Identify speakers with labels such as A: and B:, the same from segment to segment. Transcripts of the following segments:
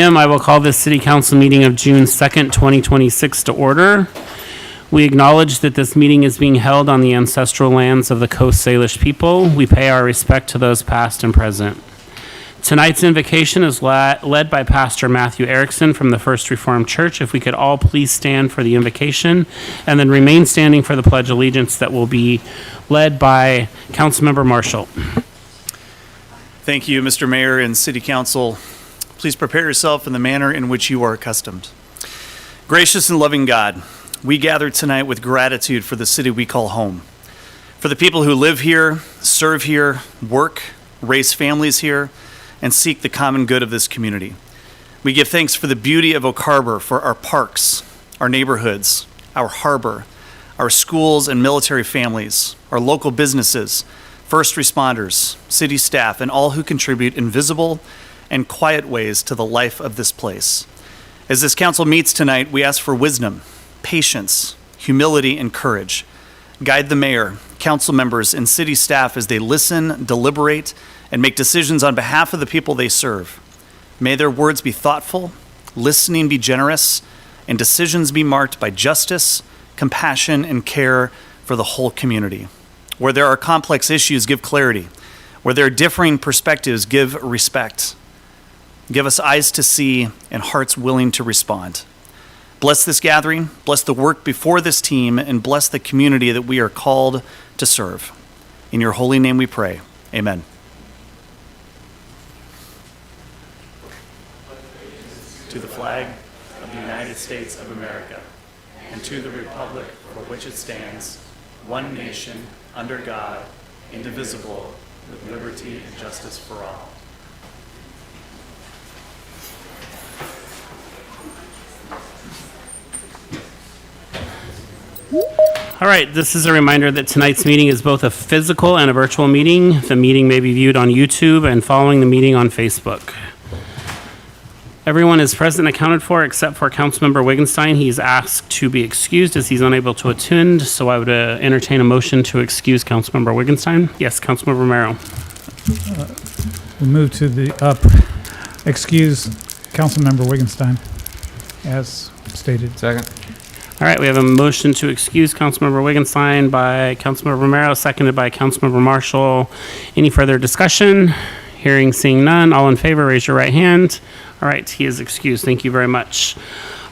A: I will call this City Council meeting of June 2nd, 2026 to order. We acknowledge that this meeting is being held on the ancestral lands of the Coast Salish people. We pay our respect to those past and present. Tonight's invocation is led by Pastor Matthew Erikson from the First Reformed Church. If we could all please stand for the invocation and then remain standing for the Pledge of Allegiance that will be led by Councilmember Marshall.
B: Thank you, Mr. Mayor and City Council. Please prepare yourself in the manner in which you are accustomed. Gracious and loving God, we gather tonight with gratitude for the city we call home, for the people who live here, serve here, work, raise families here, and seek the common good of this community. We give thanks for the beauty of Oak Harbor, for our parks, our neighborhoods, our harbor, our schools and military families, our local businesses, first responders, city staff, and all who contribute in visible and quiet ways to the life of this place. As this council meets tonight, we ask for wisdom, patience, humility, and courage. Guide the mayor, council members, and city staff as they listen, deliberate, and make decisions on behalf of the people they serve. May their words be thoughtful, listening be generous, and decisions be marked by justice, compassion, and care for the whole community. Where there are complex issues, give clarity. Where there are differing perspectives, give respect. Give us eyes to see and hearts willing to respond. Bless this gathering, bless the work before this team, and bless the community that we are called to serve. In your holy name we pray. Amen. To the flag of the United States of America, and to the republic for which it stands, one nation, under God, indivisible, with liberty and justice for all.
A: All right, this is a reminder that tonight's meeting is both a physical and a virtual meeting. The meeting may be viewed on YouTube and following the meeting on Facebook. Everyone is present and accounted for except for Councilmember Wittgenstein. He's asked to be excused as he's unable to attend, so I would entertain a motion to excuse Councilmember Wittgenstein. Yes, Councilmember Romero.
C: We move to the excuse Councilmember Wittgenstein as stated.
D: Second.
A: All right, we have a motion to excuse Councilmember Wittgenstein by Councilmember Romero, seconded by Councilmember Marshall. Any further discussion? Hearing, seeing none. All in favor, raise your right hand. All right, he is excused. Thank you very much.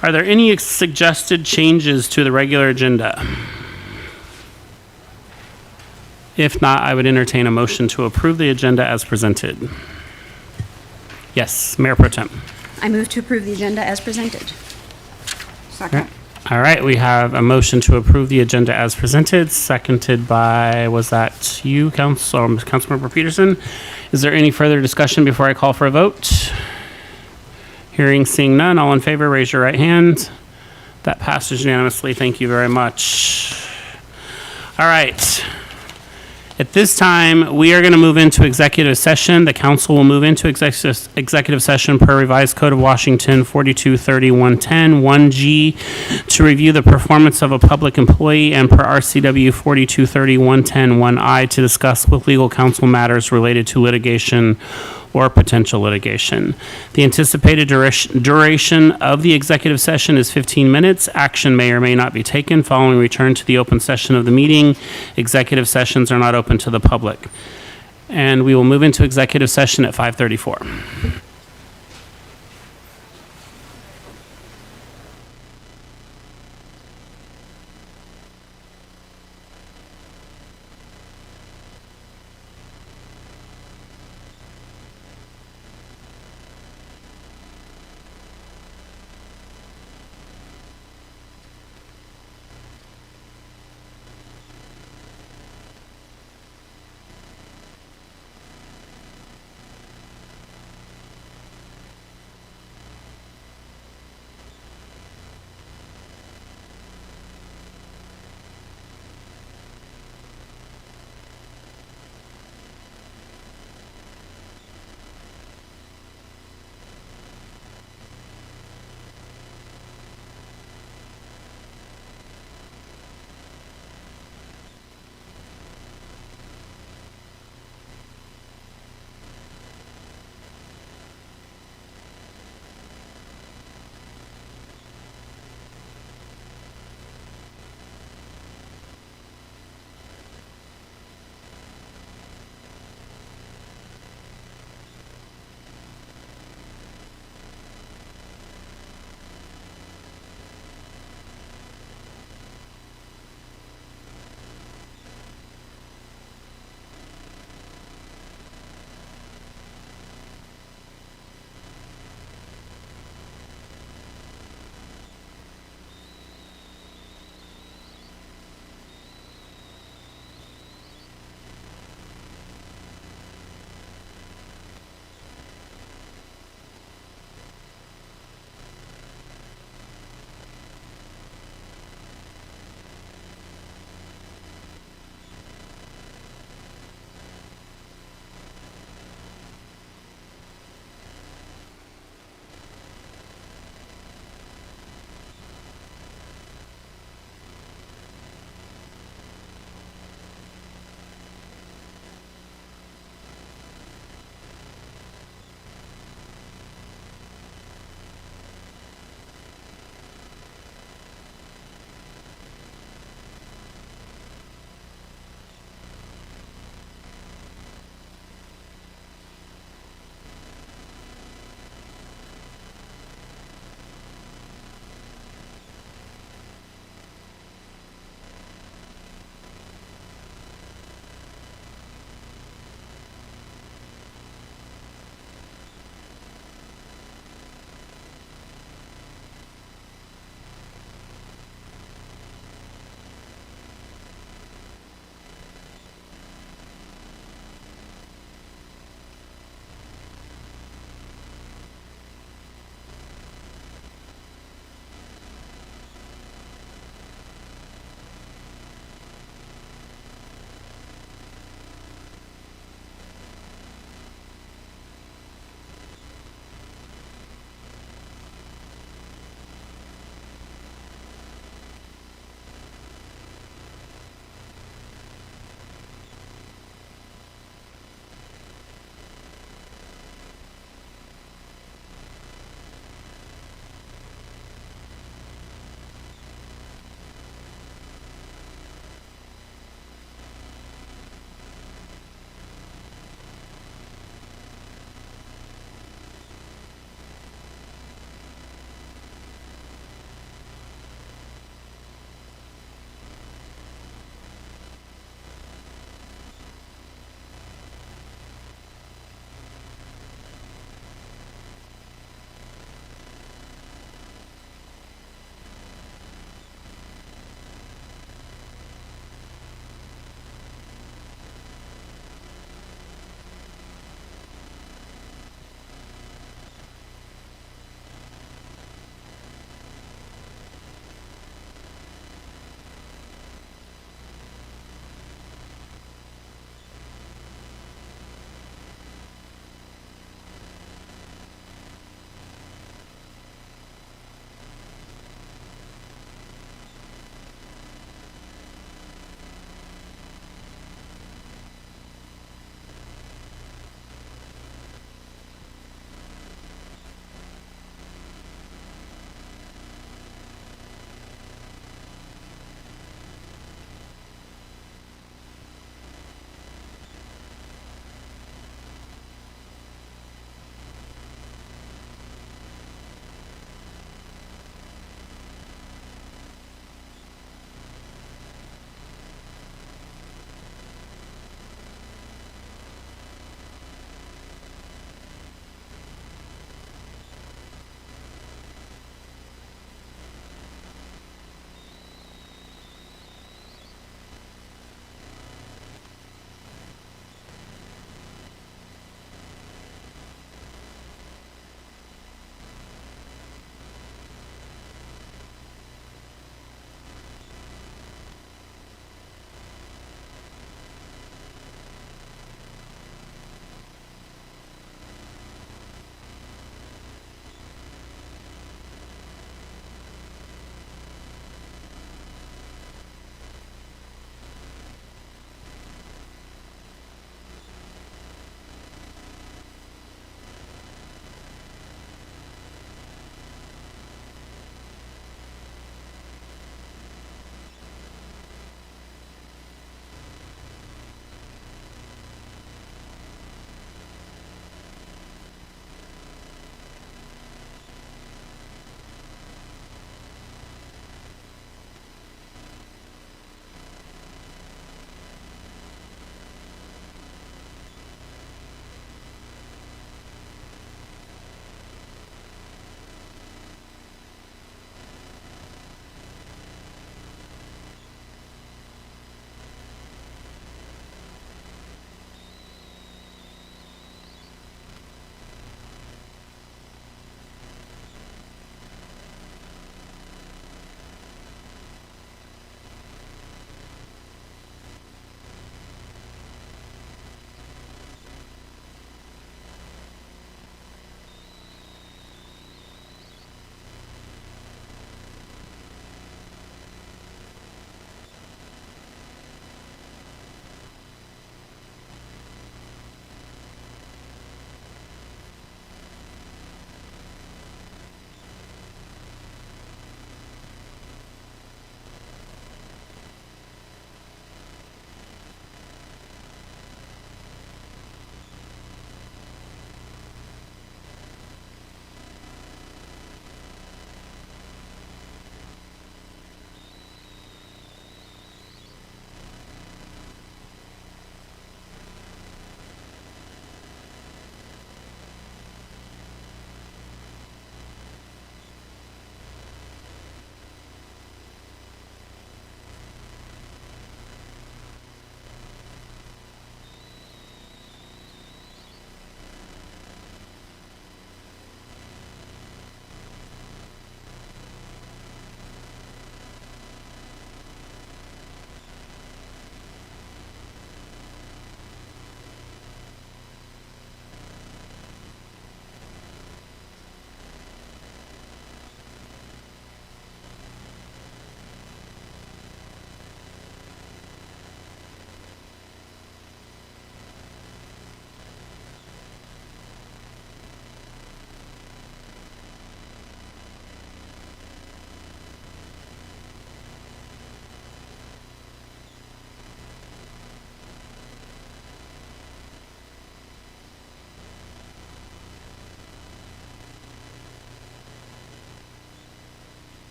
A: Are there any suggested changes to the regular agenda? If not, I would entertain a motion to approve the agenda as presented. Yes, Mayor Pro Tem.
E: I move to approve the agenda as presented. Second.
A: All right, we have a motion to approve the agenda as presented, seconded by, was that you, Councilmember Peterson? Is there any further discussion before I call for a vote? Hearing, seeing none, all in favor, raise your right hand. That passes unanimously. Thank you very much. All right. At this time, we are going to move into executive session. The council will move into executive session per Revised Code of Washington 423110 1G to review the performance of a public employee, and per RCW 423110 1I to discuss with legal counsel matters related to litigation or potential litigation. The anticipated duration of the executive session is 15 minutes. Action may or may not be taken following return to the open session of the meeting. Executive sessions are not open to the public. And we will move into executive session at 5:34.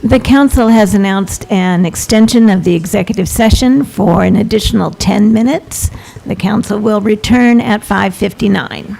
D: The council has announced an extension of the executive session for an additional 10 minutes. The council will return at 5:59.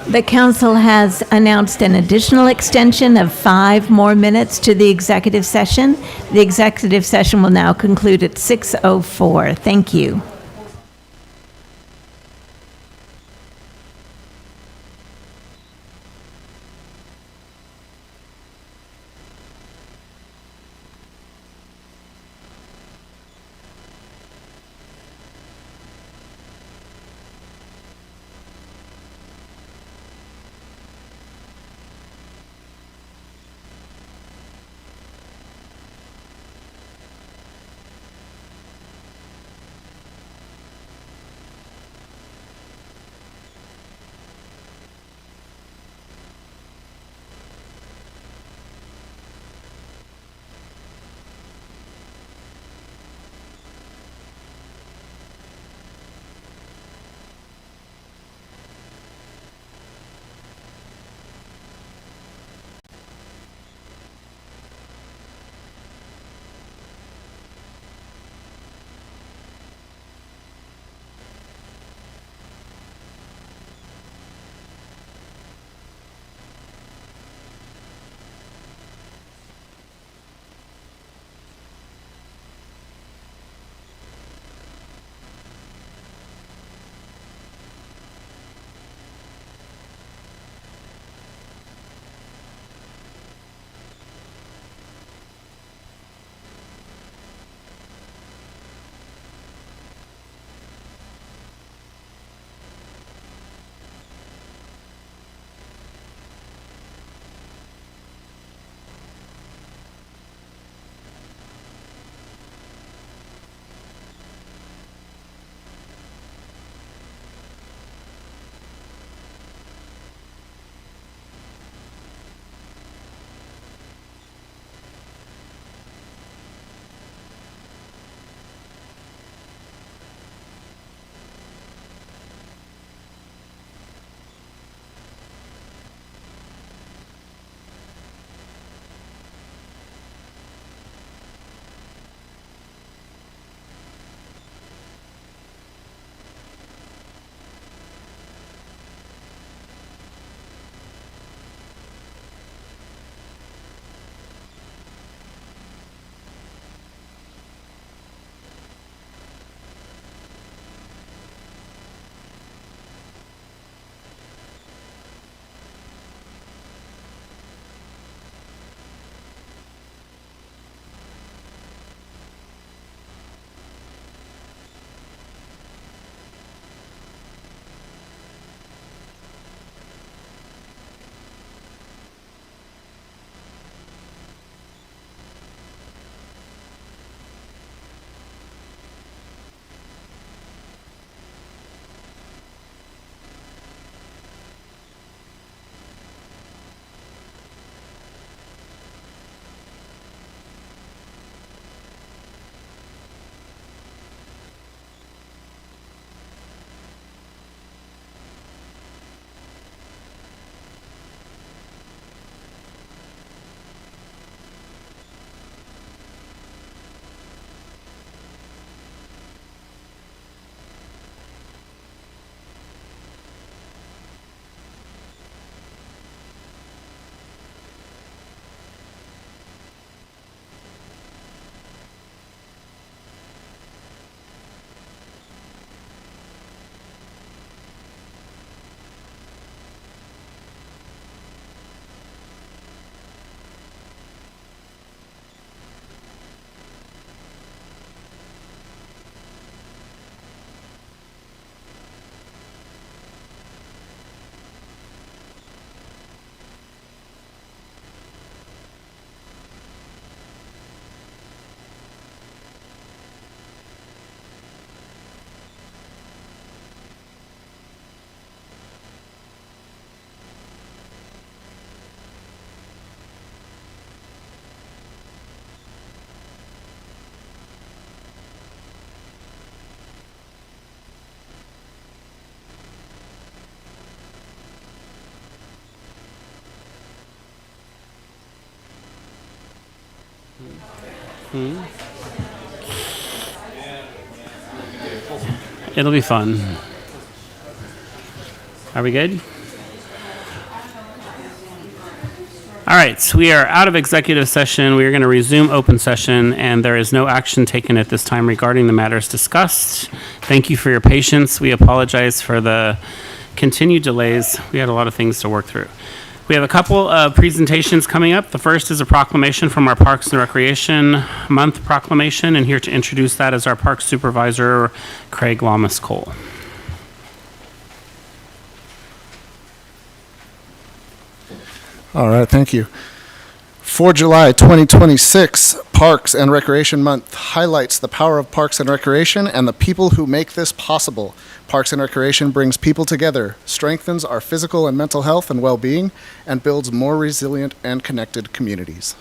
D: The council has announced an additional extension of 5 more minutes to the executive session. The executive session will now conclude at 6:04. Thank you.
A: It'll be fun. Are we good? All right, so we are out of executive session. We are going to resume open session, and there is no action taken at this time regarding the matters discussed. Thank you for your patience. We apologize for the continued delays. We had a lot of things to work through. We have a couple of presentations coming up. The first is a proclamation from our Parks and Recreation Month proclamation, and here to introduce that is our Parks Supervisor, Craig Lamas-Cole.
F: All right, thank you. For July 2026, Parks and Recreation Month highlights the power of parks and recreation and the people who make this possible. Parks and Recreation brings people together, strengthens our physical and mental health and well-being, and builds more resilient and connected communities.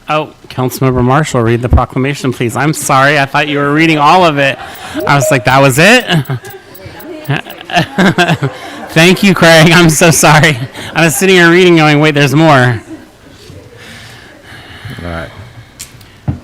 A: Oh, Councilmember Marshall, read the proclamation, please. I'm sorry, I thought you were reading all of it. I was like, that was it? Thank you, Craig. I'm so sorry. I was sitting here reading going, wait, there's more.
G: All right.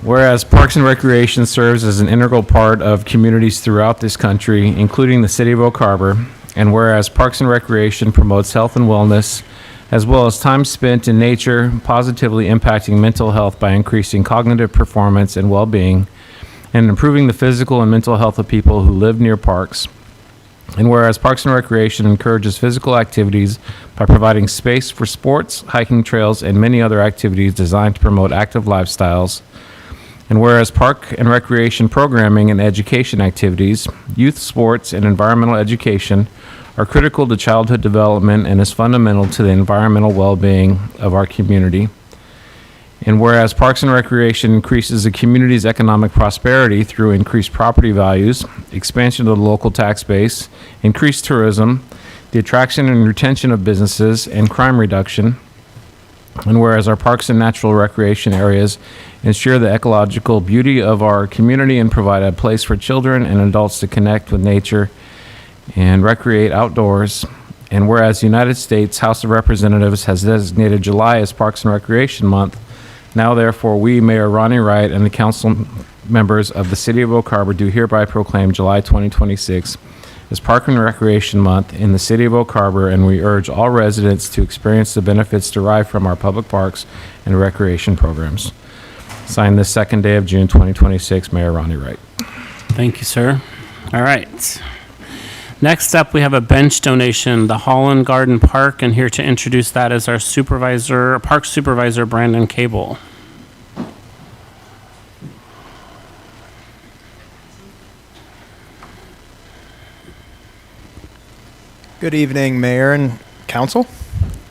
G: Whereas Parks and Recreation serves as an integral part of communities throughout this country, including the city of Oak Harbor, and whereas Parks and Recreation promotes health and wellness, as well as time spent in nature, positively impacting mental health by increasing cognitive performance and well-being, and improving the physical and mental health of people who live near parks. And whereas Parks and Recreation encourages physical activities by providing space for sports, hiking trails, and many other activities designed to promote active lifestyles. And whereas Park and Recreation programming and education activities, youth sports, and environmental education are critical to childhood development and is fundamental to the environmental well-being of our community. And whereas Parks and Recreation increases the community's economic prosperity through increased property values, expansion of the local tax base, increased tourism, the attraction and retention of businesses, and crime reduction. And whereas our parks and natural recreation areas ensure the ecological beauty of our community and provide a place for children and adults to connect with nature and recreate outdoors. And whereas the United States House of Representatives has designated July as Parks and Recreation Month, now therefore we, Mayor Ronnie Wright, and the council members of the City of Oak Harbor do hereby proclaim July 2026 as Park and Recreation Month in the City of Oak Harbor, and we urge all residents to experience the benefits derived from our public parks and recreation programs. Signed this second day of June 2026, Mayor Ronnie Wright.
A: Thank you, sir. All right. Next up, we have a bench donation, the Holland Garden Park, and here to introduce that is our supervisor, Park Supervisor Brandon Cable.
H: Good evening, Mayor and Council.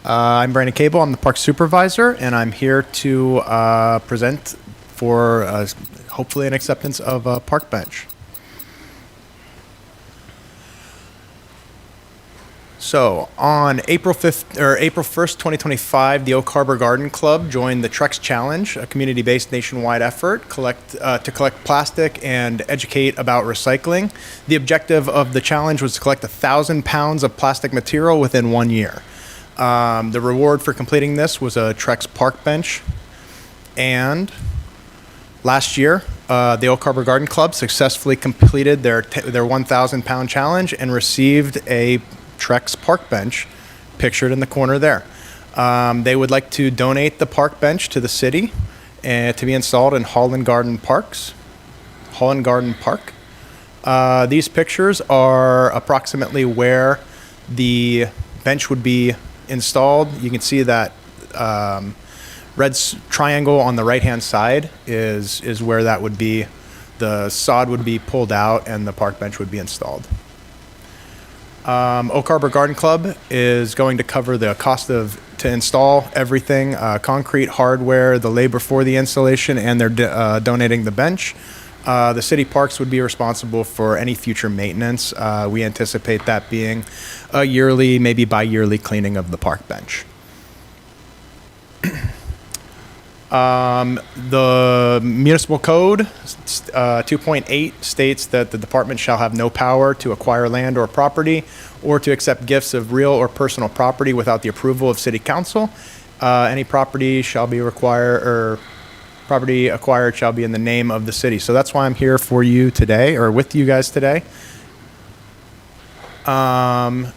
H: I'm Brandon Cable. I'm the Park Supervisor, and I'm here to present for hopefully an acceptance of a park bench. So, on April 1st, 2025, the Oak Harbor Garden Club joined the Trex Challenge, a community-based nationwide effort to collect plastic and educate about recycling. The objective of the challenge was to collect 1,000 pounds of plastic material within 1 year. The reward for completing this was a Trex park bench. And last year, the Oak Harbor Garden Club successfully completed their 1,000 pound challenge and received a Trex park bench pictured in the corner there. They would like to donate the park bench to the city and to be installed in Holland Garden Park. These pictures are approximately where the bench would be installed. You can see that red triangle on the right hand side is where that would be. The sod would be pulled out and the park bench would be installed. Oak Harbor Garden Club is going to cover the cost to install everything, concrete, hardware, the labor for the installation, and they're donating the bench. The city parks would be responsible for any future maintenance. We anticipate that being a yearly, maybe bi-yearly cleaning of the park bench. The municipal code 2.8 states that the department shall have no power to acquire land or property or to accept gifts of real or personal property without the approval of city council. Any property shall be required or Property acquired shall be in the name of the city. So that's why I'm here for you today, or with you guys today. Thought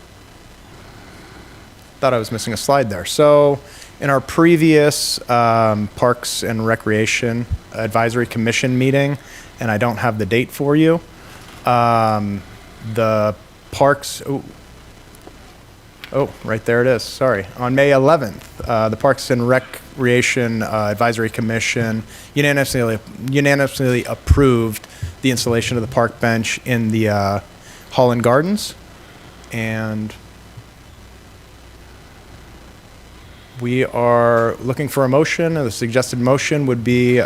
H: I was missing a slide there. So in our previous Parks and Recreation Advisory Commission meeting, and I don't have the date for you, the parks, right there it is, sorry. On May 11th, the Parks and Recreation Advisory Commission unanimously approved the installation of the park bench in the Holland Gardens. And we are looking for a motion. The suggested motion would be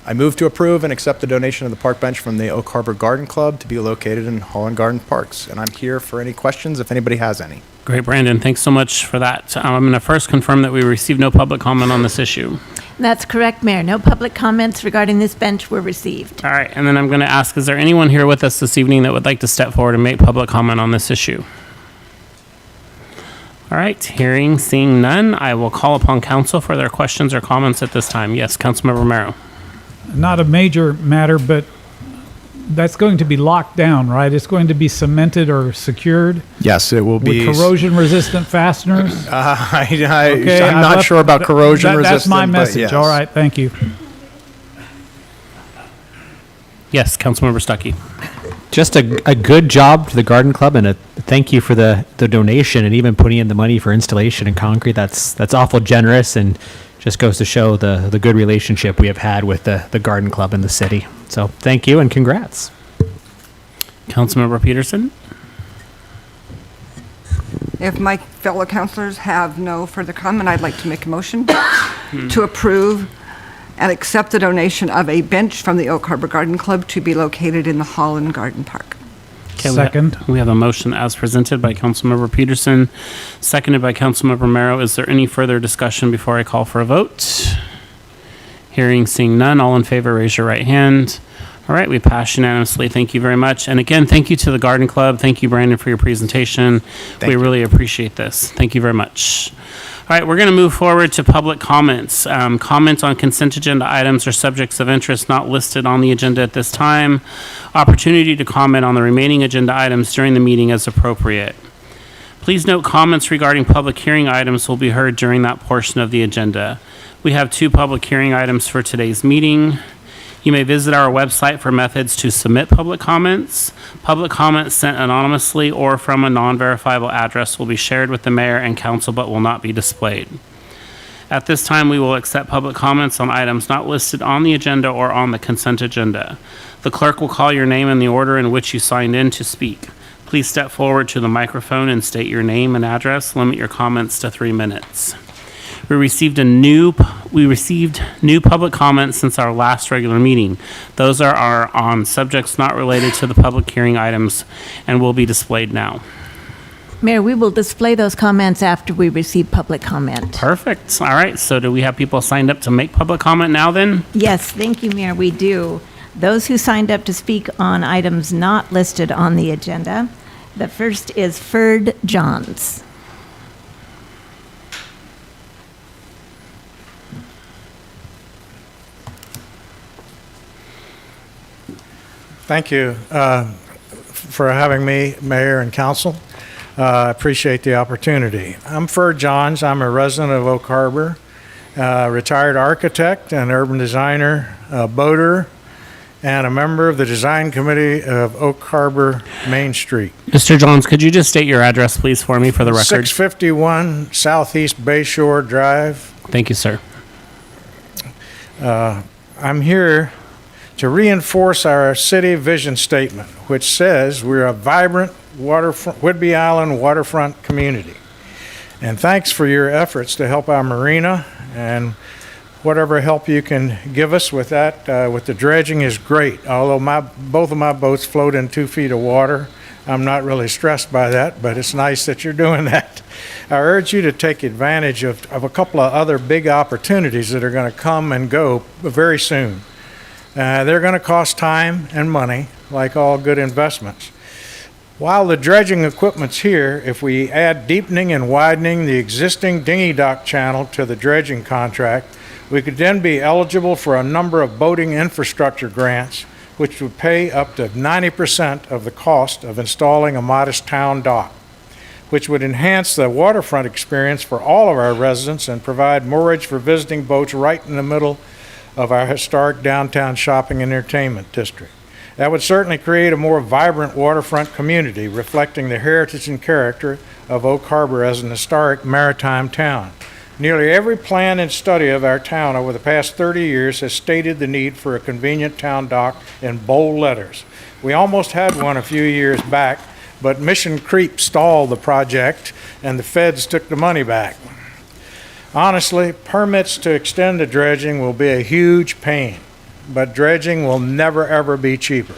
H: I move to approve and accept the donation of the park bench from the Oak Harbor Garden Club to be located in Holland Garden Parks. And I'm here for any questions if anybody has any.
A: Great, Brandon. Thanks so much for that. I'm going to first confirm that we received no public comment on this issue.
D: That's correct, Mayor. No public comments regarding this bench were received.
A: All right, and then I'm going to ask, is there anyone here with us this evening that would like to step forward and make public comment on this issue? All right, seeing none, I will call upon council for their questions or comments at this time. Yes, Councilmember Romero.
C: Not a major matter, but that's going to be locked down, right? It's going to be cemented or secured
H: Yes, it will
C: with
H: be.
C: corrosion-resistant fasteners?
H: I'm
C: I'd
H: not
C: love-
H: sure about corrosion resistant.
C: That's my
H: but
C: message.
H: yes.
C: All right, thank you.
A: Yes, Councilmember Stuckey.
I: Just a good job to the garden club, and a thank you for the donation and even putting in the money for installation and concrete. That's awful generous, and just goes to show the good relationship we have had with the garden club in the city. So thank you and congrats.
A: Councilmember Peterson.
J: If my fellow councilors have no further comment, I'd like to make a motion to approve and accept the donation of a bench from the Oak Harbor Garden Club to be located in the Holland Garden Park.
A: Okay,
C: Second.
A: We have a motion as presented by Councilmember Peterson, seconded by Councilmember Romero. Is there any further discussion before I call for a vote? Seeing none, all in favor, raise your right hand. All right, we pass unanimously. Thank you very much. And again, thank you to the Garden Club. Thank you, Brandon, for your presentation. We really appreciate this. Thank you very much. All right, we're going to move forward to public comments. Comments on consent agenda items or subjects of interest not listed on the agenda at this time. Opportunity to comment on the remaining agenda items during the meeting as appropriate. Please note comments regarding public hearing items will be heard during that portion of the agenda. We have 2 public hearing items for today's meeting. You may visit our website for methods to submit public comments. Public comments sent anonymously or from a non-verifiable address will be shared with the mayor and council but will not be displayed. At this time, we will accept public comments on items not listed on the agenda or on the consent agenda. The clerk will call your name in the order in which you signed in to speak. Please step forward to the microphone and state your name and address. Limit your comments to 3 minutes. We received new public comments since our last regular meeting. Those are on subjects not related to the public hearing items and will be displayed now.
D: Mayor, we will display those comments after we receive public comment.
A: Perfect. All right. So do we have people signed up to make public comment now then?
D: Yes, thank you, Mayor, we do. Those who signed up to speak on items not listed on the agenda. The first is Ferd Johns.
K: Thank you for having me, Mayor and Council. I appreciate the opportunity. I'm Ferd Johns. I'm a resident of Oak Harbor, retired architect and urban designer, boater, and a member of the design committee of Oak Harbor Main Street.
A: Mr. Johns, could you just state your address, please, for me for the record?
K: 651 Southeast Bayshore Drive.
A: Thank you, sir.
K: I'm here to reinforce our city vision statement, which says we're a vibrant Whidbey Island waterfront community. And thanks for your efforts to help our marina, and whatever help you can give us with that, with the dredging is great. Although both of my boats float in 2 feet of water, I'm not really stressed by that, but it's nice that you're doing that. I urge you to take advantage of a couple of other big opportunities that are going to come and go very soon. They're going to cost time and money, like all good investments. While the dredging equipment's here, if we add deepening and widening the existing dinghy dock channel to the dredging contract, We could then be eligible for a number of boating infrastructure grants, which would pay up to 90% of the cost of installing a modest town dock, which would enhance the waterfront experience for all of our residents and provide moorage for visiting boats right in the middle of our historic downtown shopping and entertainment district. That would certainly create a more vibrant waterfront community, reflecting the heritage and character of Oak Harbor as an historic maritime town. Nearly every plan and study of our town over the past 30 years has stated the need for a convenient town dock in bold letters. We almost had one a few years back, but Mission Creek stalled the project and the feds took the money back. Honestly, permits to extend the dredging will be a huge pain, but dredging will never ever be cheaper.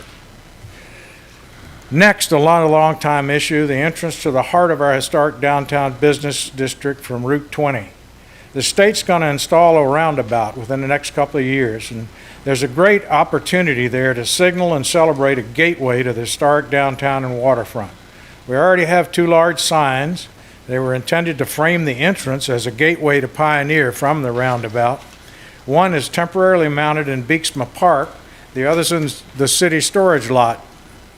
K: Next, a long time issue, the entrance to the heart of our historic downtown business district from Route 20. The state's going to install a roundabout within the next couple of years, and there's a great opportunity there to signal and celebrate a gateway to the historic downtown and waterfront. We already have 2 large signs. They were intended to frame the entrance as a gateway to Pioneer from the roundabout. One is temporarily mounted in Beeksma Park. The other's in the city storage lot,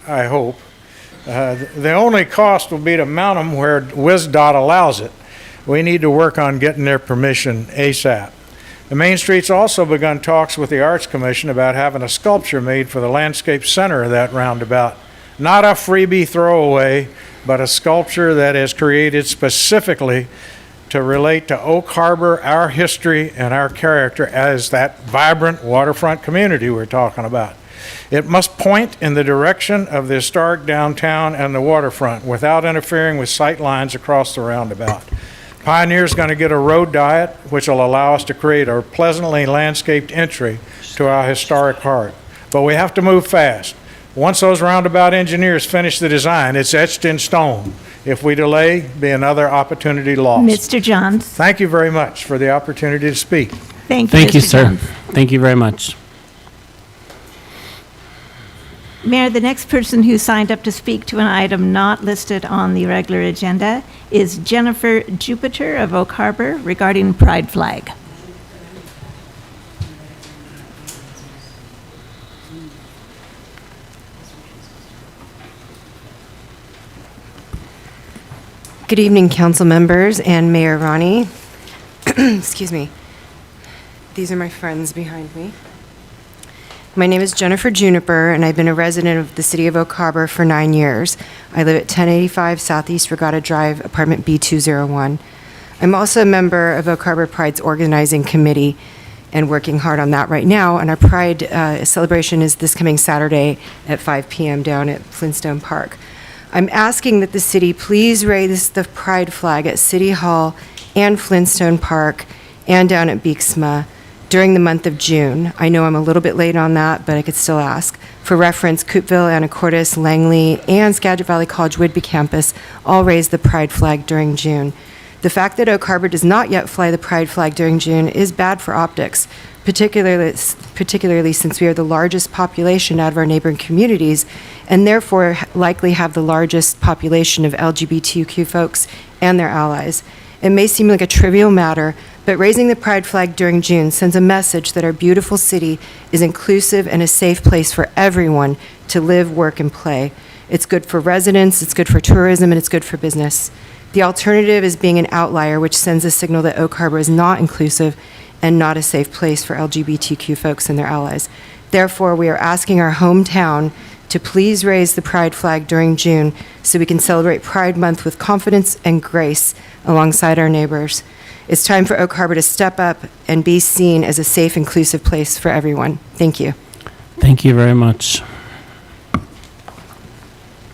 K: I hope. The only cost will be to mount them where WisDOT allows it. We need to work on getting their permission ASAP. The Main Street's also begun talks with the Arts Commission about having a sculpture made for the landscape center of that roundabout. Not a freebie throwaway, but a sculpture that is created specifically to relate to Oak Harbor, our history, and our character as that vibrant waterfront community we're talking about. It must point in the direction of the historic downtown and the waterfront without interfering with sight lines across the roundabout. Pioneer's going to get a road diet, which will allow us to create a pleasantly landscaped entry to our historic heart. But we have to move fast. Once those roundabout engineers finish the design, it's etched in stone. If we delay, be another opportunity lost.
D: Mr. Johns.
K: Thank you very much for the opportunity to speak.
D: Thank you,
A: Thank you,
D: Mr.
A: sir.
D: Johns.
A: Thank you very much.
D: Mayor, the next person who signed up to speak to an item not listed on the regular agenda is Jennifer Jupiter of Oak Harbor regarding Pride Flag.
L: Good evening, council members and Mayor Ronnie. Excuse me. These are my friends behind me. My name is Jennifer Juniper, and I've been a resident of the city of Oak Harbor for 9 years. I live at 1085 Southeast Regatta Drive, apartment B201. I'm also a member of Oak Harbor Pride's organizing committee and working hard on that right now. And our Pride celebration is this coming Saturday at 5 p.m. down at Flintstone Park. I'm asking that the city please raise the Pride flag at City Hall and Flintstone Park and down at Beeksma during the month of June. I know I'm a little bit late on that, but I could still ask. For reference, Coopville, Anacortes, Langley, and Skagit Valley College Whidbey campus all raised the Pride flag during June. The fact that Oak Harbor does not yet fly the Pride flag during June is bad for optics, particularly since we are the largest population out of our neighboring communities and therefore likely have the largest population of LGBTQ folks and their allies. It may seem like a trivial matter, but raising the Pride flag during June sends a message that our beautiful city is inclusive and a safe place for everyone to live, work, and play. It's good for residents, it's good for tourism, and it's good for business. The alternative is being an outlier, which sends a signal that Oak Harbor is not inclusive and not a safe place for LGBTQ folks and their allies. Therefore, we are asking our hometown to please raise the Pride flag during June so we can celebrate Pride Month with confidence and grace alongside our neighbors. It's time for Oak Harbor to step up and be seen as a safe, inclusive place for everyone. Thank you.
A: Thank you very much.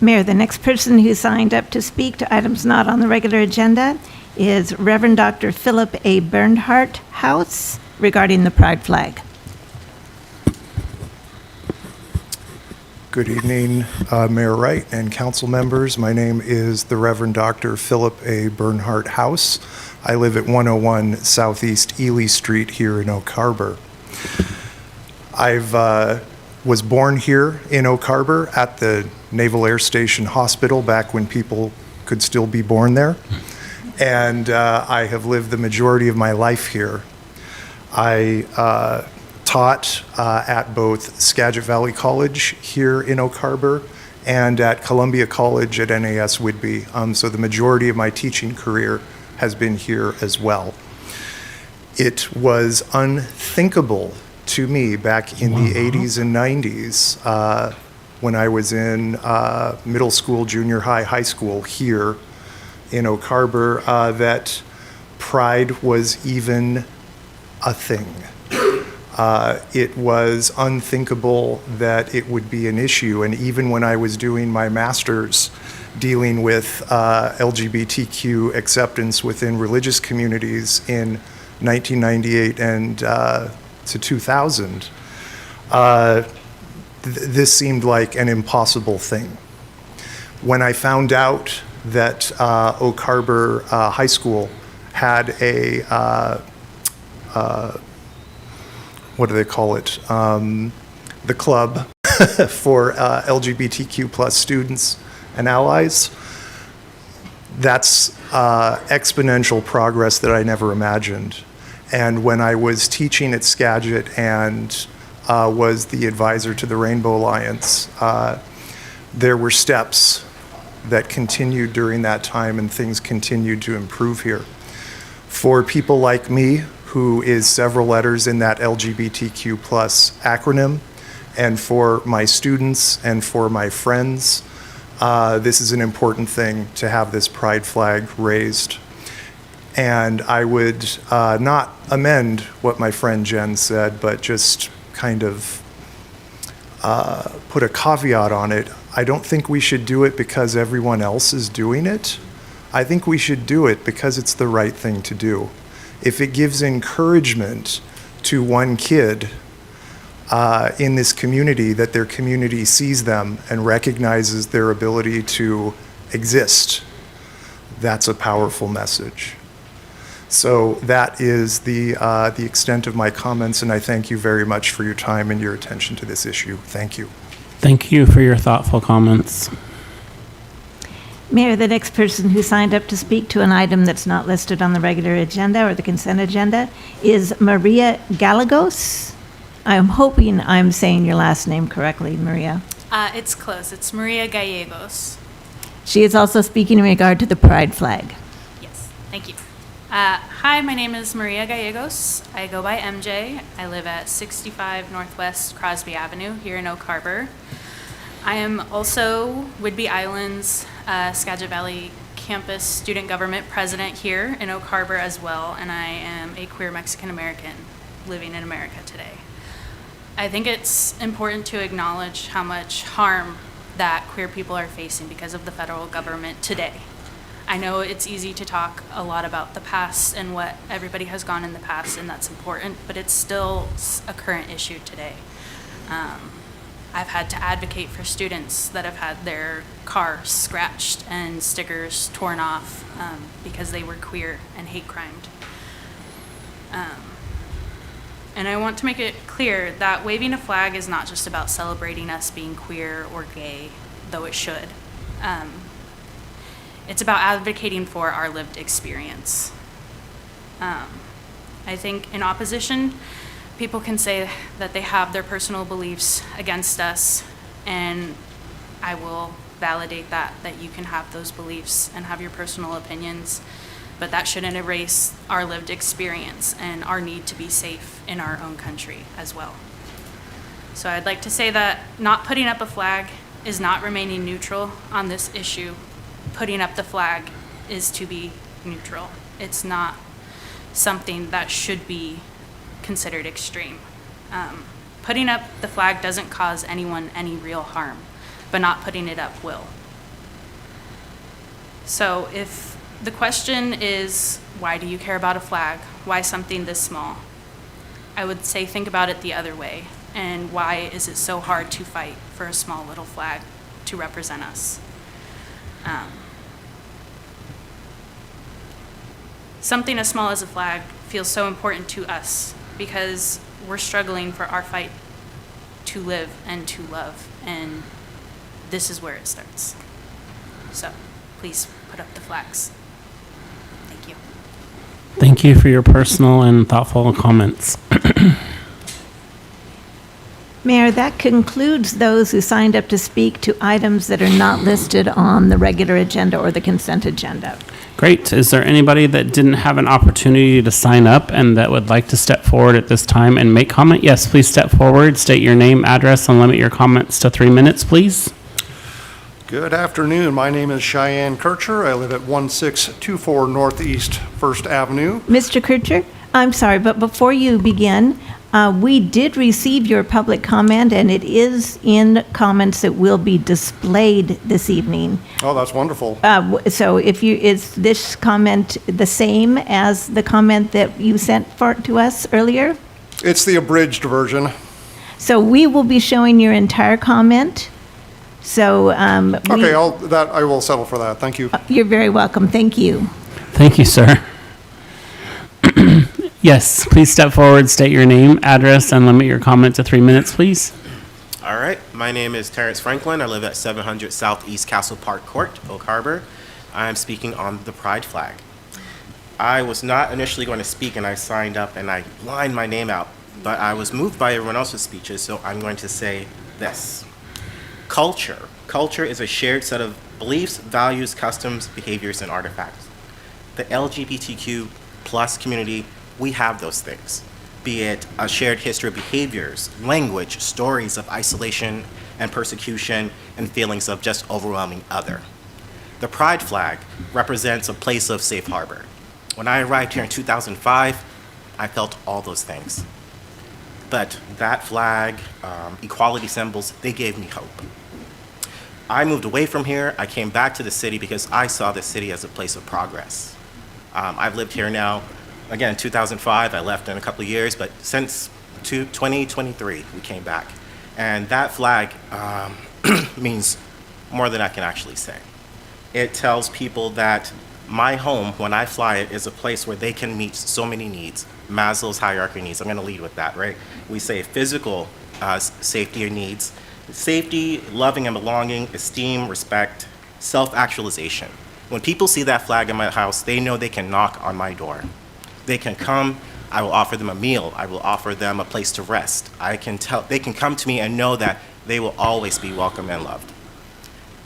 D: Mayor, the next person who signed up to speak to items not on the regular agenda is Reverend Dr. Philip A. Bernhardt House regarding the Pride flag.
M: Good evening, Mayor Wright and council members. My name is the Reverend Dr. Philip A. Bernhardt House. I live at 101 Southeast Ely Street here in Oak Harbor. I was born here in Oak Harbor at the Naval Air Station Hospital back when people could still be born there. And I have lived the majority of my life here. I taught at both Skagit Valley College here in Oak Harbor and at Columbia College at NAS Whidbey. So the majority of my teaching career has been here as well. It was unthinkable to me back in the 80s and 90s when I was in middle school, junior high, high school here in Oak Harbor that pride was even a thing. It was unthinkable that it would be an issue. And even when I was doing my master's dealing with LGBTQ acceptance within religious communities in 1998 and to 2000, this seemed like an impossible thing. When I found out that Oak Harbor High School had a, what do they call it? The club for LGBTQ plus students and allies, that's exponential progress that I never imagined. And when I was teaching at Skagit and was the advisor to the Rainbow Alliance, there were steps that continued during that time and things continued to improve here. For people like me, who is several letters in that LGBTQ plus acronym, and for my students and for my friends, this is an important thing to have this pride flag raised. And I would not amend what my friend Jen said, but just kind of put a caveat on it. I don't think we should do it because everyone else is doing it. I think we should do it because it's the right thing to do. If it gives encouragement to one kid in this community that their community sees them and recognizes their ability to exist, that's a powerful message. So that is the extent of my comments, and I thank you very much for your time and your attention to this issue. Thank you.
A: Thank you for your thoughtful comments.
D: Mayor, the next person who signed up to speak to an item that's not listed on the regular agenda or the consent agenda is Maria Gallegos. I'm hoping I'm saying your last name correctly, Maria.
N: It's close. It's Maria Gallegos.
D: She is also speaking in regard to the pride flag.
N: Yes, thank you. Hi, my name is Maria Gallegos. I go by MJ. I live at 65 Northwest Crosby Avenue here in Oak Harbor. I am also Whidbey Island's Skagit Valley campus student government president here in Oak Harbor as well, and I am a queer Mexican American living in America today. I think it's important to acknowledge how much harm that queer people are facing because of the federal government today. I know it's easy to talk a lot about the past and what everybody has gone in the past, and that's important, but it's still a current issue today. I've had to advocate for students that have had their cars scratched and stickers torn off because they were queer and hate crimed. And I want to make it clear that waving a flag is not just about celebrating us being queer or gay, though it should. It's about advocating for our lived experience. I think in opposition, people can say that they have their personal beliefs against us, and I will validate that you can have those beliefs and have your personal opinions, but that shouldn't erase our lived experience and our need to be safe in our own country as well. So I'd like to say that not putting up a flag is not remaining neutral on this issue. Putting up the flag is to be neutral. It's not something that should be considered extreme. Putting up the flag doesn't cause anyone any real harm, but not putting it up will. So if the question is, why do you care about a flag? Why something this small? I would say think about it the other way. And why is it so hard to fight for a small little flag to represent us? Something as small as a flag feels so important to us because we're struggling for our fight to live and to love, and this is where it starts. So please put up the flags. Thank you.
A: Thank you for your personal and thoughtful comments.
D: Mayor, that concludes those who signed up to speak to items that are not listed on the regular agenda or the consent agenda.
A: Great. Is there anybody that didn't have an opportunity to sign up and that would like to step forward at this time and make comment? Yes, please step forward, state your name, address, and limit your comments to 3 minutes, please.
O: Good afternoon. My name is Cheyenne Kircher. I live at 1624 Northeast First Avenue.
D: Mr. Kircher, I'm sorry, but before you begin, we did receive your public comment, and it is in comments that will be displayed this evening.
O: Oh, that's wonderful.
D: So is this comment the same as the comment that you sent to us earlier?
O: It's the abridged version.
D: So we will be showing your entire comment. So
O: Okay, I will settle for that. Thank you.
D: You're very welcome. Thank you.
A: Thank you, sir. Yes, please step forward, state your name, address, and limit your comment to 3 minutes, please.
P: All right. My name is Terrence Franklin. I live at 700 Southeast Castle Park Court, Oak Harbor. I am speaking on the pride flag. I was not initially going to speak, and I signed up and I lined my name out, but I was moved by everyone else's speeches, so I'm going to say this. Culture. Culture is a shared set of beliefs, values, customs, behaviors, and artifacts. The LGBTQ plus community, we have those things, be it a shared history of behaviors, language, stories of isolation and persecution, and feelings of just overwhelming other. The pride flag represents a place of safe harbor. When I arrived here in 2005, I felt all those things. But that flag, equality symbols, they gave me hope. I moved away from here. I came back to the city because I saw the city as a place of progress. I've lived here now, again, 2005. I left in a couple of years, but since 2023, we came back. And that flag means more than I can actually say. It tells people that my home, when I fly it, is a place where they can meet so many needs. Maslow's hierarchy needs. I'm going to lead with that, right? We say physical safety or needs. Safety, loving and belonging, esteem, respect, self-actualization. When people see that flag in my house, they know they can knock on my door. They can come, I will offer them a meal, I will offer them a place to rest. They can come to me and know that they will always be welcome and loved.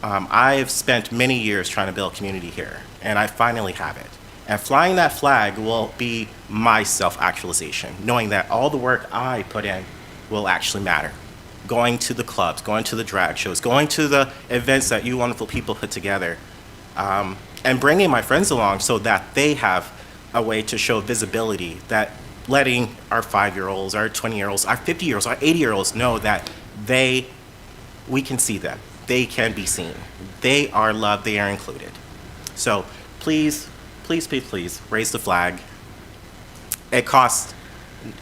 P: I've spent many years trying to build community here, and I finally have it. And flying that flag will be my self-actualization, knowing that all the work I put in will actually matter. Going to the clubs, going to the drag shows, going to the events that you wonderful people put together, and bringing my friends along so that they have a way to show visibility, that letting our 5-year-olds, our 20-year-olds, our 50-year-olds, our 80-year-olds know that we can see them. They can be seen. They are loved. They are included. So please, please, please, please raise the flag.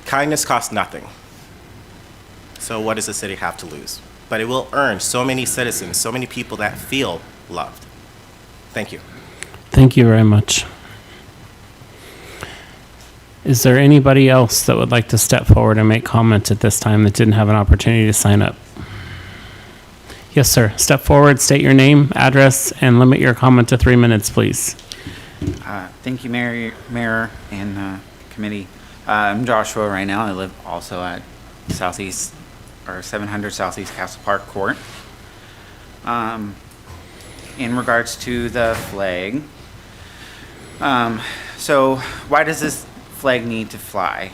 P: Kindness costs nothing. So what does the city have to lose? But it will earn so many citizens, so many people that feel loved. Thank you.
A: Thank you very much. Is there anybody else that would like to step forward and make comments at this time that didn't have an opportunity to sign up? Yes, sir. Step forward, state your name, address, and limit your comment to 3 minutes, please.
Q: Thank you, Mayor and committee. I'm Joshua right now. I live also at 700 Southeast Castle Park Court. In regards to the flag, so why does this flag need to fly?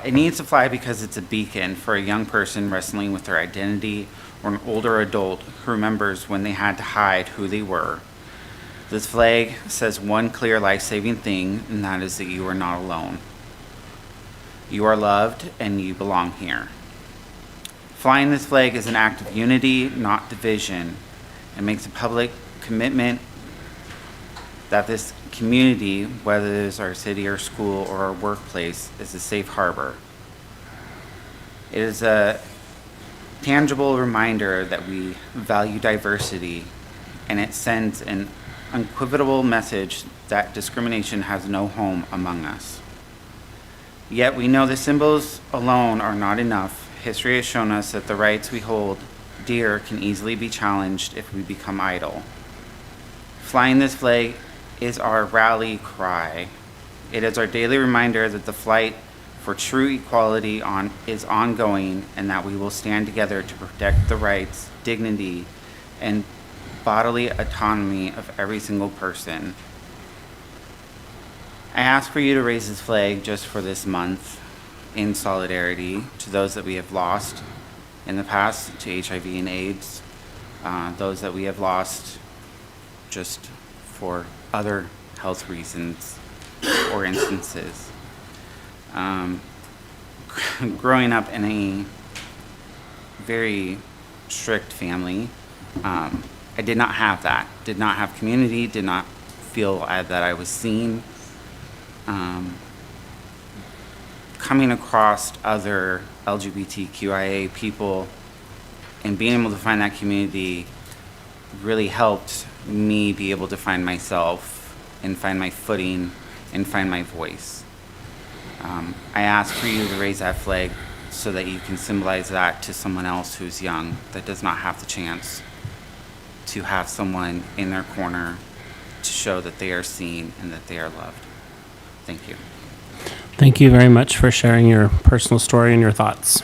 Q: It needs to fly because it's a beacon for a young person wrestling with their identity, or an older adult who remembers when they had to hide who they were. This flag says one clear life-saving thing, and that is that you are not alone. You are loved and you belong here. Flying this flag is an act of unity, not division, and makes a public commitment that this community, whether it is our city or school or our workplace, is a safe harbor. It is a tangible reminder that we value diversity, and it sends an unequivocal message that discrimination has no home among us. Yet we know the symbols alone are not enough. History has shown us that the rights we hold dear can easily be challenged if we become idle. Flying this flag is our rally cry. It is our daily reminder that the fight for true equality is ongoing, and that we will stand together to protect the rights, dignity, and bodily autonomy of every single person. I ask for you to raise this flag just for this month in solidarity to those that we have lost in the past to HIV and AIDS, those that we have lost just for other health reasons or instances. Growing up in a very strict family, I did not have that. Did not have community, did not feel that I was seen. Coming across other LGBTQIA people and being able to find that community really helped me be able to find myself and find my footing and find my voice. I ask for you to raise that flag so that you can symbolize that to someone else who's young, that does not have the chance to have someone in their corner to show that they are seen and that they are loved. Thank you.
A: Thank you very much for sharing your personal story and your thoughts.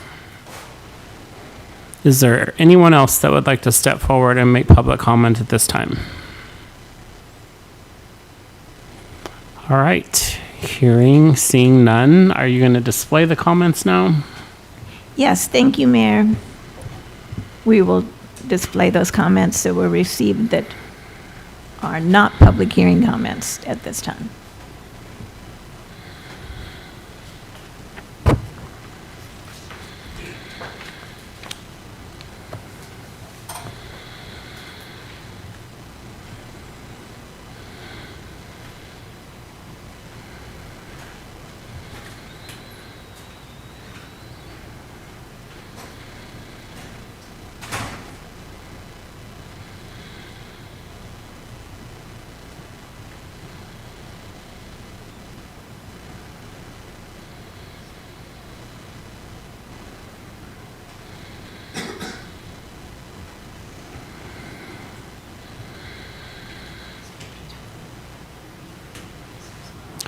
A: Is there anyone else that would like to step forward and make public comment at this time? All right, seeing none, are you going to display the comments now?
D: Yes, thank you, Mayor. We will display those comments that were received that are not public hearing comments at this time.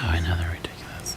A: Oh, I know, they're ridiculous.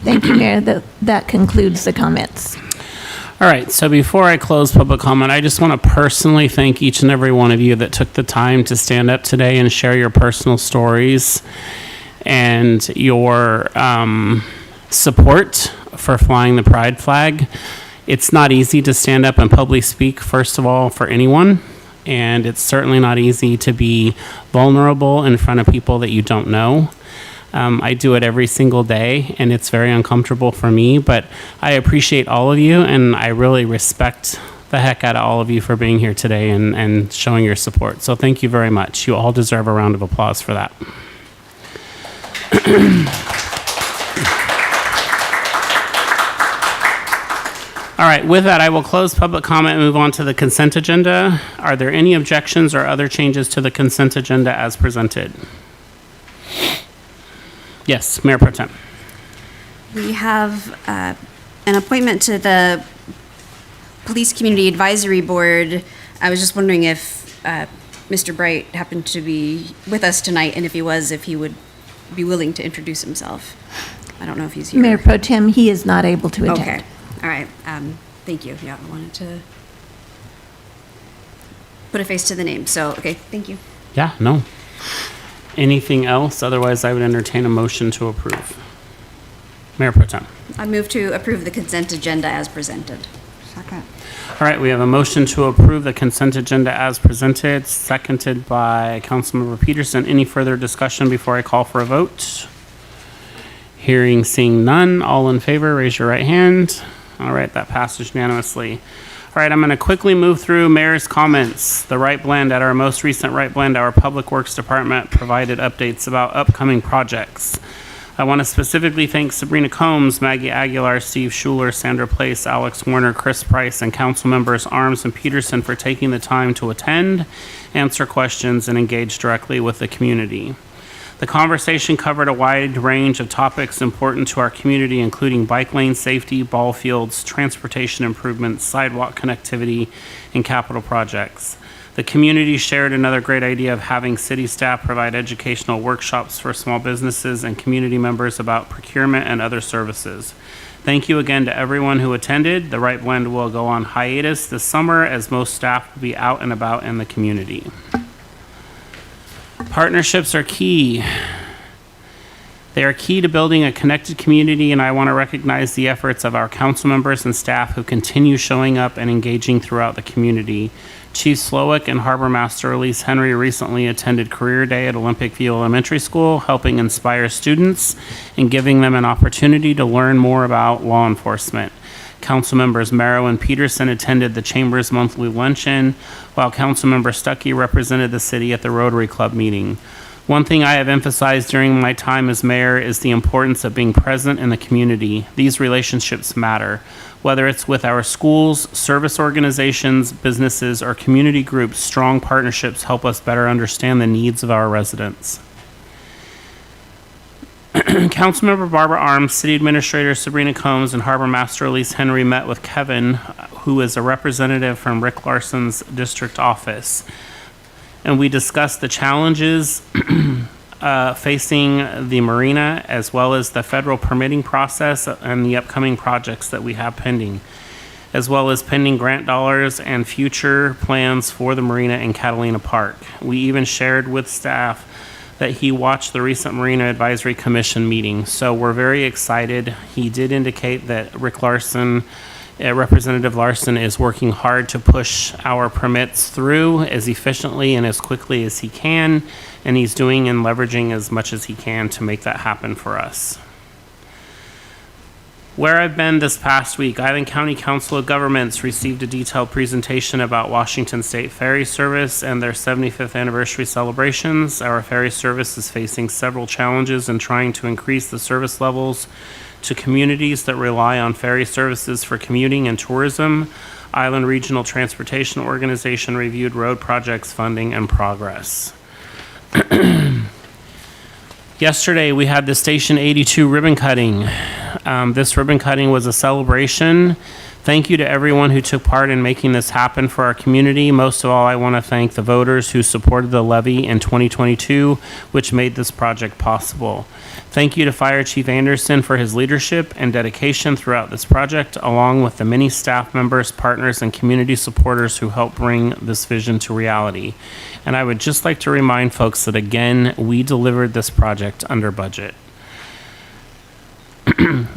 D: Thank you, Mayor. That concludes the comments.
A: All right, so before I close public comment, I just want to personally thank each and every one of you that took the time to stand up today and share your personal stories and your support for flying the pride flag. It's not easy to stand up and publicly speak, first of all, for anyone, and it's certainly not easy to be vulnerable in front of people that you don't know. I do it every single day, and it's very uncomfortable for me, but I appreciate all of you, and I really respect the heck out of all of you for being here today and showing your support. So thank you very much. You all deserve a round of applause for that. All right, with that, I will close public comment and move on to the consent agenda. Are there any objections or other changes to the consent agenda as presented? Yes, Mayor Pro Tem.
E: We have an appointment to the Police Community Advisory Board. I was just wondering if Mr. Bright happened to be with us tonight, and if he was, if he would be willing to introduce himself. I don't know if he's here.
D: Mayor Pro Tem, he is not able to attend.
E: Okay, all right. Thank you. Yeah, I wanted to put a face to the name. So, okay, thank you.
A: Yeah, no. Anything else? Otherwise, I would entertain a motion to approve. Mayor Pro Tem.
E: I move to approve the consent agenda as presented.
J: Second.
A: All right, we have a motion to approve the consent agenda as presented, seconded by Councilmember Peterson. Any further discussion before I call for a vote? Hearing, seeing none. All in favor, raise your right hand. All right, that passes unanimously. All right, I'm going to quickly move through mayor's comments. The Wright Blend, at our most recent Wright Blend, our Public Works Department provided updates about upcoming projects. I want to specifically thank Sabrina Combs, Maggie Aguilar, Steve Schuler, Sandra Place, Alex Warner, Chris Price, and Councilmembers Arms and Peterson for taking the time to attend, answer questions, and engage directly with the community. The conversation covered a wide range of topics important to our community, including bike lane safety, ball fields, transportation improvements, sidewalk connectivity, and capital projects. The community shared another great idea of having city staff provide educational workshops for small businesses and community members about procurement and other services. Thank you again to everyone who attended. The Wright Blend will go on hiatus this summer as most staff will be out and about in the community. Partnerships are key. They are key to building a connected community, and I want to recognize the efforts of our council members and staff who continue showing up and engaging throughout the community. Chief Slowick and Harbor Master Elise Henry recently attended Career Day at Olympic View Elementary School, helping inspire students and giving them an opportunity to learn more about law enforcement. Councilmembers Merrow and Peterson attended the Chamber's monthly luncheon, while Councilmember Stuckey represented the city at the Rotary Club meeting. One thing I have emphasized during my time as mayor is the importance of being present in the community. These relationships matter. Whether it's with our schools, service organizations, businesses, or community groups, strong partnerships help us better understand the needs of our residents. Councilmember Barbara Arms, City Administrator Sabrina Combs, and Harbor Master Elise Henry met with Kevin, who is a representative from Rick Larson's district office. And we discussed the challenges facing the marina, as well as the federal permitting process and the upcoming projects that we have pending, as well as pending grant dollars and future plans for the marina in Catalina Park. We even shared with staff that he watched the recent Marina Advisory Commission meeting. So we're very excited. He did indicate that Rick Larson, Representative Larson, is working hard to push our permits through as efficiently and as quickly as he can, and he's doing and leveraging as much as he can to make that happen for us. Where I've been this past week, Island County Council of Governments received a detailed presentation about Washington State Ferry Service and their 75th anniversary celebrations. Our ferry service is facing several challenges in trying to increase the service levels to communities that rely on ferry services for commuting and tourism. Island Regional Transportation Organization reviewed road projects funding and progress. Yesterday, we had the Station 82 ribbon cutting. This ribbon cutting was a celebration. Thank you to everyone who took part in making this happen for our community. Most of all, I want to thank the voters who supported the levy in 2022, which made this project possible. Thank you to Fire Chief Anderson for his leadership and dedication throughout this project, along with the many staff members, partners, and community supporters who helped bring this vision to reality. And I would just like to remind folks that, again, we delivered this project under budget.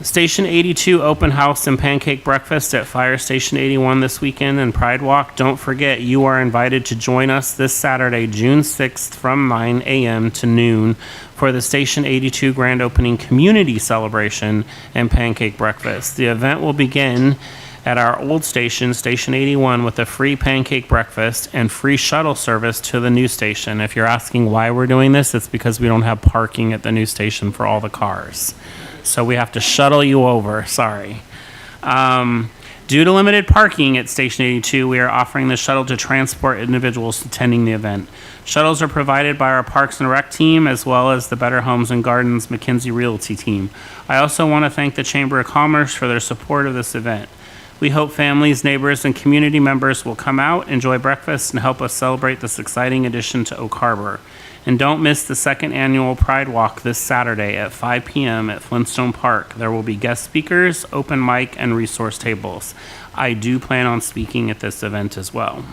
A: Station 82 open house and pancake breakfast at Fire Station 81 this weekend and Pride Walk. Don't forget, you are invited to join us this Saturday, June 6th from 9 a.m. to noon for the Station 82 grand opening community celebration and pancake breakfast. The event will begin at our old station, Station 81, with a free pancake breakfast and free shuttle service to the new station. If you're asking why we're doing this, it's because we don't have parking at the new station for all the cars. So we have to shuttle you over, sorry. Due to limited parking at Station 82, we are offering the shuttle to transport individuals attending the event. Shuttles are provided by our Parks and Rec team as well as the Better Homes and Gardens McKinsey Realty team. I also want to thank the Chamber of Commerce for their support of this event. We hope families, neighbors, and community members will come out, enjoy breakfast, and help us celebrate this exciting addition to Oak Harbor. And don't miss the second annual Pride Walk this Saturday at 5 p.m. at Flintstone Park. There will be guest speakers, open mic, and resource tables. I do plan on speaking at this event as well.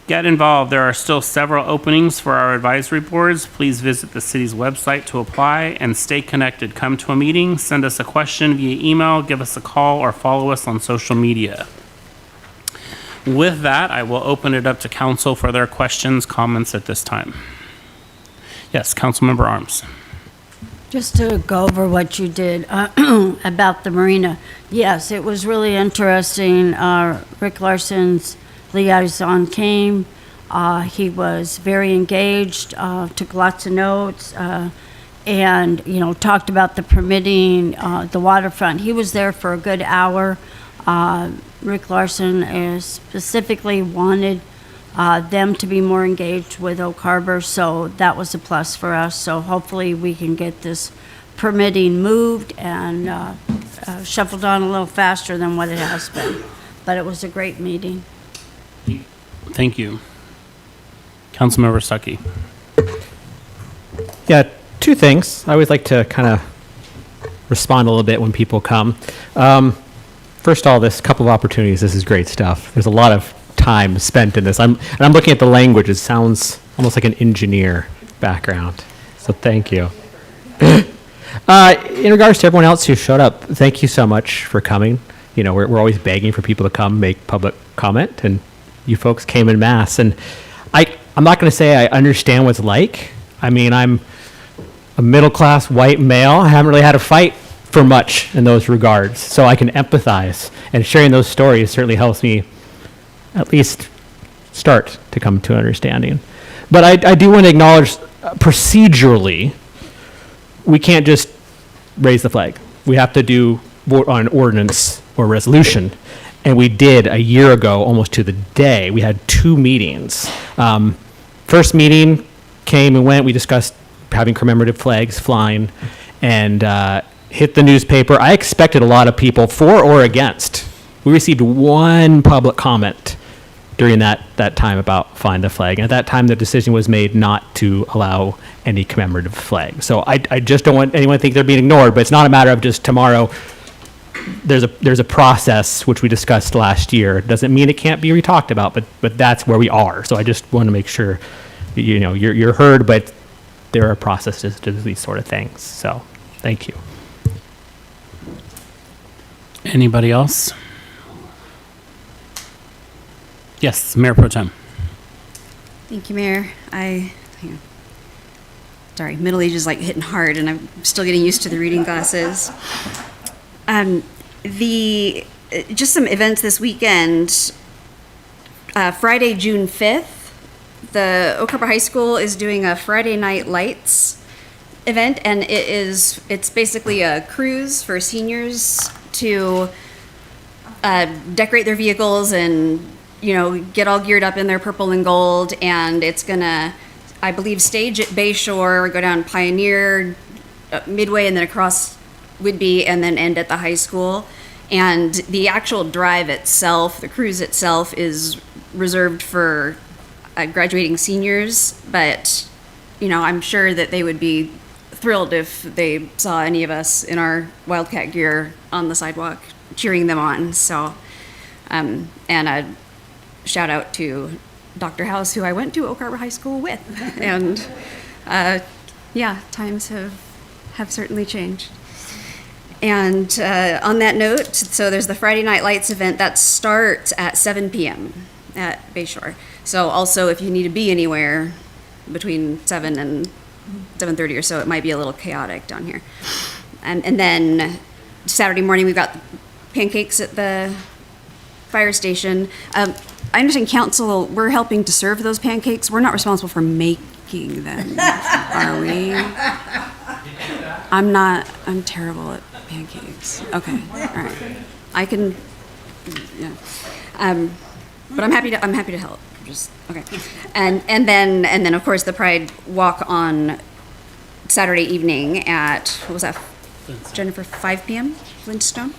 A: Get involved. There are still several openings for our advisory boards. Please visit the city's website to apply and stay connected. Come to a meeting, send us a question via email, give us a call, or follow us on social media. With that, I will open it up to council for their questions, comments at this time. Yes, Councilmember Arms.
R: Just to go over what you did about the marina. Yes, it was really interesting. Rick Larson's liaison came. He was very engaged, took lots of notes, and, talked about the permitting, the waterfront. He was there for a good hour. Rick Larson specifically wanted them to be more engaged with Oak Harbor, so that was a plus for us. So hopefully we can get this permitting moved and shuffled on a little faster than what it has been. But it was a great meeting.
A: Thank you. Councilmember Stuckey.
I: Yeah, two things. I always like to kind of respond a little bit when people come. First of all, this couple of opportunities, this is great stuff. There's a lot of time spent in this. I'm looking at the language. It sounds almost like an engineer background. So thank you. In regards to everyone else who showed up, thank you so much for coming. We're always begging for people to come make public comment, and you folks came in mass. And I'm not going to say I understand what it's like. I mean, I'm a middle-class white male. I haven't really had to fight for much in those regards, so I can empathize. And sharing those stories certainly helps me at least start to come to an understanding. But I do want to acknowledge procedurally, we can't just raise the flag. We have to do vote on ordinance or resolution. And we did a year ago, almost to the day. We had 2 meetings. First meeting came and went. We discussed having commemorative flags flying and hit the newspaper. I expected a lot of people for or against. We received 1 public comment during that time about flying the flag. And at that time, the decision was made not to allow any commemorative flag. So I just don't want anyone to think they're being ignored, but it's not a matter of just tomorrow. There's a process which we discussed last year. It doesn't mean it can't be re-talked about, but that's where we are. So I just want to make sure you're heard, but there are processes to these sort of things. So thank you.
A: Anybody else? Yes, Mayor Pro Tem.
E: Thank you, Mayor. Sorry, middle age is like hitting hard, and I'm still getting used to the reading glasses. Just some events this weekend. Friday, June 5th, the Oak Harbor High School is doing a Friday Night Lights event, and it's basically a cruise for seniors to decorate their vehicles and get all geared up in their purple and gold. And it's gonna, I believe, stage at Bayshore, go down Pioneer, Midway, and then across Whidbey, and then end at the high school. And the actual drive itself, the cruise itself, is reserved for graduating seniors. But I'm sure that they would be thrilled if they saw any of us in our Wildcat gear on the sidewalk cheering them on. So, and a shout out to Dr. House, who I went to Oak Harbor High School with. And times have certainly changed. And on that note, so there's the Friday Night Lights event that starts at 7 p.m. at Bayshore. So also, if you need to be anywhere between 7 and 7:30 or so, it might be a little chaotic down here. And then Saturday morning, we've got pancakes at the fire station. I understand, council, we're helping to serve those pancakes. We're not responsible for making them, are we? I'm terrible at pancakes. Okay, all right. I can Yeah. But I'm happy to help. Just okay. And then of course the Pride Walk on Saturday evening at, what was that, Jennifer, 5 p.m. Flintstone.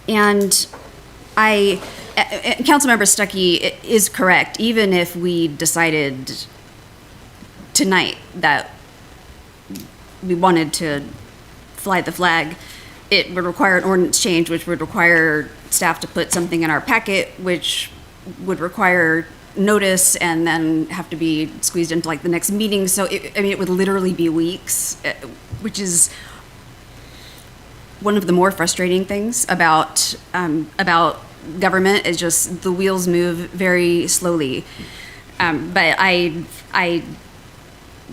E: And Councilmember Stuckey is correct. Even if we decided tonight that we wanted to fly the flag, it would require an ordinance change, which would require staff to put something in our packet, which would require notice and then have to be squeezed into like the next meeting. So it would literally be weeks, which is one of the more frustrating things about government, is just the wheels move very slowly. But I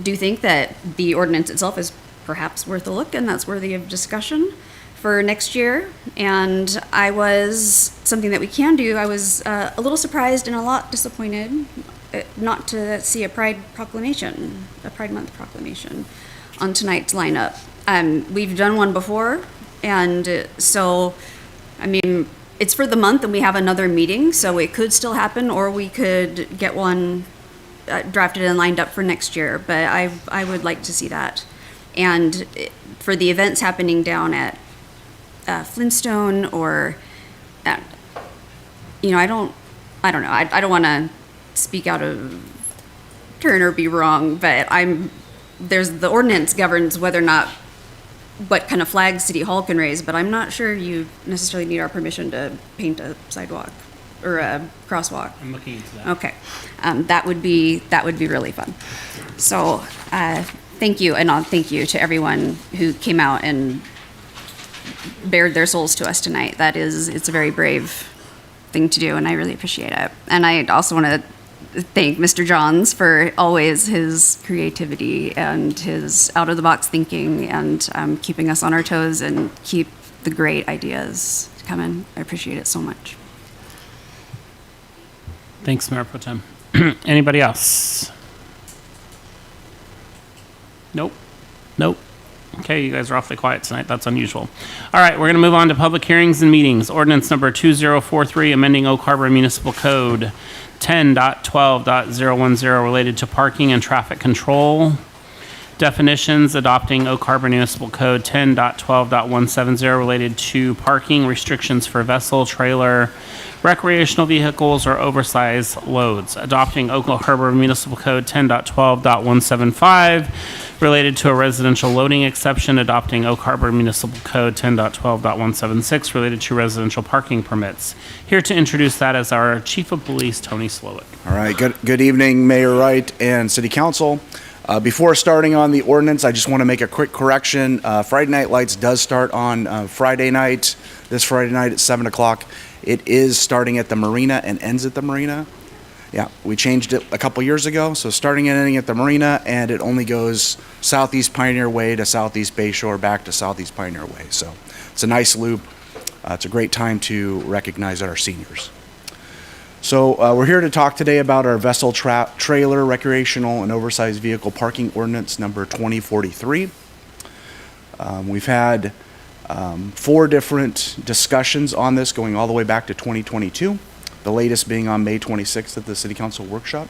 E: do think that the ordinance itself is perhaps worth a look, and that's worthy of discussion for next year. And something that we can do, I was a little surprised and a lot disappointed not to see a Pride Month proclamation on tonight's lineup. We've done one before, and so, I mean, it's for the month and we have another meeting, so it could still happen, or we could get one drafted and lined up for next year. But I would like to see that. And for the events happening down at Flintstone, or I don't know. I don't want to speak out of turn or be wrong, but the ordinance governs whether or not what kind of flag City Hall can raise, but I'm not sure you necessarily need our permission to paint a sidewalk or a crosswalk.
A: I'm looking into that.
E: Okay, that would be really fun. So thank you, and thank you to everyone who came out and bared their souls to us tonight. It's a very brave thing to do, and I really appreciate it. And I also want to thank Mr. Johns for always his creativity and his out-of-the-box thinking, and keeping us on our toes and keep the great ideas coming. I appreciate it so much.
A: Thanks, Mayor Pro Tem. Anybody else? Nope. Okay, you guys are awfully quiet tonight. That's unusual. All right, we're going to move on to public hearings and meetings. Ordinance number 2043, amending Oak Harbor Municipal Code 10.12.010 related to parking and traffic control. Definitions, adopting Oak Harbor Municipal Code 10.12.170 related to parking restrictions for vessel, trailer, recreational vehicles, or oversize loads. Adopting Oak Harbor Municipal Code 10.12.175 related to a residential loading exception. Adopting Oak Harbor Municipal Code 10.12.176 related to residential parking permits. Here to introduce that is our Chief of Police, Tony Slowick.
S: All right, good evening, Mayor Wright and City Council. Before starting on the ordinance, I just want to make a quick correction. Friday Night Lights does start on Friday night, this Friday night at 7 o'clock. It is starting at the marina and ends at the marina. Yeah, we changed it a couple years ago, so starting and ending at the marina, and it only goes Southeast Pioneer Way to Southeast Bayshore, back to Southeast Pioneer Way. So it's a nice loop. It's a great time to recognize our seniors. So we're here to talk today about our vessel, trailer, recreational, and oversized vehicle parking ordinance number 2043. We've had 4 different discussions on this going all the way back to 2022, the latest being on May 26th at the City Council workshop.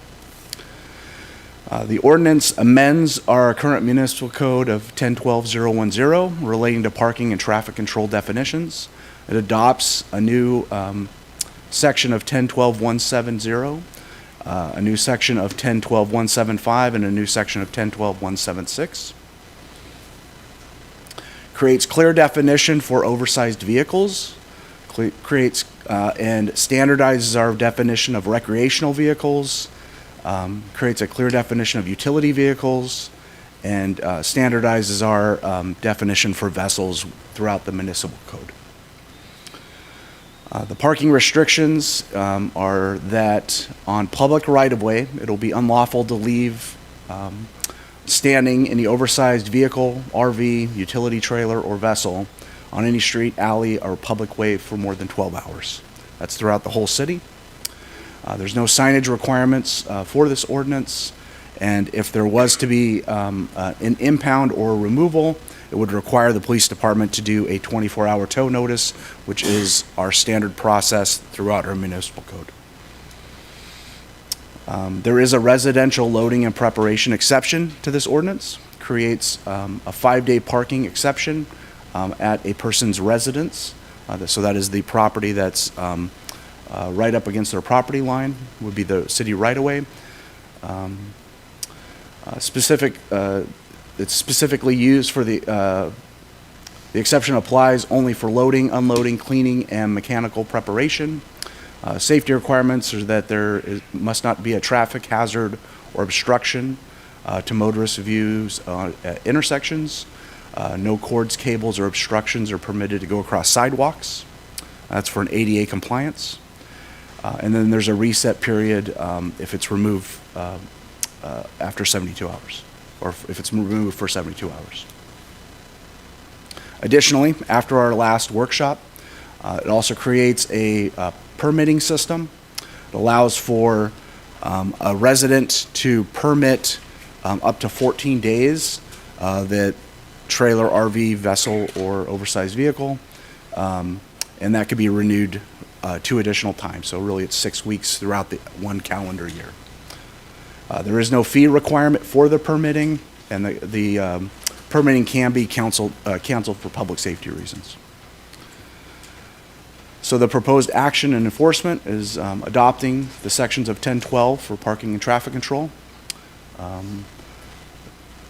S: The ordinance amends our current municipal code of 10.12.010 relating to parking and traffic control definitions. It adopts a new section of 10.12.170, a new section of 10.12.175, and a new section of 10.12.176. Creates clear definition for oversized vehicles, creates and standardizes our definition of recreational vehicles, creates a clear definition of utility vehicles, and standardizes our definition for vessels throughout the municipal code. The parking restrictions are that on public right-of-way, it'll be unlawful to leave standing in the oversized vehicle, RV, utility trailer, or vessel on any street, alley, or public way for more than 12 hours. That's throughout the whole city. There's no signage requirements for this ordinance, and if there was to be an impound or removal, it It would require the police department to do a 24-hour tow notice, which is our standard process throughout our municipal code. There is a residential loading and preparation exception to this ordinance. Creates a 5-day parking exception at a person's residence. So that is the property that's right up against their property line, would be the city right-of-way. It's specifically used for the exception applies only for loading, unloading, cleaning, and mechanical preparation. Safety requirements are that must not be a traffic hazard or obstruction to motorist views at intersections. No cords, cables, or obstructions are permitted to go across sidewalks. That's for an ADA compliance. And then there's a reset period if it's removed after 72 hours, or if it's removed for 72 hours. Additionally, after our last workshop, it also creates a permitting system. It allows for a resident to permit up to 14 days that trailer, RV, vessel, or oversized vehicle, and that could be renewed 2 additional times. So really it's 6 weeks throughout the 1 calendar year. There is no fee requirement for the permitting, and the permitting can be canceled for public safety reasons. So the proposed action and enforcement is adopting the sections of 1012 for parking and traffic control.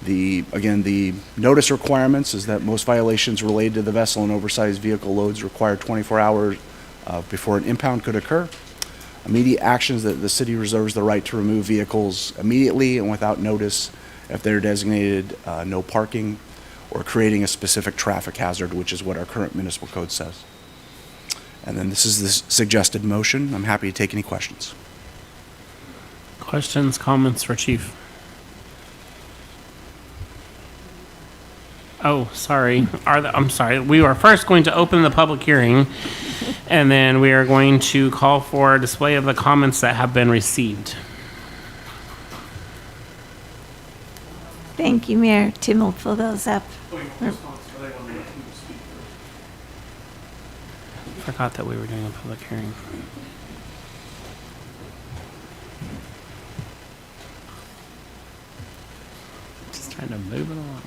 S: Again, the notice requirements is that most violations related to the vessel and oversized vehicle loads require 24 hours before an impound could occur. Immediate actions that the city reserves the right to remove vehicles immediately and without notice if they're designated no parking or creating a specific traffic hazard, which is what our current municipal code says. And then this is the suggested motion. I'm happy to take any questions.
A: Questions, comments for Chief? Oh, sorry. I'm sorry. We are first going to open the public hearing, and then we are going to call for a display of the comments that have been received.
D: Thank you, Mayor. Tim will fill those up.
A: Forgot that we were doing a public hearing. Just trying to move it along.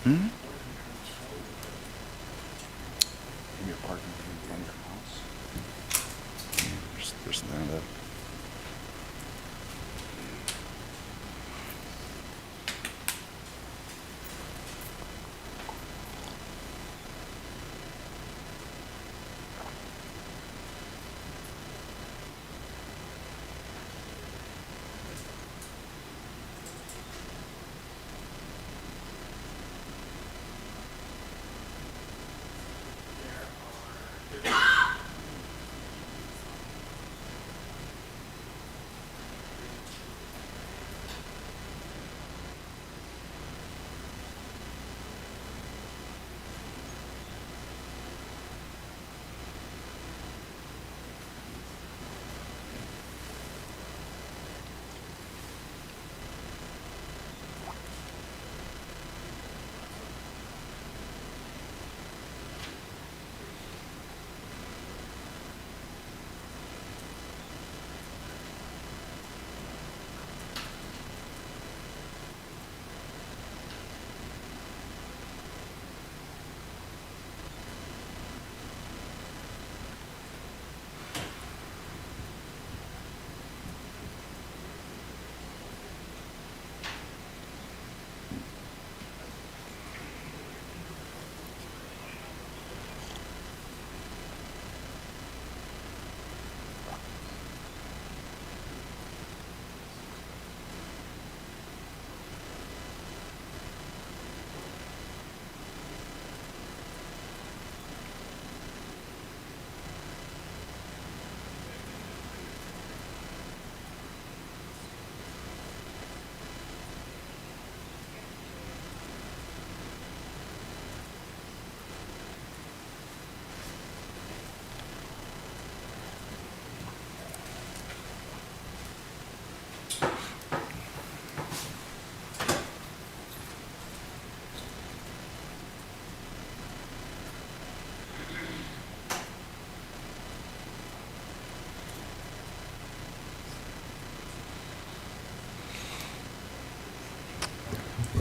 S: Hmm? Maybe a parking in front of your house. There's that.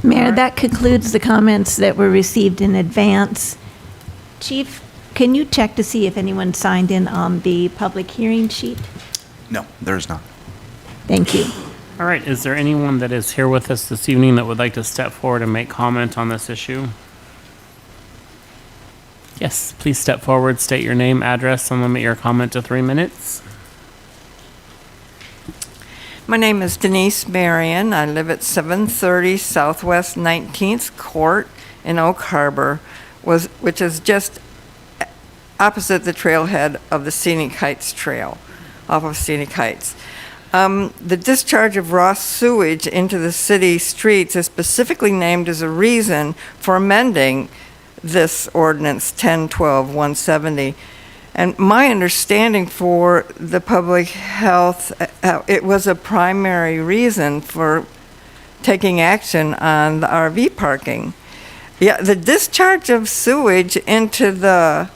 D: Mayor, that concludes the comments that were received in advance. Chief, can you check to see if anyone signed in on the public hearing sheet?
S: No, there's not.
D: Thank you.
A: All right, is there anyone that is here with us this evening that would like to step forward and make comment on this issue? Yes, please step forward, state your name, address, and limit your comment to 3 minutes.
J: My name is Denise Marion. I live at 730 Southwest 19th Court in Oak Harbor, which is just opposite the trailhead of the Scenic Heights Trail, off of Scenic Heights. The discharge of raw sewage into the city streets is specifically named as a reason for amending this ordinance 1012-170. And my understanding for the public health, it was a primary reason for taking action on the RV parking. Yeah, the discharge of sewage into the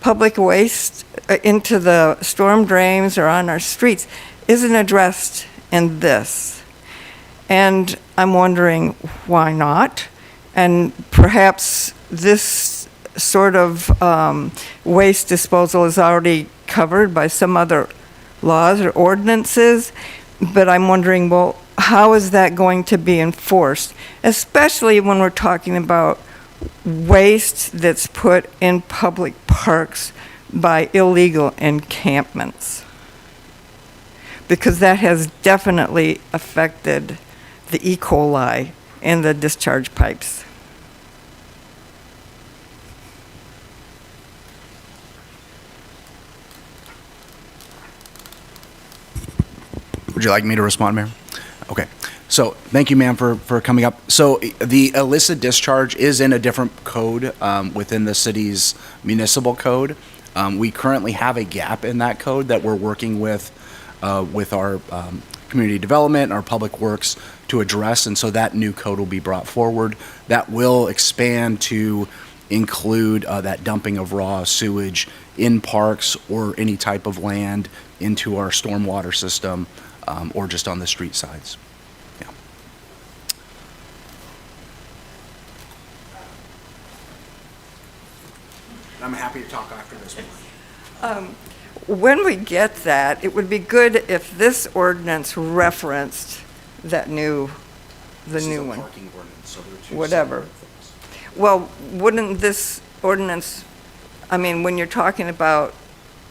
J: public waste, into the storm drains or on our streets isn't addressed in this. And I'm wondering why not? And perhaps this sort of waste disposal is already covered by some other laws or ordinances, but I'm wondering, well, how is that going to be enforced? Especially when we're talking about waste that's put in public parks by illegal encampments. Because that has definitely affected the E. coli in the discharge pipes.
S: Would you like me to respond, Mayor? Okay. So thank you, ma'am, for coming up. So the illicit discharge is in a different code within the city's municipal code. We currently have a gap in that code that we're working with our community development, our public works to address, and so that new code will be brought forward. That will expand to include that dumping of raw sewage in parks or any type of land into our stormwater system or just on the street sides. Yeah.
J: When we get that, it would be good if this ordinance referenced the new one. Whatever. Well, wouldn't this ordinance, I mean, when you're talking about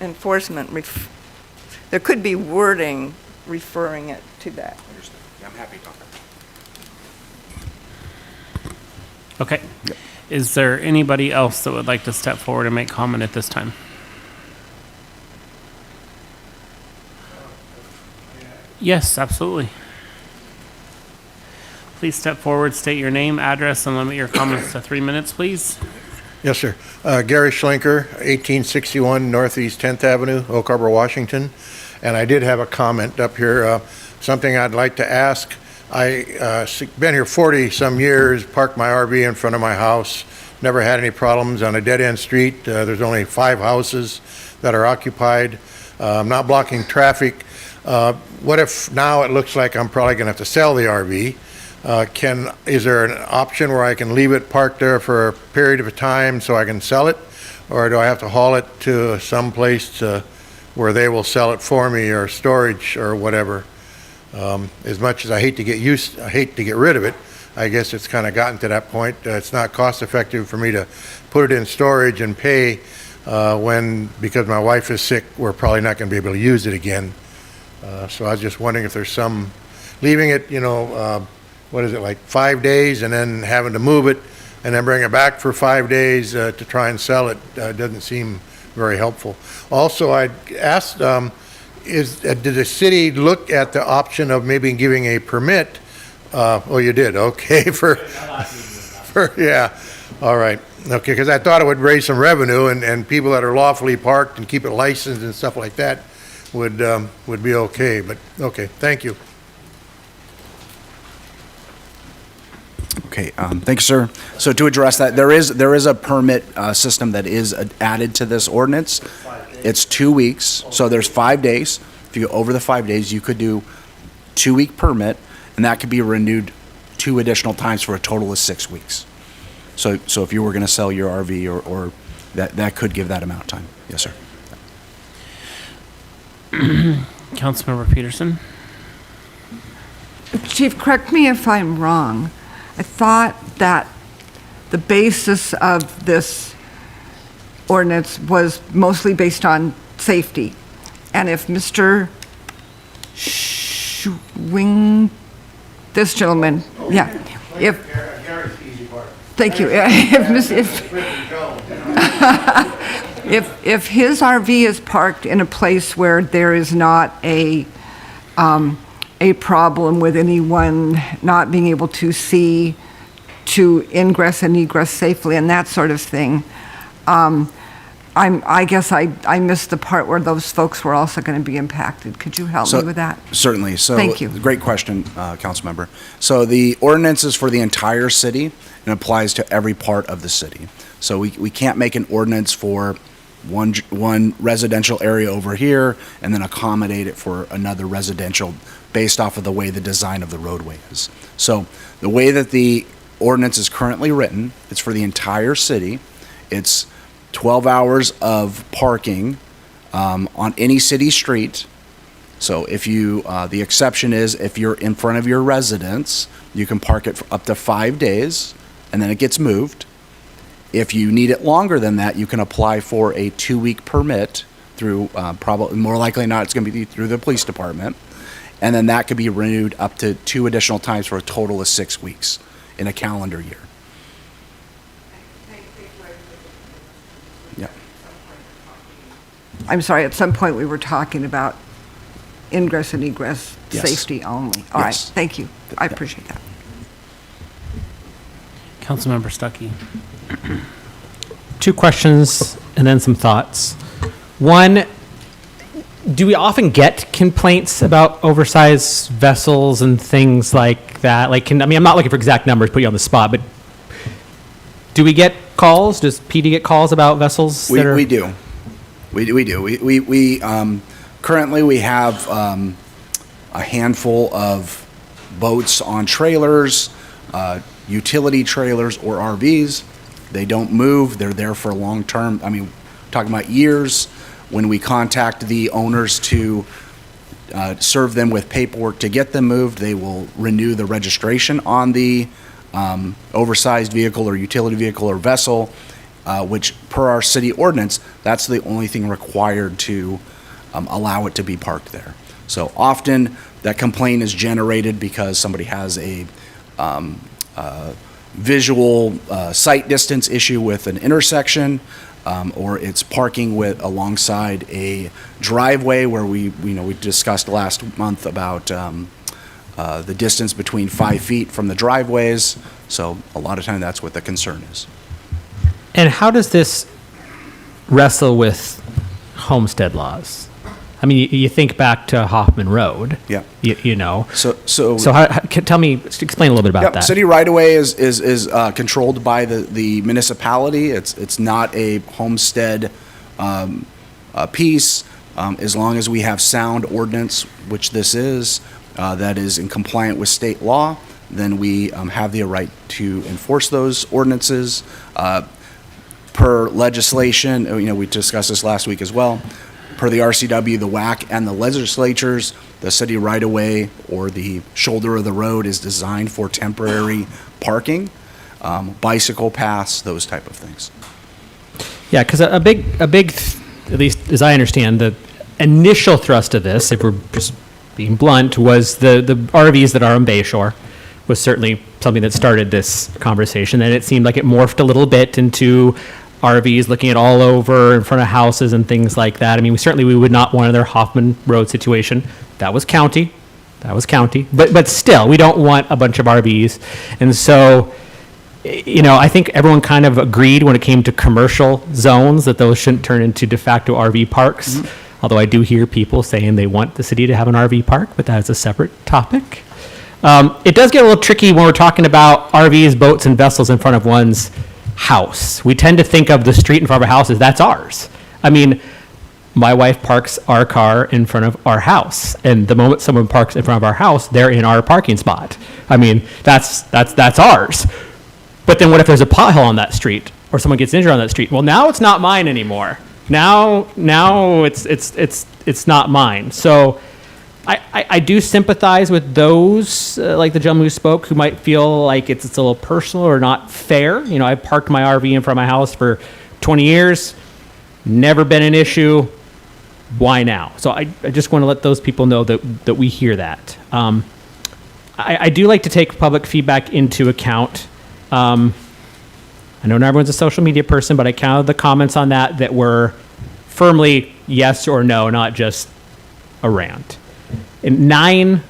J: enforcement, there could be wording referring it to that.
S: I'm happy to talk.
A: Okay. Is there anybody else that would like to step forward and make comment at this time? Yes, absolutely. Please step forward, state your name, address, and limit your comments to 3 minutes, please.
K: Yes, sir. Gary Schlenker, 1861 Northeast 10th Avenue, Oak Harbor, Washington. And I did have a comment up here, something I'd like to ask. I been here 40-some years, parked my RV in front of my house, never had any problems on a dead-end street. There's only 5 houses that are occupied. I'm not blocking traffic. What if now it looks like I'm probably going to have to sell the RV? Is there an option where I can leave it parked there for a period of time so I can sell it? Or do I have to haul it to some place where they will sell it for me, or storage or whatever? As much as I hate to get rid of it, I guess it's kind of gotten to that point. It's not cost effective for me to put it in storage and pay because my wife is sick, we're probably not going to be able to use it again. So I was just wondering if there's some, leaving it, what is it, like 5 days, and then having to move it and then bring it back for 5 days to try and sell it doesn't seem very helpful. Also, I asked, did the city look at the option of maybe giving a permit? Oh, you did, okay, yeah, all right. Okay, because I thought it would raise some revenue, and people that are lawfully parked and keep it licensed and stuff like that would be okay, but okay, thank you.
S: Okay, thank you, sir. So to address that, there is a permit system that is added to this ordinance. It's 2 weeks, so there's 5 days. If you go over the 5 days, you could do 2-week permit, and that could be renewed 2 additional times for a total of 6 weeks. So if you were going to sell your RV, or that could give that amount of time. Yes, sir.
A: Councilmember Peterson.
J: Chief, correct me if I'm wrong. I thought that the basis of this ordinance was mostly based on safety. And if Mr. Schwing, this gentleman, yeah, thank you. If his RV is parked in a place where there is not a problem with anyone not being able to see to ingress and egress safely and that sort of thing, I guess I missed the part where those folks were also going to be impacted. Could you help me with that?
S: Certainly. So,
J: thank you.
S: Great question, Councilmember. So the ordinance is for the entire city and applies to every part of the city. So we can't make an ordinance for one residential area over here and then accommodate it for another residential based off of the way the design of the roadway is. So the way that the ordinance is currently written, it's for the entire city. It's 12 hours of parking on any city street. So if you, the exception is if you're in front of your residence, you can park it for up to 5 days and then it gets moved. If you need it longer than that, you can apply for a 2-week permit through, probably more likely not, it's going to be through the police department. And then that could be renewed up to 2 additional times for a total of 6 weeks in a calendar year. Yeah.
J: I'm sorry, at some point we were talking about ingress and egress safety only. All right, thank you. I appreciate that.
A: Councilmember Stuckey.
I: 2 questions and then some thoughts. One, do we often get complaints about oversized vessels and things like that? I'm not looking for exact numbers, put you on the spot, but do we get calls? Does PD get calls about vessels?
S: We do. We do. We currently we have a handful of boats on trailers, utility trailers or RVs. They don't move. They're there for long term. I mean, talking about years. When we contact the owners to serve them with paperwork to get them moved, they will renew the registration on the oversized vehicle or utility vehicle or vessel, which per our city ordinance, that's the only thing required to allow it to be parked there. So often that complaint is generated because somebody has a visual sight distance issue with an intersection, or it's parking alongside a driveway where we discussed last month about the distance between 5 feet from the driveways. So a lot of time that's what the concern is.
I: And how does this wrestle with homestead laws? I mean, you think back to Hoffman Road.
S: Yeah.
I: You know.
S: So
I: tell me, explain a little bit about that.
S: City right of way is controlled by the municipality. It's not a homestead piece. As long as we have sound ordinance, which this is, that is in compliant with state law, then we have the right to enforce those ordinances. Per legislation, we discussed this last week as well. Per the RCW, the WAC, and the legislatures, the city right-of-way or the shoulder of the road is designed for temporary parking, bicycle paths, those type of things.
I: Yeah, because a big, at least as I understand, the initial thrust of this, if we're just being blunt, was the RVs that are on Bayshore was certainly something that started this conversation. And it seemed like it morphed a little bit into RVs looking at all over in front of houses and things like that. I mean, we would not want another Hoffman Road situation. That was county. But still, we don't want a bunch of RVs. And so, I think everyone kind of agreed when it came to commercial zones that those shouldn't turn into de facto RV parks. Mm-hmm. Although I do hear people saying they want the city to have an RV park, but that is a separate topic. It does get a little tricky when we're talking about RVs, boats, and vessels in front of one's house. We tend to think of the street in front of our house as that's ours. I mean, my wife parks our car in front of our house, and the moment someone parks in front of our house, they're in our parking spot. I mean, that's ours. But then what if there's a pothole on that street, or someone gets injured on that street? Well, now it's not mine anymore. Now it's not mine. So I do sympathize with those, like the gentleman who spoke, who might feel like it's a little personal or not fair. I parked my RV in front of my house for 20 years, never been an issue. Why now? So I just want to let those people know that we hear that. I do like to take public feedback into account. I know not everyone's a social media person, but I counted the comments on that were firmly yes or no, not just a rant. And 9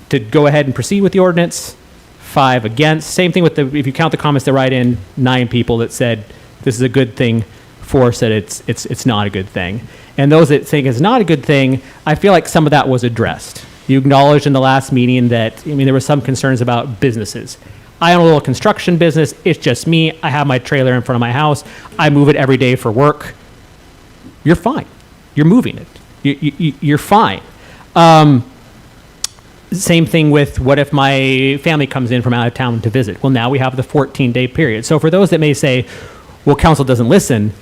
I: to go ahead and proceed with the ordinance, 5 against. Same thing with if you count the comments that write in, 9 people that said this is a good thing, 4 said it's not a good thing. And those that think it's not a good thing, I feel like some of that was addressed. You acknowledged in the last meeting that, there were some concerns about businesses. I own a little construction business. It's just me. I have my trailer in front of my house. I move it every day for work. You're fine. You're moving it. You're fine. Same thing with what if my family comes in from out of town to visit? Well, now we have the 14-day period. So for those that may say, well, council doesn't listen,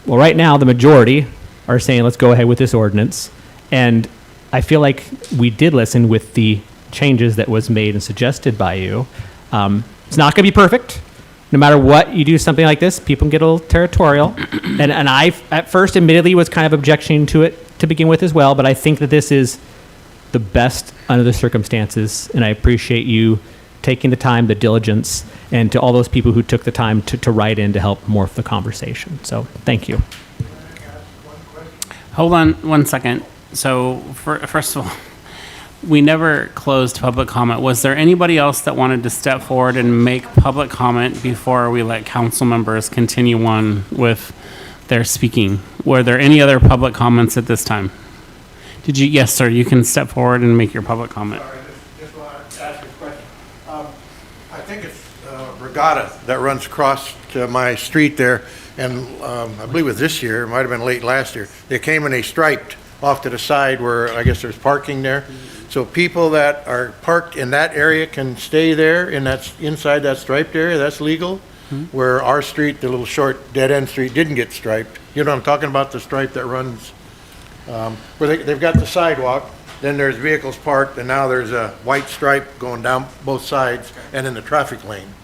I: well, right now the majority are saying let's go ahead with this ordinance. And I feel like we did listen with the changes that was made and suggested by you. It's not going to be perfect. No matter what you do something like this, people can get a little territorial. and I, at first, admittedly, was kind of objecting to it to begin with as well, but I think that this is the best under the circumstances, and I appreciate you taking the time, the diligence, and to all those people who took the time to write in to help morph the conversation. So thank you.
A: Hold on 1 second. So first of all, we never closed public comment. Was there anybody else that wanted to step forward and make public comment before we let council members continue on with their speaking? Were there any other public comments at this time? Did you? Yes, sir. You can step forward and make your public comment.
K: Sorry, just want to ask a question. I think it's Regatta that runs across to my street there, and I believe it was this year, it might have been late last year. They came and they striped off to the side where I guess there's parking there. So people that are parked in that area can stay there inside that striped area. That's legal. where our street, the little short dead-end street, didn't get striped. You know what I'm talking about, the stripe that runs, where they've got the sidewalk, then there's vehicles parked, and now there's a white stripe going down both sides, and in the traffic lane,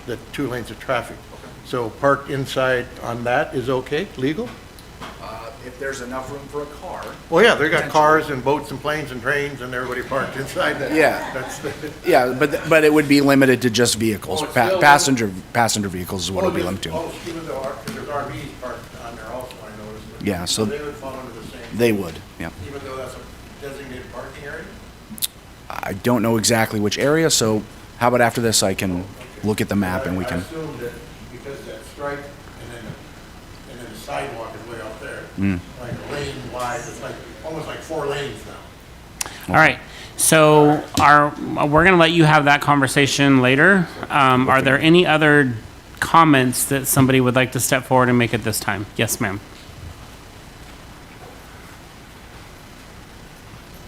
K: the 2 lanes of traffic. So parked inside on that is okay, legal?
S: If there's enough room for a car.
K: Well, yeah, they got cars and boats and planes and trains, and everybody parked inside that.
S: Yeah.
K: That's the.
S: Yeah, but it would be limited to just vehicles.
K: Oh, it's still
S: Passenger vehicles is what it would be limited to.
K: Oh, even though, because there's RVs parked on there also, I noticed.
S: Yeah, so
K: they would fall under the same.
S: They would, yeah.
K: Even though that's a designated parking area?
S: I don't know exactly which area, so how about after this I can look at the map and we
K: I
S: can.
K: assumed that because that stripe and then the sidewalk is way out there,
S: Mm.
K: like lane wide, it's like, almost like 4 lanes now.
A: All right. So we're going to let you have that conversation later. Are there any other comments that somebody would like to step forward and make at this time? Yes, ma'am.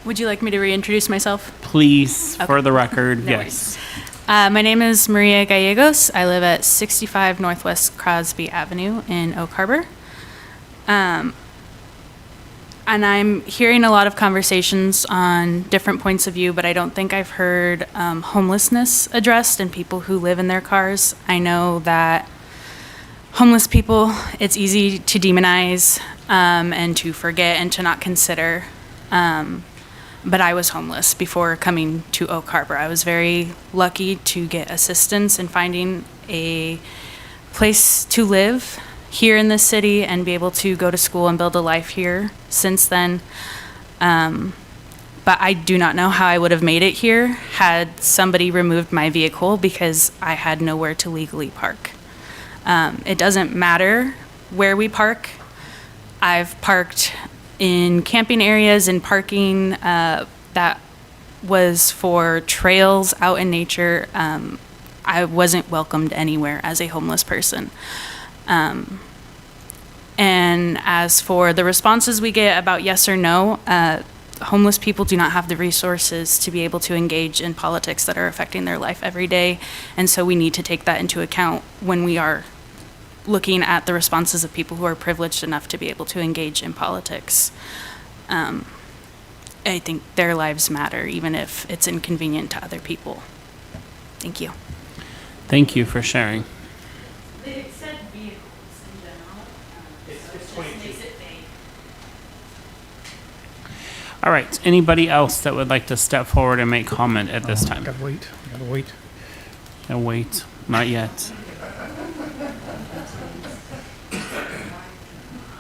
N: Would you like me to reintroduce myself?
A: Please, for the record,
N: No
A: yes.
N: My name is Maria Gallegos. I live at 65 Northwest Crosby Avenue in Oak Harbor. And I'm hearing a lot of conversations on different points of view, but I don't think I've heard homelessness addressed and people who live in their cars. I know that homeless people, it's easy to demonize and to forget and to not consider. But I was homeless before coming to Oak Harbor. I was very lucky to get assistance in finding a place to live here in this city and be able to go to school and build a life here since then. But I do not know how I would have made it here had somebody removed my vehicle because I had nowhere to legally park. It doesn't matter where we park. I've parked in camping areas and parking that was for trails out in nature. I wasn't welcomed anywhere as a homeless person. And as for the responses we get about yes or no, homeless people do not have the resources to be able to engage in politics that are affecting their life every day. And so we need to take that into account when we are looking at the responses of people who are privileged enough to be able to engage in politics. I think their lives matter, even if it's inconvenient to other people. Thank you.
A: Thank you for sharing.
N: They said vehicles in general. It just makes it vague.
A: All right. Anybody else that would like to step forward and make comment at this time?
C: Gotta wait.
A: No, wait. Not yet.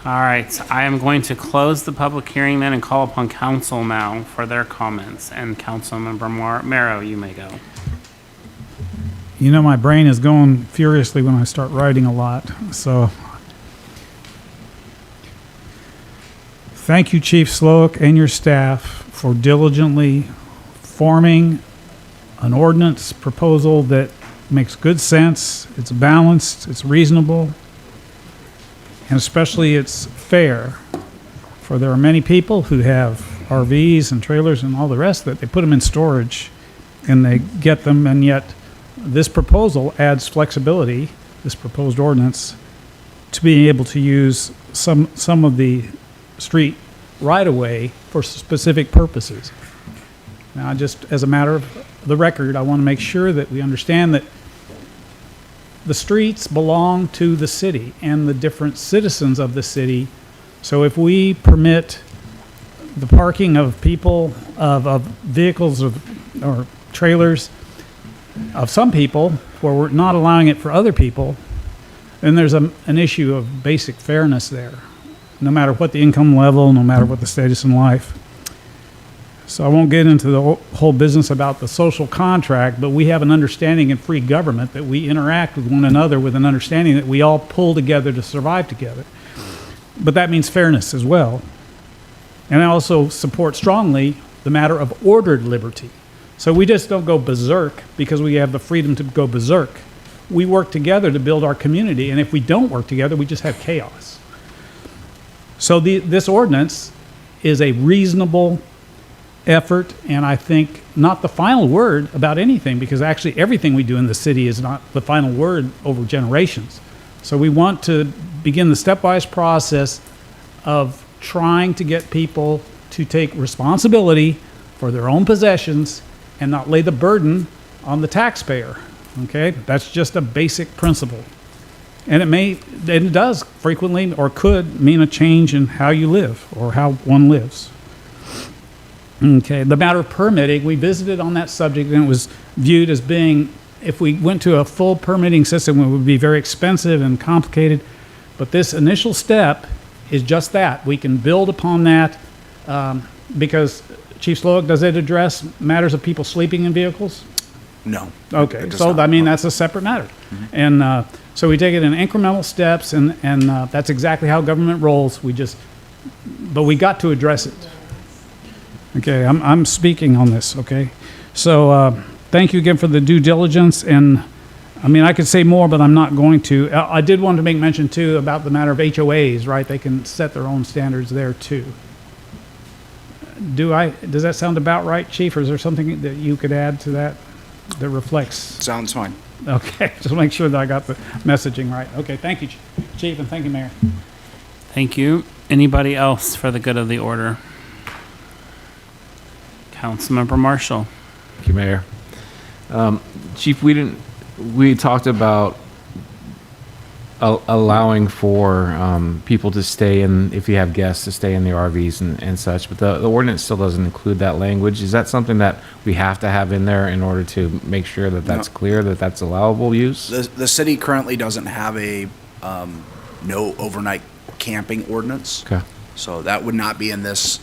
A: All right. I am going to close the public hearing then and call upon council now for their comments. And Councilmember Marrow, you may go.
C: You know, my brain is going furiously when I start writing a lot. So thank you, Chief Slowick and your staff for diligently forming an ordinance proposal that makes good sense, it's balanced, it's reasonable, and especially it's fair. For there are many people who have RVs and trailers and all the rest that they put them in storage and they get them, and yet this proposal adds flexibility, this proposed ordinance, to being able to use some of the street right-of-way for specific purposes. Now, just as a matter of the record, I want to make sure that we understand that the streets belong to the city and the different citizens of the city. So if we permit the parking of people, of vehicles or trailers of some people, where we're not allowing it for other people, then there's an issue of basic fairness there, no matter what the income level, no matter what the status in life. So I won't get into the whole business about the social contract, but we have an understanding in free government that we interact with one another with an understanding that we all pull together to survive together. But that means fairness as well. And I also support strongly the matter of ordered liberty. So we just don't go berserk because we have the freedom to go berserk. We work together to build our community, and if we don't work together, we just have chaos. So this ordinance is a reasonable effort, and I think not the final word about anything, because actually everything we do in the city is not the final word over generations. So we want to begin the stepwise process of trying to get people to take responsibility for their own possessions and not lay the burden on the taxpayer. Okay, that's just a basic principle. And it does frequently or could mean a change in how you live or how one lives. Okay, the matter of permitting, we visited on that subject, and it was viewed as being, if we went to a full permitting system, it would be very expensive and complicated. But this initial step is just that. We can build upon that because, Chief Slowick, does it address matters of people sleeping in vehicles?
S: No.
C: Okay,
S: It does
C: so
S: not.
C: I mean, that's a separate matter. And so we take it in incremental steps, and that's exactly how government rolls. But we got to address it. Okay, I'm speaking on this, okay? So thank you again for the due diligence, and I mean, I could say more, but I'm not going to. I did want to make mention, too, about the matter of HOAs, right? They can set their own standards there, too. Does that sound about right, Chief, or is there something that you could add to that reflects?
S: Sounds fine.
C: Okay, just make sure that I got the messaging right. Okay, thank you, Chief, and thank you, Mayor.
A: Thank you. Anybody else for the good of the order? Councilmember Marshall.
G: Thank you, Mayor. Chief, we talked about allowing for people to stay in, if you have guests, to stay in the RVs and such, but the ordinance still doesn't include that language. Is that something that we have to have in there in order to make sure that that's clear, that that's allowable use?
S: The city currently doesn't have a no overnight camping ordinance.
G: Okay.
S: So that would not be in this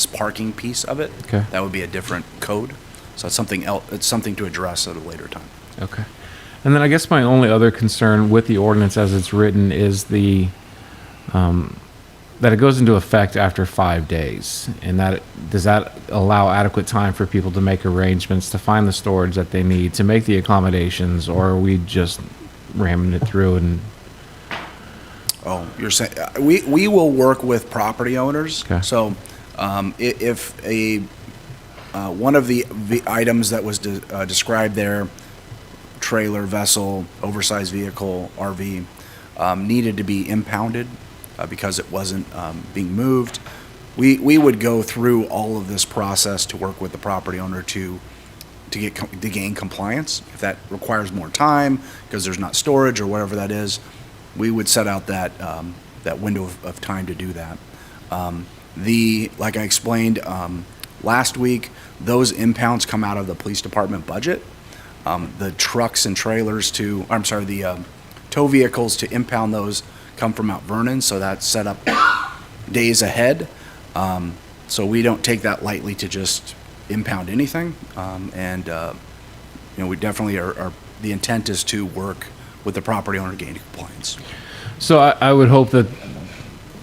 S: parking piece of it.
G: Okay.
S: That would be a different code. So it's something else. It's something to address at a later time.
G: Okay. And then I guess my only other concern with the ordinance as it's written is that it goes into effect after 5 days. And does that allow adequate time for people to make arrangements, to find the storage that they need, to make the accommodations, or are we just ramming it through and...
S: Oh, you're saying we will work with property owners.
G: Okay.
S: So if one of the items that was described there, trailer, vessel, oversized vehicle, RV, needed to be impounded because it wasn't being moved, we would go through all of this process to work with the property owner to gain compliance. If that requires more time because there's not storage or whatever that is, we would set out that window of time to do that. Like I explained last week, those impounds come out of the police department budget. The trucks and trailers the tow vehicles to impound those come from Mount Vernon, so that's set up days ahead. So we don't take that lightly to just impound anything. We definitely are the intent is to work with the property owner to gain compliance.
G: So I would hope that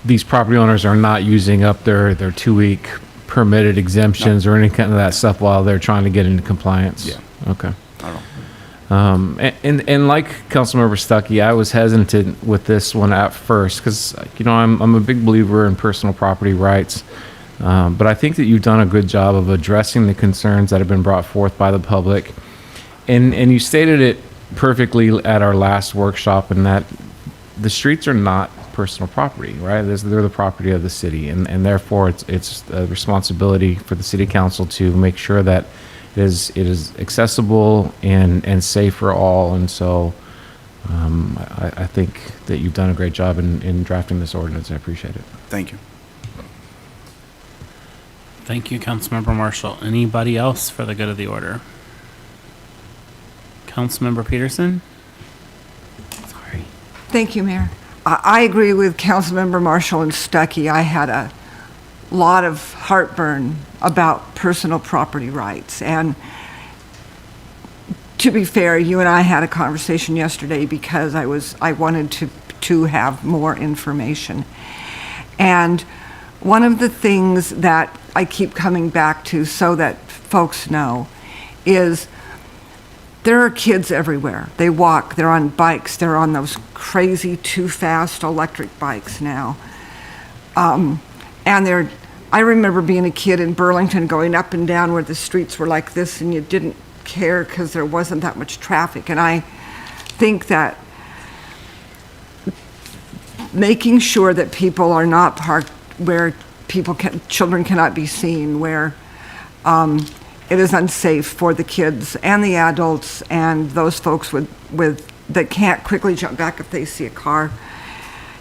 G: these property owners are not using up their 2-week permitted exemptions or any kind of that stuff while they're trying to get into compliance.
S: Yeah.
G: Okay.
S: I don't know.
G: And like Councilmember Stuckey, I was hesitant with this one at first because I'm a big believer in personal property rights, but I think that you've done a good job of addressing the concerns that have been brought forth by the public, and you stated it perfectly at our last workshop, in that the streets are not personal property, right? They're the property of the city, and therefore it's a responsibility for the city council to make sure that it is accessible and safe for all. And so I think that you've done a great job in drafting this ordinance. I appreciate it.
S: Thank you.
A: Thank you, Councilmember Marshall. Anybody else for the good of the order? Councilmember Peterson? Sorry.
J: Thank you, Mayor. I agree with Councilmember Marshall and Stuckey. I had a lot of heartburn about personal property rights. And to be fair, you and I had a conversation yesterday because I wanted to have more information. And one of the things that I keep coming back to so that folks know is there are kids everywhere. They walk, they're on bikes, they're on those crazy too fast electric bikes now. And I remember being a kid in Burlington going up and down where the streets were like this and you didn't care because there wasn't that much traffic. And I think that making sure that people are not parked where children cannot be seen, where it is unsafe for the kids and the adults and those folks that can't quickly jump back if they see a car,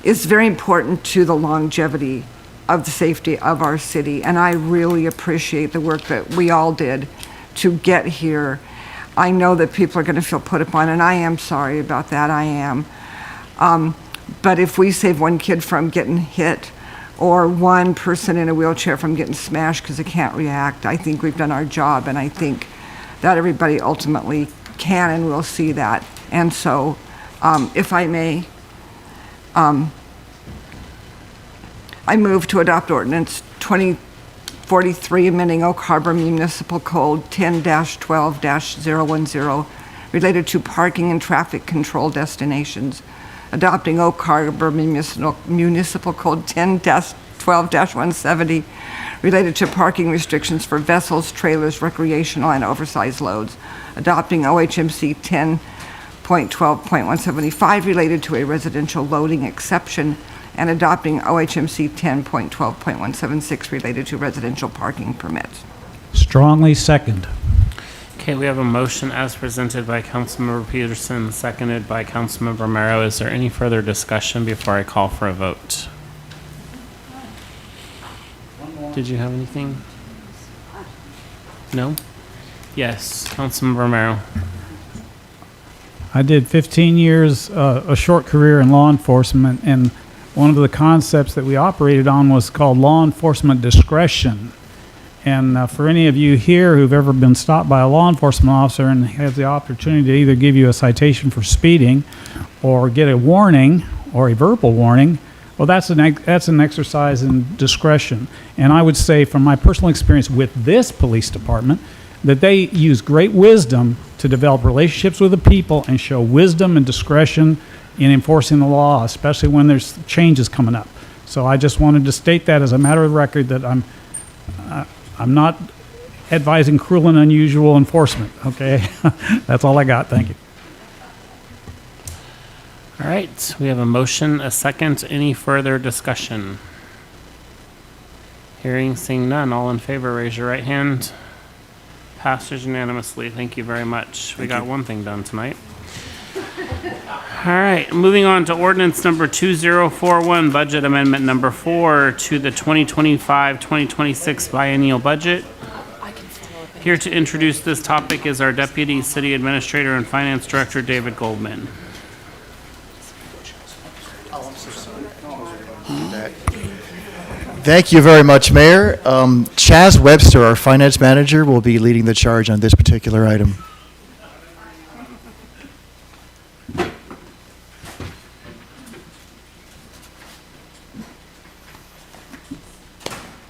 J: is very important to the longevity of the safety of our city. And I really appreciate the work that we all did to get here. I know that people are going to feel put upon, and I am sorry about that, I am. But if we save one kid from getting hit, or one person in a wheelchair from getting smashed because they can't react, I think we've done our job, and I think that everybody ultimately can and will see that. And so, if I may, I move to adopt Ordinance 2043, amending Oak Harbor Municipal Code 10-12-010, related to parking and traffic control destinations, adopting Oak Harbor Municipal Code 10-12-170, related to parking restrictions for vessels, trailers, recreational, and oversize loads, adopting OHMC 10.12.175, related to a residential loading exception, and adopting OHMC 10.12.176, related to residential parking permits.
C: Strongly second.
A: Okay, we have a motion as presented by Councilmember Peterson, seconded by Councilmember Merrow. Is there any further discussion before I call for a vote? Did you have anything? No? Yes, Councilmember Merrow.
C: I did 15 years, a short career in law enforcement, and one of the concepts that we operated on was called law enforcement discretion. And for any of you here who've ever been stopped by a law enforcement officer and has the opportunity to either give you a citation for speeding or get a warning or a verbal warning, well, that's an exercise in discretion. And I would say from my personal experience with this police department that they use great wisdom to develop relationships with the people and show wisdom and discretion in enforcing the law, especially when there's changes coming up. So I just wanted to state that as a matter of record that I'm not advising cruel and unusual enforcement, okay? That's all I got. Thank you.
A: All right, we have a motion, a second. Any further discussion? Hearing, seeing none. All in favor, raise your right hand. Passes unanimously. Thank you very much. We got one thing done tonight. All right, moving on to ordinance number 2041, budget amendment number 4 to the 2025-2026 biennial budget. Here to introduce this topic is our Deputy City Administrator and Finance Director, David Goldman.
T: Thank you very much, Mayor. Chaz Webster, our Finance Manager, will be leading the charge on this particular item.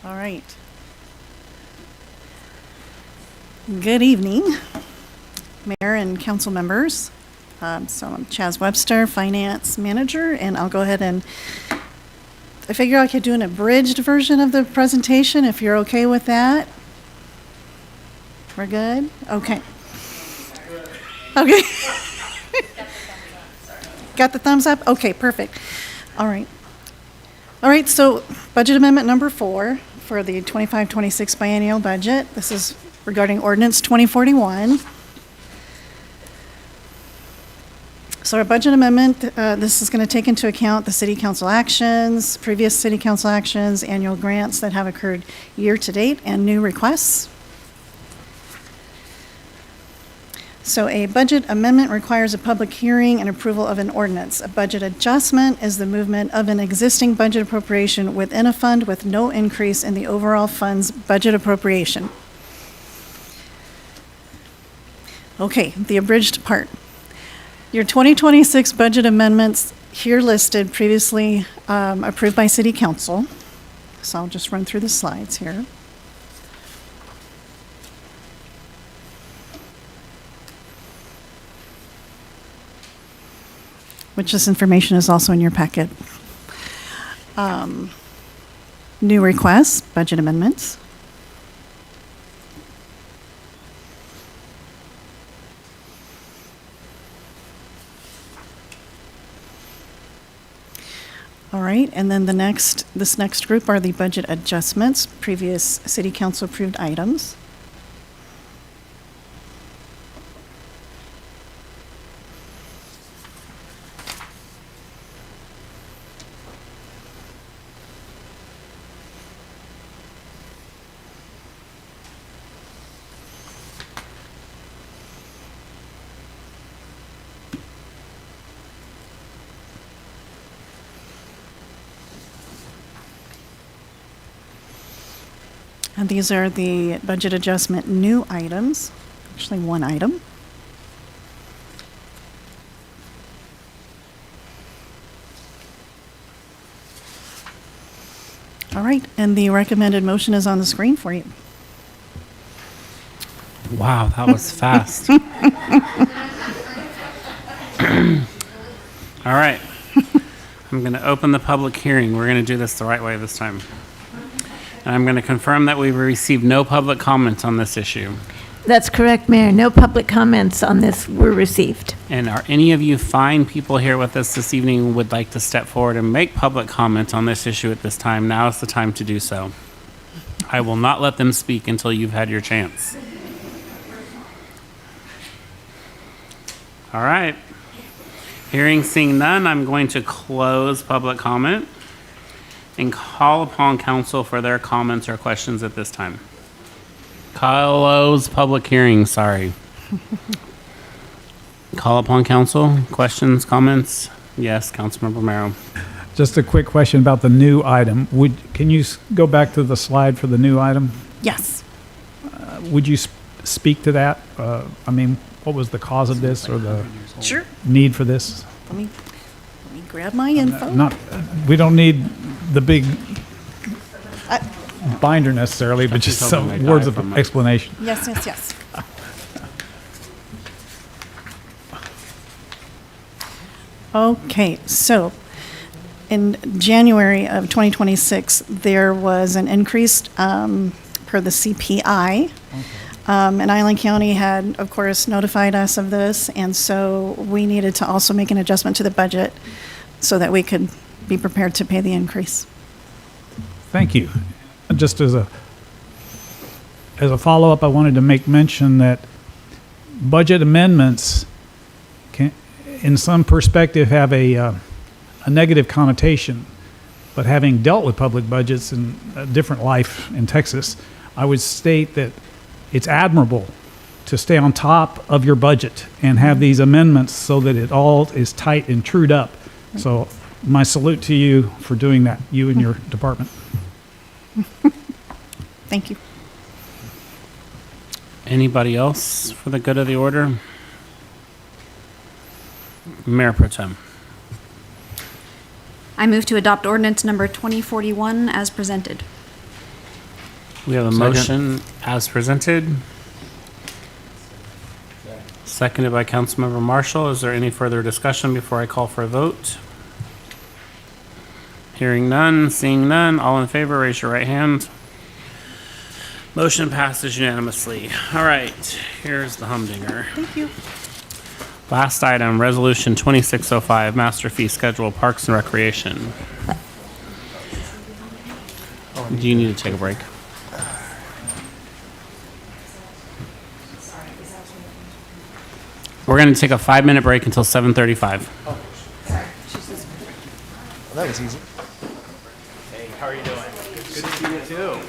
U: All right. Good evening, Mayor and council members. So I'm Chaz Webster, Finance Manager, and I'll go ahead and I figure I could do an abridged version of the presentation if you're okay with that. We're good? Okay. Okay. Got the thumbs up? Okay, perfect. All right. All right, so budget amendment number 4 for the 25-26 biennial budget. This is regarding Ordinance 2041. So our budget amendment, this is going to take into account the city council actions, previous city council actions, annual grants that have occurred year to date, and new requests. So a budget amendment requires a public hearing and approval of an ordinance. A budget adjustment is the movement of an existing budget appropriation within a fund with no increase in the overall fund's budget appropriation. Okay, the abridged part. Your 2026 budget amendments here listed previously approved by City Council. So I'll just run through the slides here. Which this information is also in your packet. New requests. budget amendments. All right, and then this next group are the budget adjustments, previous city council approved items. And these are the budget adjustment new items, actually one item. All right, and the recommended motion is on the screen for you.
A: Wow, that was fast. All right. I'm going to open the public hearing. We're going to do this the right way this time. And I'm going to confirm that we've received no public comments on this issue.
D: That's correct, Mayor. No public comments on this were received.
A: And are any of you fine people here with us this evening who would like to step forward and make public comment on this issue at this time? Now is the time to do so. I will not let them speak until you've had your chance. All right. Hearing, seeing none, I'm going to close public comment and call upon council for their comments or questions at this time. Close public hearing, sorry. Call upon council, questions, comments? Yes, Councilmember Romero.
C: Just a quick question about the new item. Can you go back to the slide for the new item?
U: Yes.
C: Would you speak to that? I mean, what was the cause of this or the
U: Sure.
C: need for this?
U: Let me grab my info.
C: We don't need the big binder necessarily, but just some words of explanation.
U: Yes, yes, yes. Okay, so in January of 2026, there was an increase per the CPI. And Island County had, of course, notified us of this, and so we needed to also make an adjustment to the budget so that we could be prepared to pay the increase.
C: Thank you. Just as a follow-up, I wanted to make mention that budget amendments can, in some perspective, have a negative connotation. But having dealt with public budgets in a different life in Texas, I would state that it's admirable to stay on top of your budget and have these amendments so that it all is tight and trued up. So my salute to you for doing that, you and your department.
U: Thank you.
A: Anybody else for the good of the order? Mayor Pro Tem.
E: I move to adopt ordinance number 2041 as presented.
A: We have a motion as presented. Seconded by Councilmember Marshall. Is there any further discussion before I call for a vote? Hearing none, seeing none, all in favor, raise your right hand. Motion passes unanimously. All right, here's the humdinger.
U: Thank you.
A: Last item, Resolution 2605, Master Fee Schedule, Parks and Recreation. Do you need to take a break? We're going to take a 5-minute break until 7:35.
F: Well, that was easy.
G: Hey, how are you doing? Good to see you too.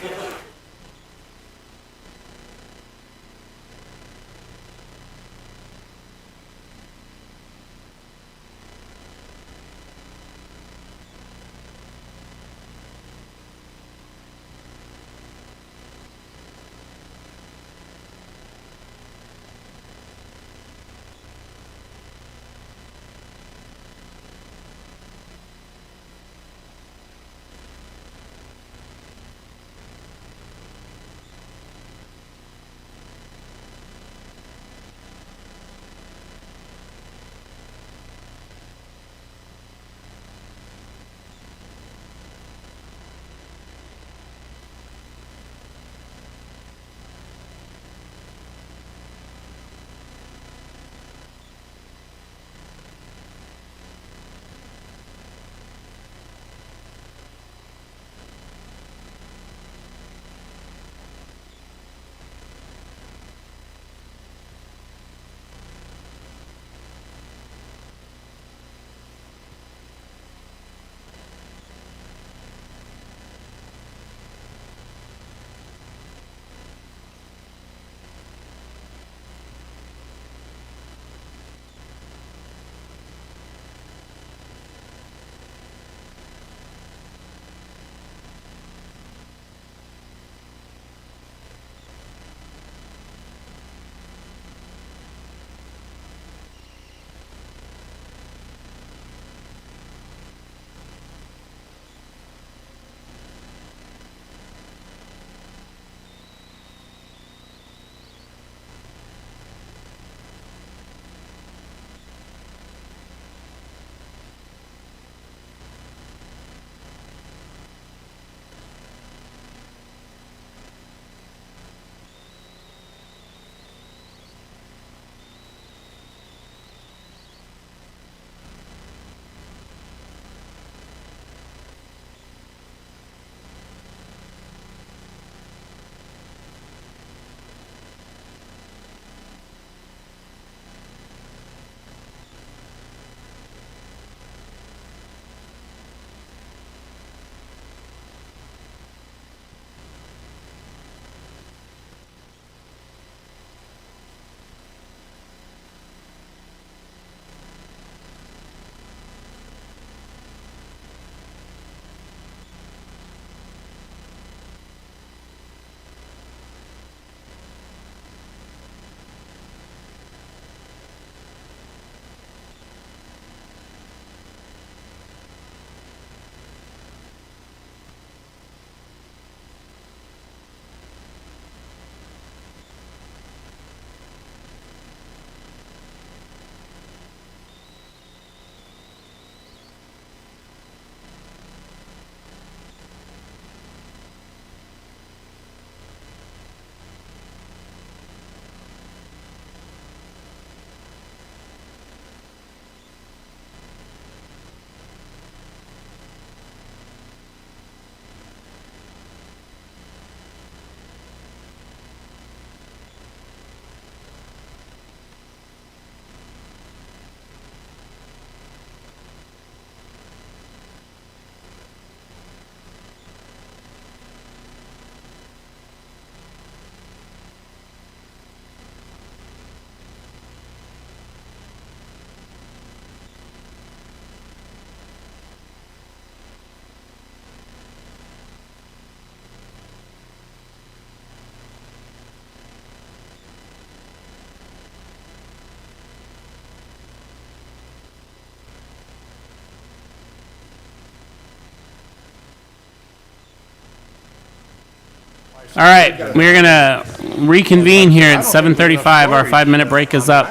A: All right, we're gonna reconvene here at 7:35. Our 5-minute break is up.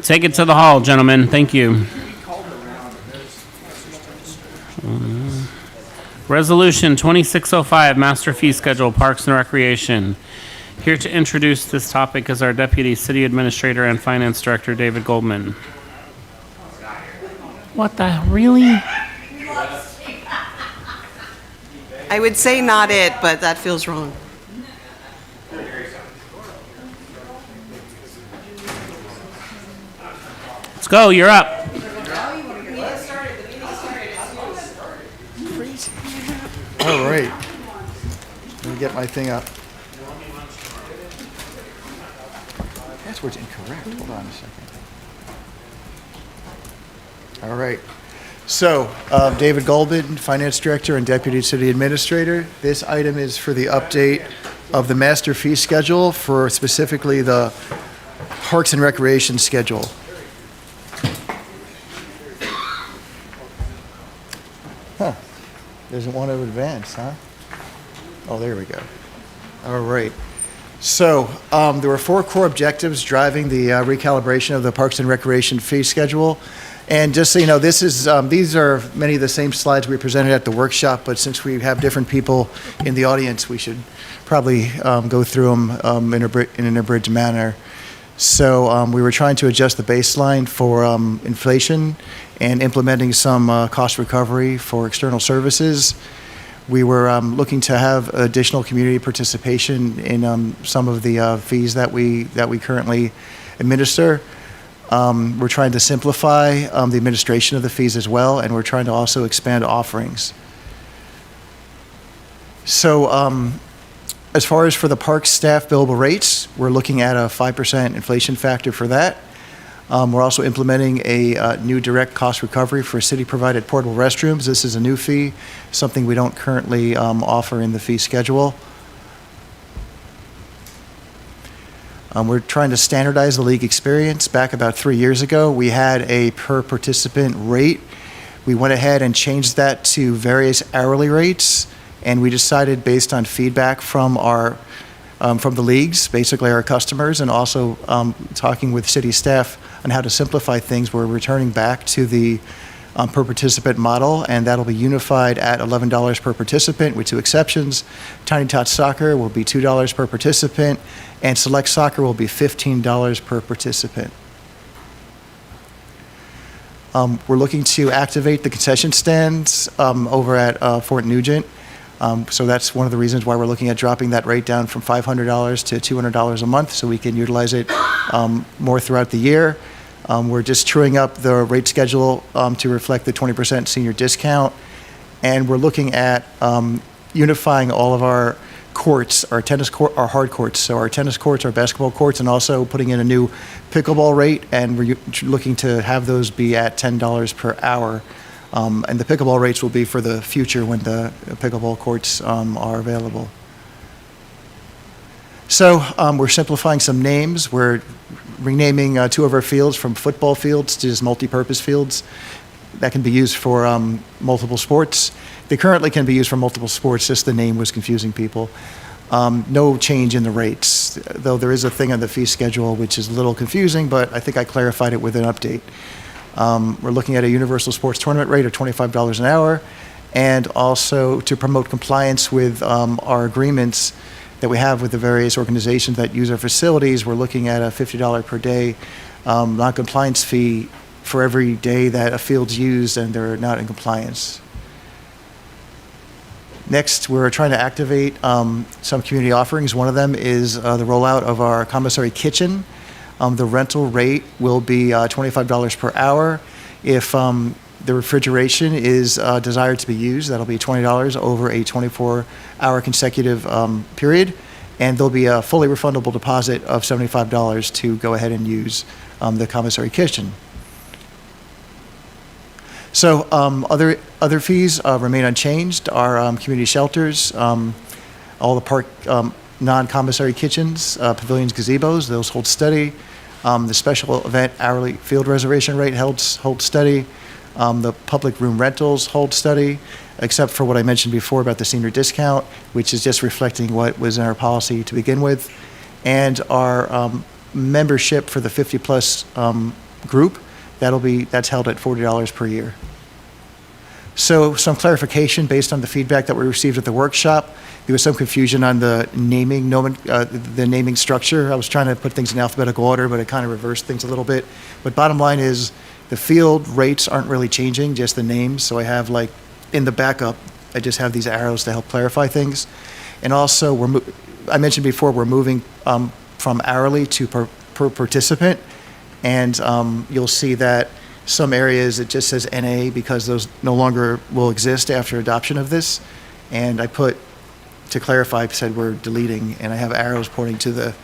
A: Take it to the hall, gentlemen. Thank you. Resolution 2605, Master Fee Schedule, Parks and Recreation. Here to introduce this topic is our Deputy City Administrator and Finance Director, David Goldman. What the, really?
B: I would say not it, but that feels wrong.
A: Let's go, you're up.
T: All right. Let me get my thing up. Password's incorrect. Hold on a second. All right. So, David Goldman, Finance Director and Deputy City Administrator. This item is for the update of the master fee schedule for specifically the Parks and Recreation schedule. Huh. Doesn't want to advance, huh? Oh, there we go. All right. So, there were 4 core objectives driving the recalibration of the Parks and Recreation fee schedule. And just so you know, these are many of the same slides we presented at the workshop, but since we have different people in the audience, we should probably go through them in an abridged manner. So we were trying to adjust the baseline for inflation and implementing some cost recovery for external services. We were looking to have additional community participation in some of the fees that we currently administer. We're trying to simplify the administration of the fees as well, and we're trying to also expand offerings. So as far as for the park staff billable rates, we're looking at a 5% inflation factor for that. We're also implementing a new direct cost recovery for city-provided portable restrooms. This is a new fee, something we don't currently offer in the fee schedule. We're trying to standardize the league experience. Back about 3 years ago, we had a per participant rate. We went ahead and changed that to various hourly rates, and we decided based on feedback from the leagues, basically our customers, and also talking with city staff on how to simplify things, we're returning back to the per participant model, and that'll be unified at $11 per participant with 2 exceptions. Tiny Tot Soccer will be $2 per participant, and Select Soccer will be $15 per participant. We're looking to activate the concession stands over at Fort Nugent. So that's one of the reasons why we're looking at dropping that rate down from $500 to $200 a month so we can utilize it more throughout the year. We're just truing up the rate schedule to reflect the 20% senior discount. And we're looking at unifying all of our courts, our tennis court, our hard courts. So our tennis courts, our basketball courts, and also putting in a new pickleball rate. And we're looking to have those be at $10 per hour. And the pickleball rates will be for the future when the pickleball courts are available. So we're simplifying some names. We're renaming 2 of our fields from football fields to just multi-purpose fields that can be used for multiple sports. They currently can be used for multiple sports, just the name was confusing people. No change in the rates, though there is a thing on the fee schedule which is a little confusing, but I think I clarified it with an update. We're looking at a universal sports tournament rate of $25 an hour, and also to promote compliance with our agreements that we have with the various organizations that use our facilities. We're looking at a $50 per day non-compliance fee for every day that a field's used and they're not in compliance. Next, we're trying to activate some community offerings. One of them is the rollout of our commissary kitchen. The rental rate will be $25 per hour. If the refrigeration is desired to be used, that'll be $20 over a 24-hour consecutive period. And there'll be a fully refundable deposit of $75 to go ahead and use the commissary kitchen. So other fees remain unchanged. Our community shelters, all the park non-commissary kitchens, pavilions, gazebos, those hold steady. The special event hourly field reservation rate holds steady. the public room rentals hold study, except for what I mentioned before about the senior discount, which is just reflecting what was in our policy to begin with, and our membership for the 50-plus group, that's held at $40 per year. So some clarification based on the feedback that we received at the workshop. There was some confusion on the naming structure. I was trying to put things in alphabetical order, but it kind of reversed things a little bit. But bottom line is the field rates aren't really changing, just the names. So I have in the backup, I just have these arrows to help clarify things. And also, I mentioned before, we're moving from hourly to per participant. And you'll see that some areas it just says NA because those no longer will exist after adoption of this. And I put, to clarify, I said we're deleting, and I have arrows pointing to the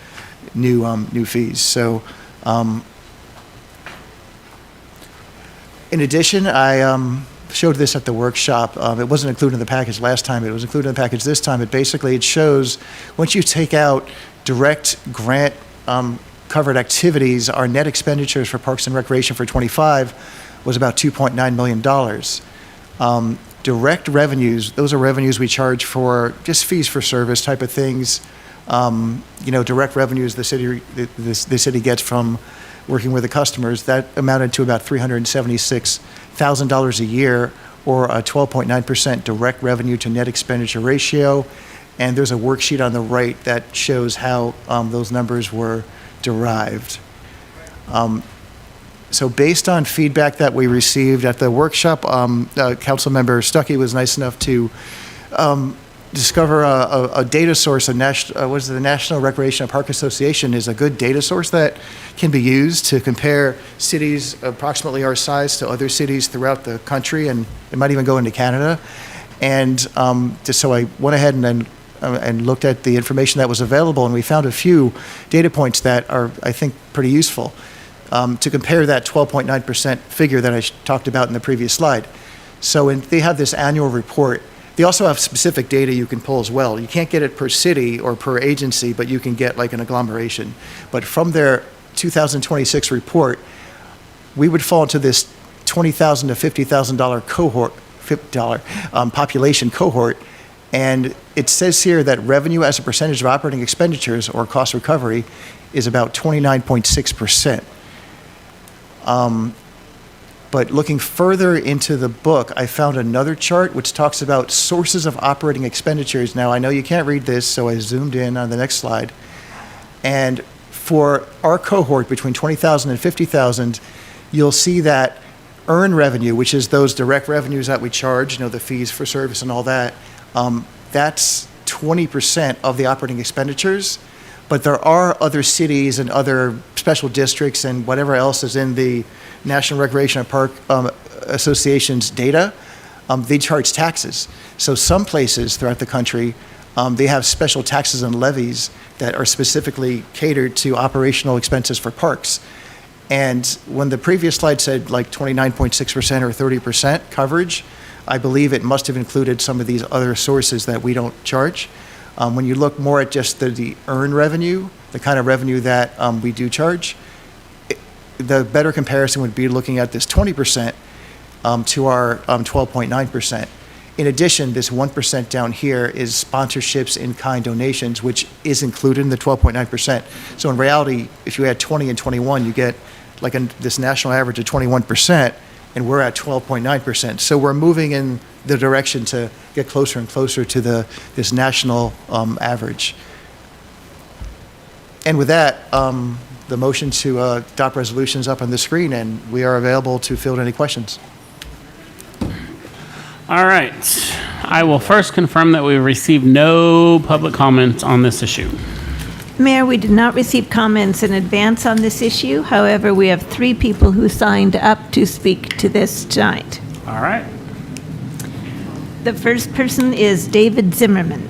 T: new fees. So, in addition, I showed this at the workshop. It wasn't included in the package last time. It was included in the package this time. It shows once you take out direct grant covered activities, our net expenditures for Parks and Recreation for 25 was about $2.9 million. Direct revenues, those are revenues we charge for just fees for service type of things. Direct revenues the city gets from working with the customers, that amounted to about $376,000 a year, or a 12.9% direct revenue to net expenditure ratio. And there's a worksheet on the right that shows how those numbers were derived. So based on feedback that we received at the workshop, Councilmember Stuckey was nice enough to discover a data source. The National Recreation and Park Association is a good data source that can be used to compare cities approximately our size to other cities throughout the country, and it might even go into Canada. And so I went ahead and looked at the information that was available, and we found a few data points that are, I think, pretty useful to compare that 12.9% figure that I talked about in the previous slide. So they have this annual report. They also have specific data you can pull as well. You can't get it per city or per agency, but you can get like an agglomeration. But from their 2026 report, we would fall into this $20,000 to $50,000 cohort, population cohort. And it says here that revenue as a percentage of operating expenditures or cost recovery is about 29.6%. But looking further into the book, I found another chart which talks about sources of operating expenditures. Now, I know you can't read this, so I zoomed in on the next slide. And for our cohort between 20,000 and 50,000, you'll see that earned revenue, which is those direct revenues that we charge, the fees for service and all that, that's 20% of the operating expenditures. But there are other cities and other special districts and whatever else is in the National Recreation and Park Association's data, they charge taxes. So some places throughout the country, they have special taxes and levies that are specifically catered to operational expenses for parks. And when the previous slide said like 29.6% or 30% coverage, I believe it must have included some of these other sources that we don't charge. When you look more at just the earned revenue, the kind of revenue that we do charge, the better comparison would be looking at this 20% to our 12.9%. In addition, this 1% down here is sponsorships, in-kind donations, which is included in the 12.9%. So in reality, if you add 20 and 21, you get like this national average of 21%, and we're at 12.9%. So we're moving in the direction to get closer and closer to this national average. And with that, the motion to adopt resolutions up on the screen, and we are available to field any questions.
A: All right. I will first confirm that we received no public comments on this issue.
D: Mayor, we did not receive comments in advance on this issue. However, we have 3 people who signed up to speak to this tonight.
A: All right.
D: The first person is David Zimmerman.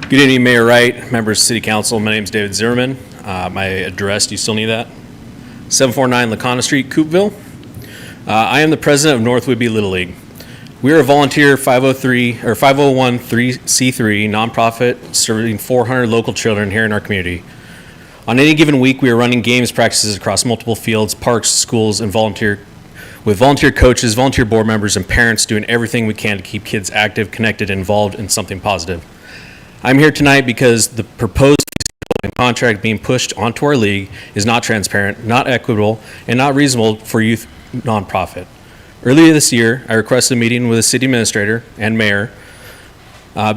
H: Good evening, Mayor Wright, members of City Council. My name is David Zimmerman. My address, do you still need that? 749 Lacana Street, Coupeville. I am the president of North Whitby Little League. We are a volunteer 503 or 501(c)(3) nonprofit serving 400 local children here in our community. On any given week, we are running games practices across multiple fields, parks, schools, and with volunteer coaches, volunteer board members, and parents doing everything we can to keep kids active, connected, and involved in something positive. I'm here tonight because the proposed contract being pushed onto our league is not transparent, not equitable, and not reasonable for youth nonprofit. Earlier this year, I requested a meeting with the city administrator and mayor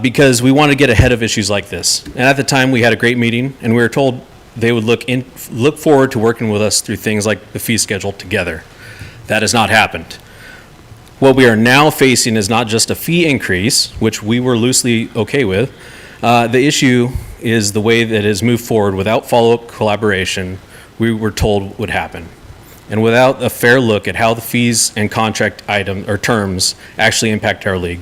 H: because we wanted to get ahead of issues like this. And at the time, we had a great meeting, and we were told they would look forward to working with us through things like the fee schedule together. That has not happened. What we are now facing is not just a fee increase, which we were loosely okay with. The issue is the way that it has moved forward without follow-up collaboration we were told would happen, and without a fair look at how the fees and contract item or terms actually impact our league.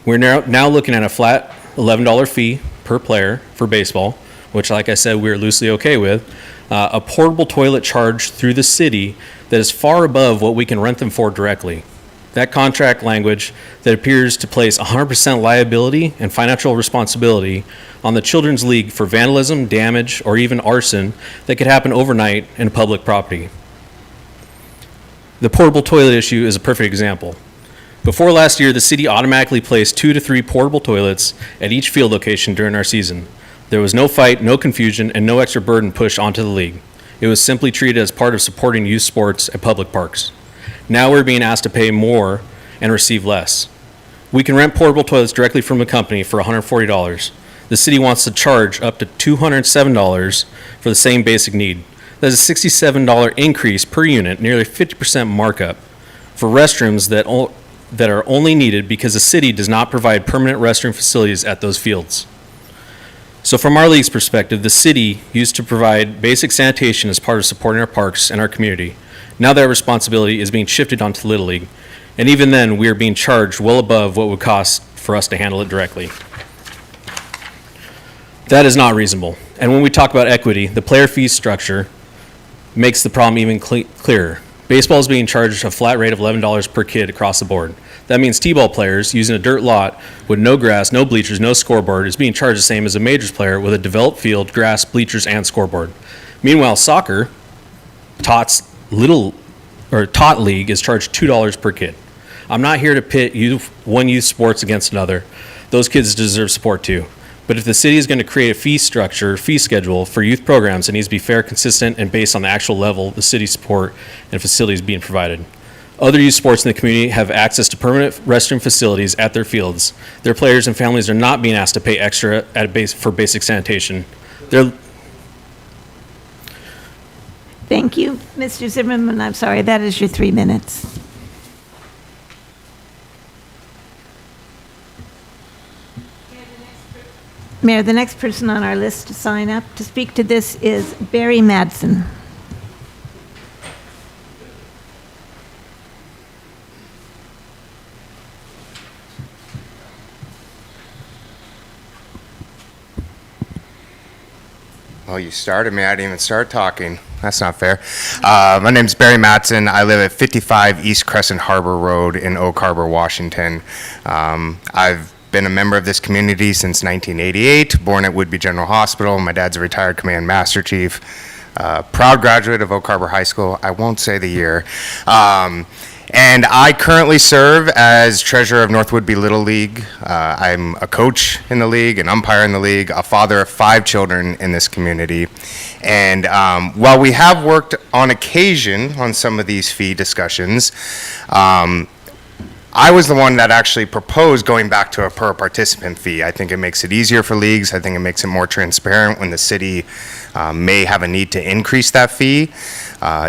H: We're now looking at a flat $11 fee per player for baseball, which, like I said, we're loosely okay with, a portable toilet charge through the city that is far above what we can rent them for directly. That contract language that appears to place 100% liability and financial responsibility on the Children's League for vandalism, damage, or even arson that could happen overnight in public property. The portable toilet issue is a perfect example. Before last year, the city automatically placed 2 to 3 portable toilets at each field location during our season. There was no fight, no confusion, and no extra burden pushed onto the league. It was simply treated as part of supporting youth sports at public parks. Now we're being asked to pay more and receive less. We can rent portable toilets directly from a company for $140. The city wants to charge up to $207 for the same basic need. That is a $67 increase per unit, nearly 50% markup for restrooms that are only needed because the city does not provide permanent restroom facilities at those fields. So from our league's perspective, the city used to provide basic sanitation as part of supporting our parks and our community. Now that responsibility is being shifted onto Little League, and even then, we are being charged well above what would cost for us to handle it directly. That is not reasonable. And when we talk about equity, the player fee structure makes the problem even clearer. Baseball is being charged a flat rate of $11 per kid across the board. That means T-ball players using a dirt lot with no grass, no bleachers, no scoreboard is being charged the same as a majors player with a developed field, grass, bleachers, and scoreboard. Meanwhile, soccer, Tot League is charged $2 per kid. I'm not here to pit one youth sports against another. Those kids deserve support too. But if the city is going to create a fee schedule for youth programs, it needs to be fair, consistent, and based on the actual level the city support and facilities being provided. Other youth sports in the community have access to permanent restroom facilities at their fields. Their players and families are not being asked to pay extra for basic sanitation.
D: Thank you, Mr. Zimmerman. I'm sorry, that is your 3 minutes. Mayor, the next person on our list to sign up to speak to this is Barry Madsen.
L: Oh, you started me. I didn't even start talking. That's not fair. My name's Barry Matson. I live at 55 East Crescent Harbor Road in Oak Harbor, Washington. I've been a member of this community since 1988, born at Whitby General Hospital. My dad's a retired Command Master Chief. Proud graduate of Oak Harbor High School. I won't say the year. And I currently serve as treasurer of North Whitby Little League. I'm a coach in the league, an umpire in the league, a father of 5 children in this community. And while we have worked on occasion on some of these fee discussions, I was the one that actually proposed going back to a per participant fee. I think it makes it easier for leagues. I think it makes it more transparent when the city may have a need to increase that fee.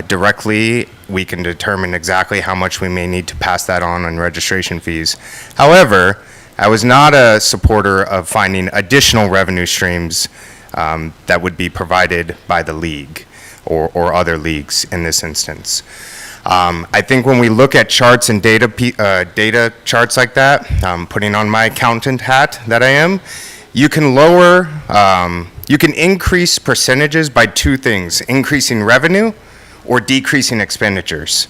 L: Directly, we can determine exactly how much we may need to pass that on registration fees. However, I was not a supporter of finding additional revenue streams that would be provided by the league or other leagues in this instance. I think when we look at charts and data charts like that, putting on my accountant hat that I am, you can you can increase percentages by 2 things, increasing revenue or decreasing expenditures.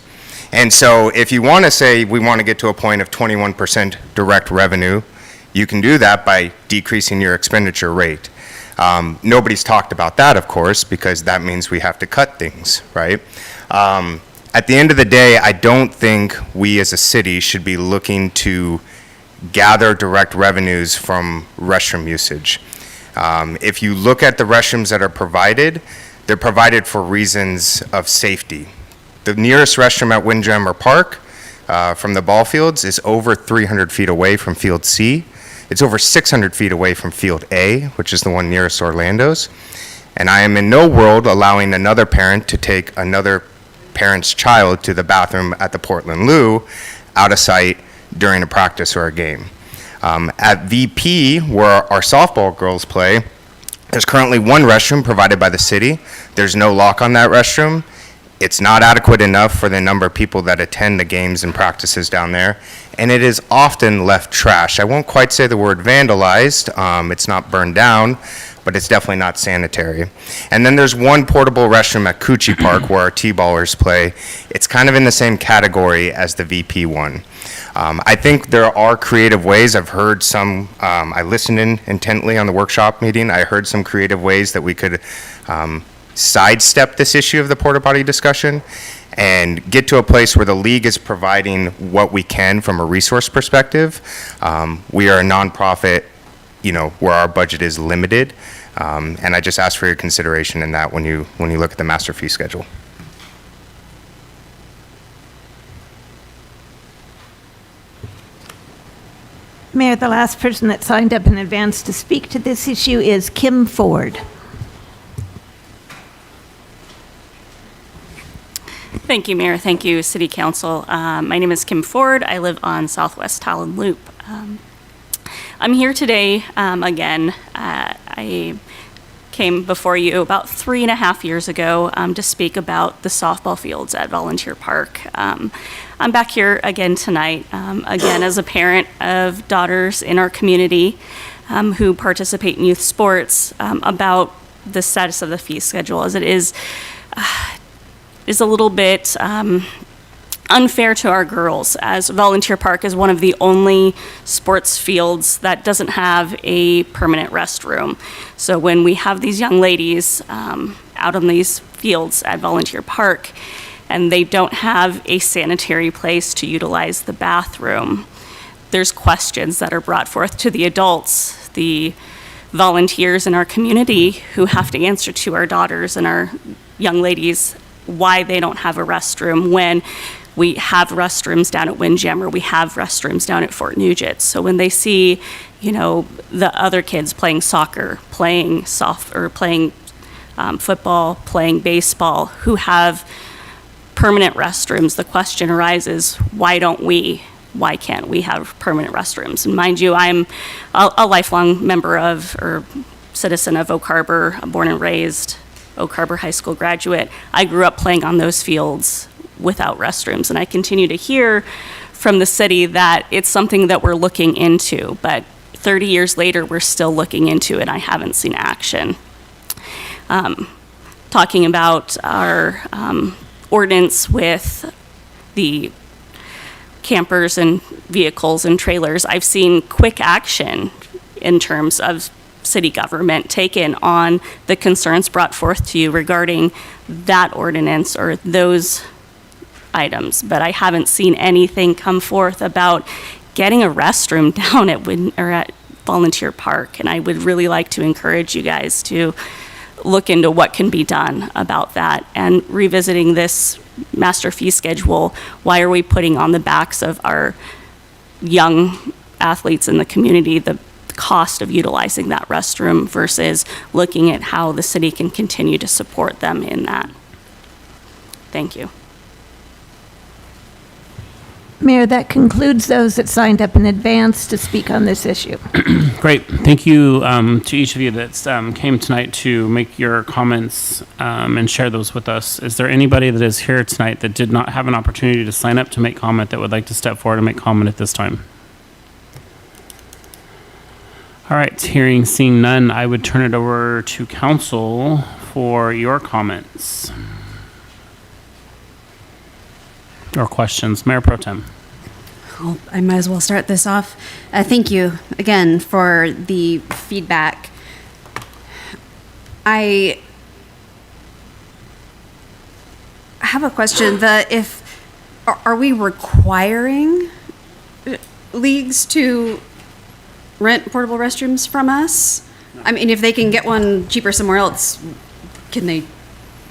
L: And so if you want to say we want to get to a point of 21% direct revenue, you can do that by decreasing your expenditure rate. Nobody's talked about that, of course, because that means we have to cut things, right? At the end of the day, I don't think we as a city should be looking to gather direct revenues from restroom usage. If you look at the restrooms that are provided, they're provided for reasons of safety. The nearest restroom at Windjammer Park from the ball fields is over 300 feet away from Field C. It's over 600 feet away from Field A, which is the one nearest Orlando's. And I am in no world allowing another parent to take another parent's child to the bathroom at the Portland Lou out of sight during a practice or a game. At VP, where our softball girls play, there's currently one restroom provided by the city. There's no lock on that restroom. It's not adequate enough for the number of people that attend the games and practices down there, and it is often left trash. I won't quite say the word vandalized. It's not burned down, but it's definitely not sanitary. And then there's one portable restroom at Coochie Park where our T-ballers play. It's kind of in the same category as the VP one. I think there are creative ways. I've heard some, I listened in intently on the workshop meeting. I heard some creative ways that we could sidestep this issue of the porta potty discussion and get to a place where the league is providing what we can from a resource perspective. We are a nonprofit, where our budget is limited, and I just ask for your consideration in that when you look at the master fee schedule.
D: Mayor, the last person that signed up in advance to speak to this issue is Kim Ford.
N: Thank you, Mayor. Thank you, City Council. My name is Kim Ford. I live on Southwest Talon Loop. I'm here today again. I came before you about 3.5 years ago to speak about the softball fields at Volunteer Park. I'm back here again tonight, again as a parent of daughters in our community who participate in youth sports, about the status of the fee schedule, as it is a little bit unfair to our girls, as Volunteer Park is one of the only sports fields that doesn't have a permanent restroom. So when we have these young ladies out on these fields at Volunteer Park and they don't have a sanitary place to utilize the bathroom, there's questions that are brought forth to the adults, the volunteers in our community who have to answer to our daughters and our young ladies why they don't have a restroom when we have restrooms down at Windjammer, we have restrooms down at Fort Nugent. So when they see, the other kids playing soccer, playing football, playing baseball, who have permanent restrooms, the question arises, why can't we have permanent restrooms? And mind you, I'm a lifelong member of, or citizen of Oak Harbor, born and raised, Oak Harbor High School graduate. I grew up playing on those fields without restrooms, and I continue to hear from the city that it's something that we're looking into, but 30 years later, we're still looking into it. I haven't seen action. Talking about our ordinance with the campers and vehicles and trailers, I've seen quick action in terms of city government taken on the concerns brought forth to you regarding that ordinance or those items, but I haven't seen anything come forth about getting a restroom down at Volunteer Park, and I would really like to encourage you guys to look into what can be done about that and revisiting this master fee schedule. Why are we putting on the backs of our young athletes in the community the cost of utilizing that restroom versus looking at how the city can continue to support them in that? Thank you.
D: Mayor, that concludes those that signed up in advance to speak on this issue.
A: Great. Thank you to each of you that came tonight to make your comments and share those with us. Is there anybody that is here tonight that did not have an opportunity to sign up to make comment that would like to step forward and make comment at this time? All right. Seeing none, I would turn it over to council for your comments. or questions? Mayor Pro Tem.
E: I might as well start this off. Thank you again for the feedback. I have a question. Are we requiring leagues to rent portable restrooms from us? I mean, if they can get one cheaper somewhere else, they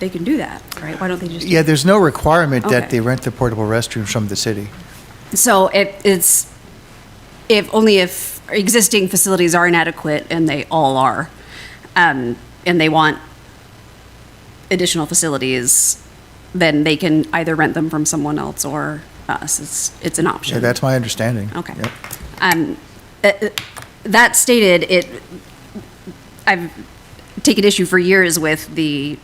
E: can do that, right? Why don't they just?
T: Yeah, there's no requirement
E: Okay.
T: that they rent the portable restrooms from the city.
E: So it's if existing facilities are inadequate, and they all are, and they want additional facilities, then they can either rent them from someone else or us. It's an option.
T: Yeah, that's my understanding.
E: Okay.
T: Yep.
E: That stated, I've taken issue for years with the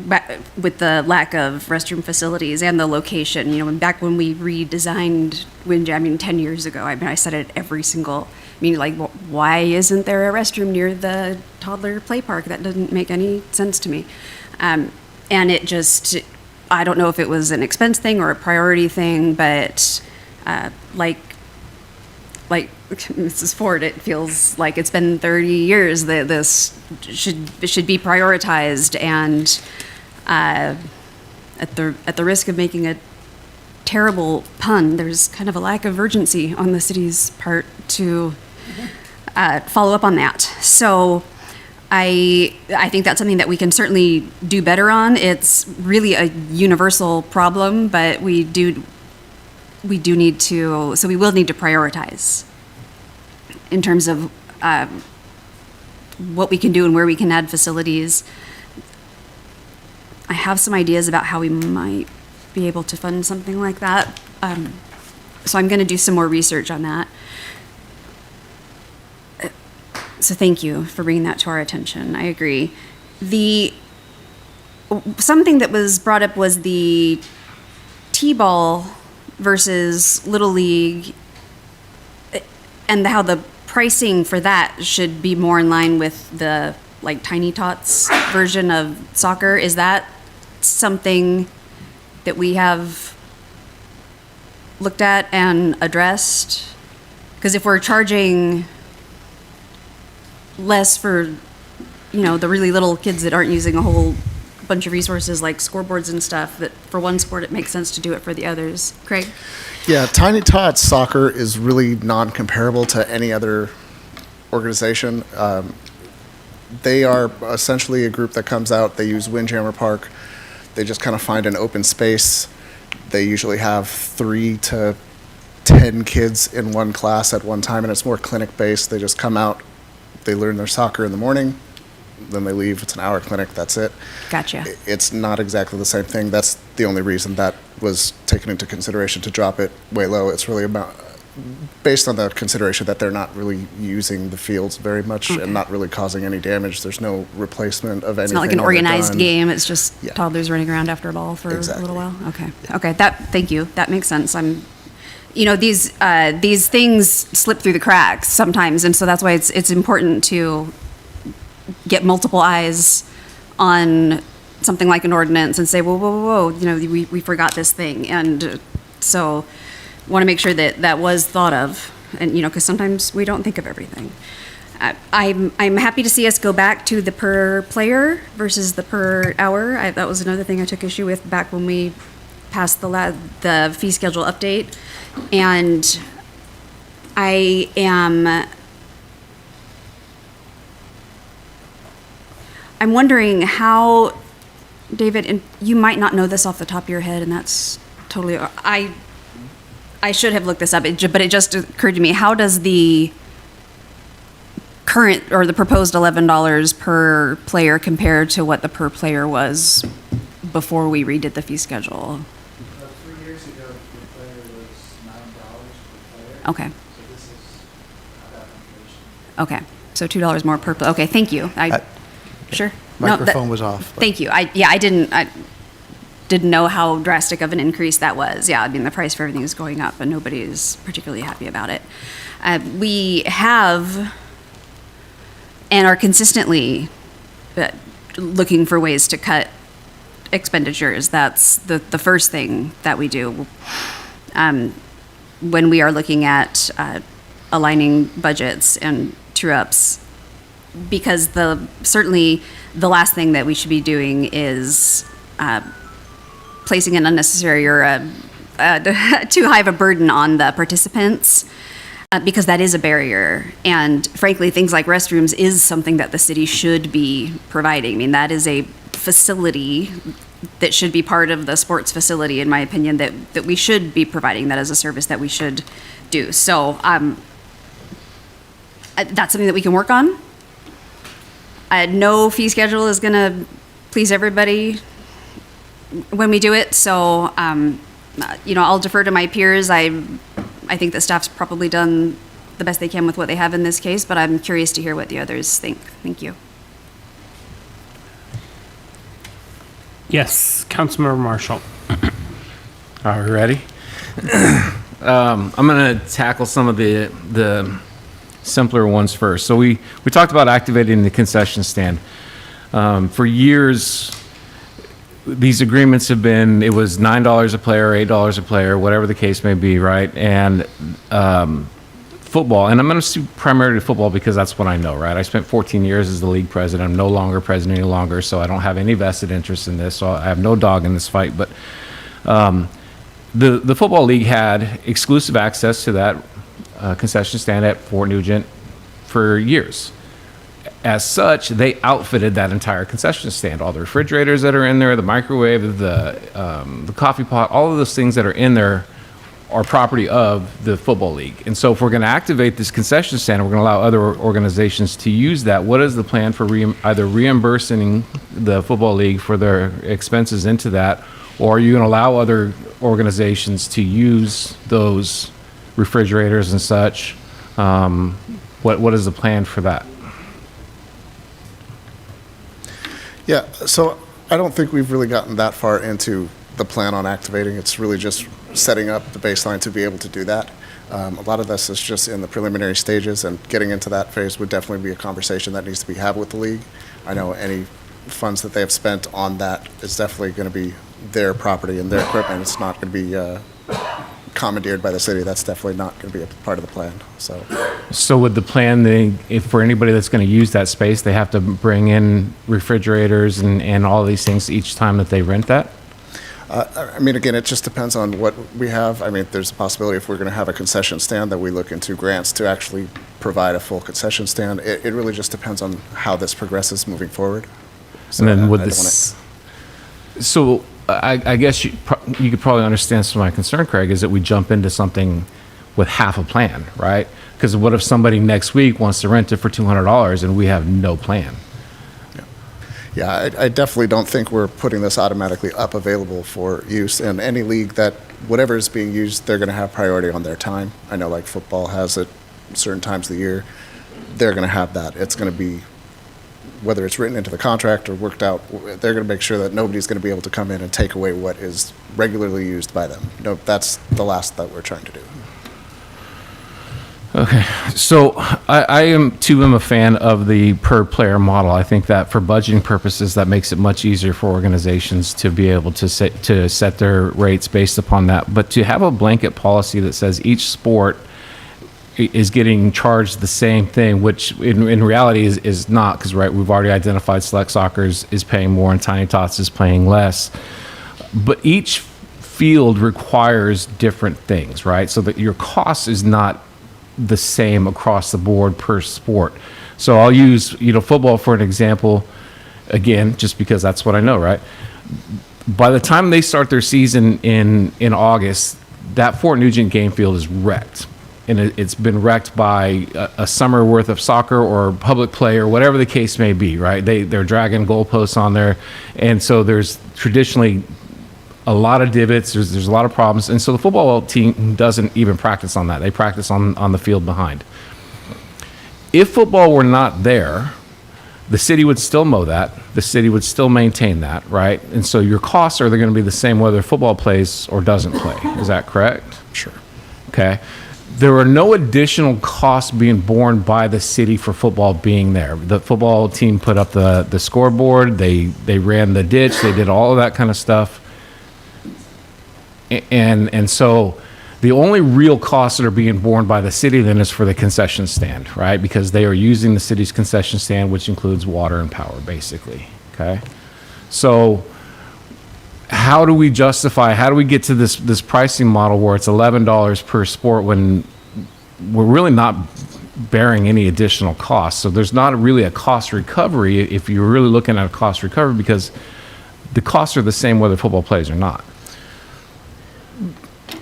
E: lack of restroom facilities and the location. You know, back when we redesigned Windjam, 10 years ago, I said it every single meeting, like, why isn't there a restroom near the toddler play park? That doesn't make any sense to me. And it just, I don't know if it was an expense thing or a priority thing, but like Mrs. Ford, it feels like it's been 30 years that this should be prioritized, and at the risk of making a terrible pun, there's kind of a lack of urgency on the city's part to follow up on that. So I think that's something that we can certainly do better on. It's really a universal problem, but we will need to prioritize in terms of what we can do and where we can add facilities. I have some ideas about how we might be able to fund something like that. So I'm going to do some more research on that. So thank you for bringing that to our attention. I agree. Something that was brought up was the T-ball versus Little League, and how the pricing for that should be more in line with the Tiny Tots version of soccer. Is that something that we have looked at and addressed? Because if we're charging less for, the really little kids that aren't using a whole bunch of resources like scoreboards and stuff, that for one sport it makes sense to do it for the others. Craig?
F: Yeah, Tiny Tots soccer is really non-comparable to any other organization. They are essentially a group that comes out, they use Windjammer Park, they just kind of find an open space. They usually have 3 to 10 kids in one class at one time, and it's more clinic-based. They just come out, they learn their soccer in the morning, then they leave. It's an hour clinic, that's it.
E: Gotcha.
F: It's not exactly the same thing. That's the only reason that was taken into consideration to drop it way low. It's really based on the consideration that they're not really using the fields very much and not really causing any damage. There's no replacement of anything.
E: It's not like an
F: ever
E: organized
F: done.
E: game. It's just toddlers running around after a ball for a little while. Okay. Okay. Thank you. That makes sense. These things slip through the cracks sometimes, and so that's why it's important to get multiple eyes on something like an ordinance and say, whoa, we forgot this thing, and so want to make sure that was thought of, and because sometimes we don't think of everything. I'm happy to see us go back to the per player versus the per hour. That was another thing I took issue with back when we passed the fee schedule update, and I'm wondering how, David, and you might not know this off the top of your head, and that's totally, I should have looked this up, but it just occurred to me, how does the current or the proposed $11 per player compare to what the per player was before we redid the fee schedule?
C: 3 years ago, the player was $9 per player.
E: Okay.
C: So this is about inflation.
E: Okay, so $2 more per, okay, thank you. Sure.
T: Microphone was off.
E: Thank you. I didn't know how drastic of an increase that was. Yeah, the price for everything is going up, and nobody is particularly happy about it. We have and are consistently looking for ways to cut expenditures. That's the first thing that we do when we are looking at aligning budgets and true-ups, because certainly the last thing that we should be doing is placing an unnecessary or too high of a burden on the participants, because that is a barrier. And frankly, things like restrooms is something that the city should be providing. I mean, that is a facility that should be part of the sports facility, in my opinion, that we should be providing that as a service that we should do. So that's something that we can work on. No fee schedule is going to please everybody when we do it. So, I'll defer to my peers. I think the staff's probably done the best they can with what they have in this case, but I'm curious to hear what the others think. Thank you.
A: Yes, Councilmember Marshall.
G: Are we ready? I'm going to tackle some of the simpler ones first. So we talked about activating the concession stand. For years, these agreements have been, it was $9 a player, $8 a player, whatever the case may be, right? And football, and I'm going to speak primarily to football because that's what I know, right? I spent 14 years as the league president. I'm no longer president any longer, so I don't have any vested interest in this, so I have no dog in this fight. But the Football League had exclusive access to that concession stand at Fort Nugent for years. As such, they outfitted that entire concession stand. All the refrigerators that are in there, the microwave, the coffee pot, all of those things that are in there are property of the Football League. And so if we're going to activate this concession stand, we're going to allow other organizations to use that. What is the plan for either reimbursing the Football League for their expenses into that, or are you going to allow other organizations to use those refrigerators and such? What is the plan for that?
F: Yeah, so I don't think we've really gotten that far into the plan on activating. It's really just setting up the baseline to be able to do that. A lot of this is just in the preliminary stages, and getting into that phase would definitely be a conversation that needs to be had with the league. I know any funds that they have spent on that is definitely going to be their property and their equipment. It's not going to be commandeered by the city. That's definitely not going to be a part of the plan.
G: So would the plan, if for anybody that's going to use that space, they have to bring in refrigerators and all these things each time that they rent that?
F: I mean, again, it just depends on what we have. I mean, there's a possibility if we're going to have a concession stand that we look into grants to actually provide a full concession stand. It really just depends on how this progresses moving forward. So
G: and then with this, so I guess you could probably understand some of my concern, Craig, is that we jump into something with half a plan, right? Because what if somebody next week wants to rent it for $200 and we have no plan?
F: Yeah, I definitely don't think we're putting this automatically up available for use. And any league that whatever is being used, they're going to have priority on their time. I know like football has it certain times of the year. They're going to have that. It's going to be, whether it's written into the contract or worked out, they're going to make sure that nobody's going to be able to come in and take away what is regularly used by them. No, that's the last that we're trying to do.
G: Okay, so I am a fan of the per player model. I think that for budgeting purposes, that makes it much easier for organizations to be able to set their rates based upon that. But to have a blanket policy that says each sport is getting charged the same thing, which in reality is not, because right, we've already identified select soccer is paying more and Tiny Tots is paying less. But each field requires different things, right? So that your cost is not the same across the board per sport. So I'll use, football for an example, again, just because that's what I know, right? By the time they start their season in August, that Fort Nugent game field is wrecked. And it's been wrecked by a summer worth of soccer or public play or whatever the case may be, right? They're dragging goalposts on there. And so there's traditionally a lot of divots, there's a lot of problems. And so the football team doesn't even practice on that. They practice on the field behind. If football were not there, the city would still mow that. The city would still maintain that, right? And so your costs are going to be the same whether football plays or doesn't play. Is that correct?
F: Sure.
G: Okay. there are no additional costs being borne by the city for football being there. The football team put up the scoreboard, they ran the ditch, they did all of that kind of stuff. And so the only real costs that are being borne by the city then is for the concession stand, right? Because they are using the city's concession stand, which includes water and power, basically, okay? So how do we get to this pricing model where it's $11 per sport when we're really not bearing any additional costs? So there's not really a cost recovery if you're really looking at a cost recovery, because the costs are the same whether football plays or not.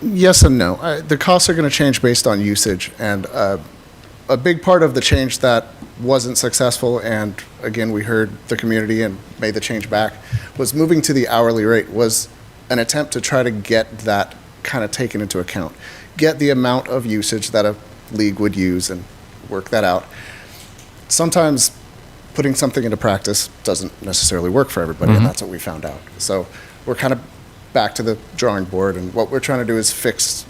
F: Yes and no. The costs are going to change based on usage, and a big part of the change that wasn't successful, and again, we heard the community and made the change back, was moving to the hourly rate was an attempt to try to get that kind of taken into account, get the amount of usage that a league would use and work that out. Sometimes putting something into practice doesn't necessarily work for everybody, and that's what we found out. So we're kind of back to the drawing board, and what we're trying to do is fix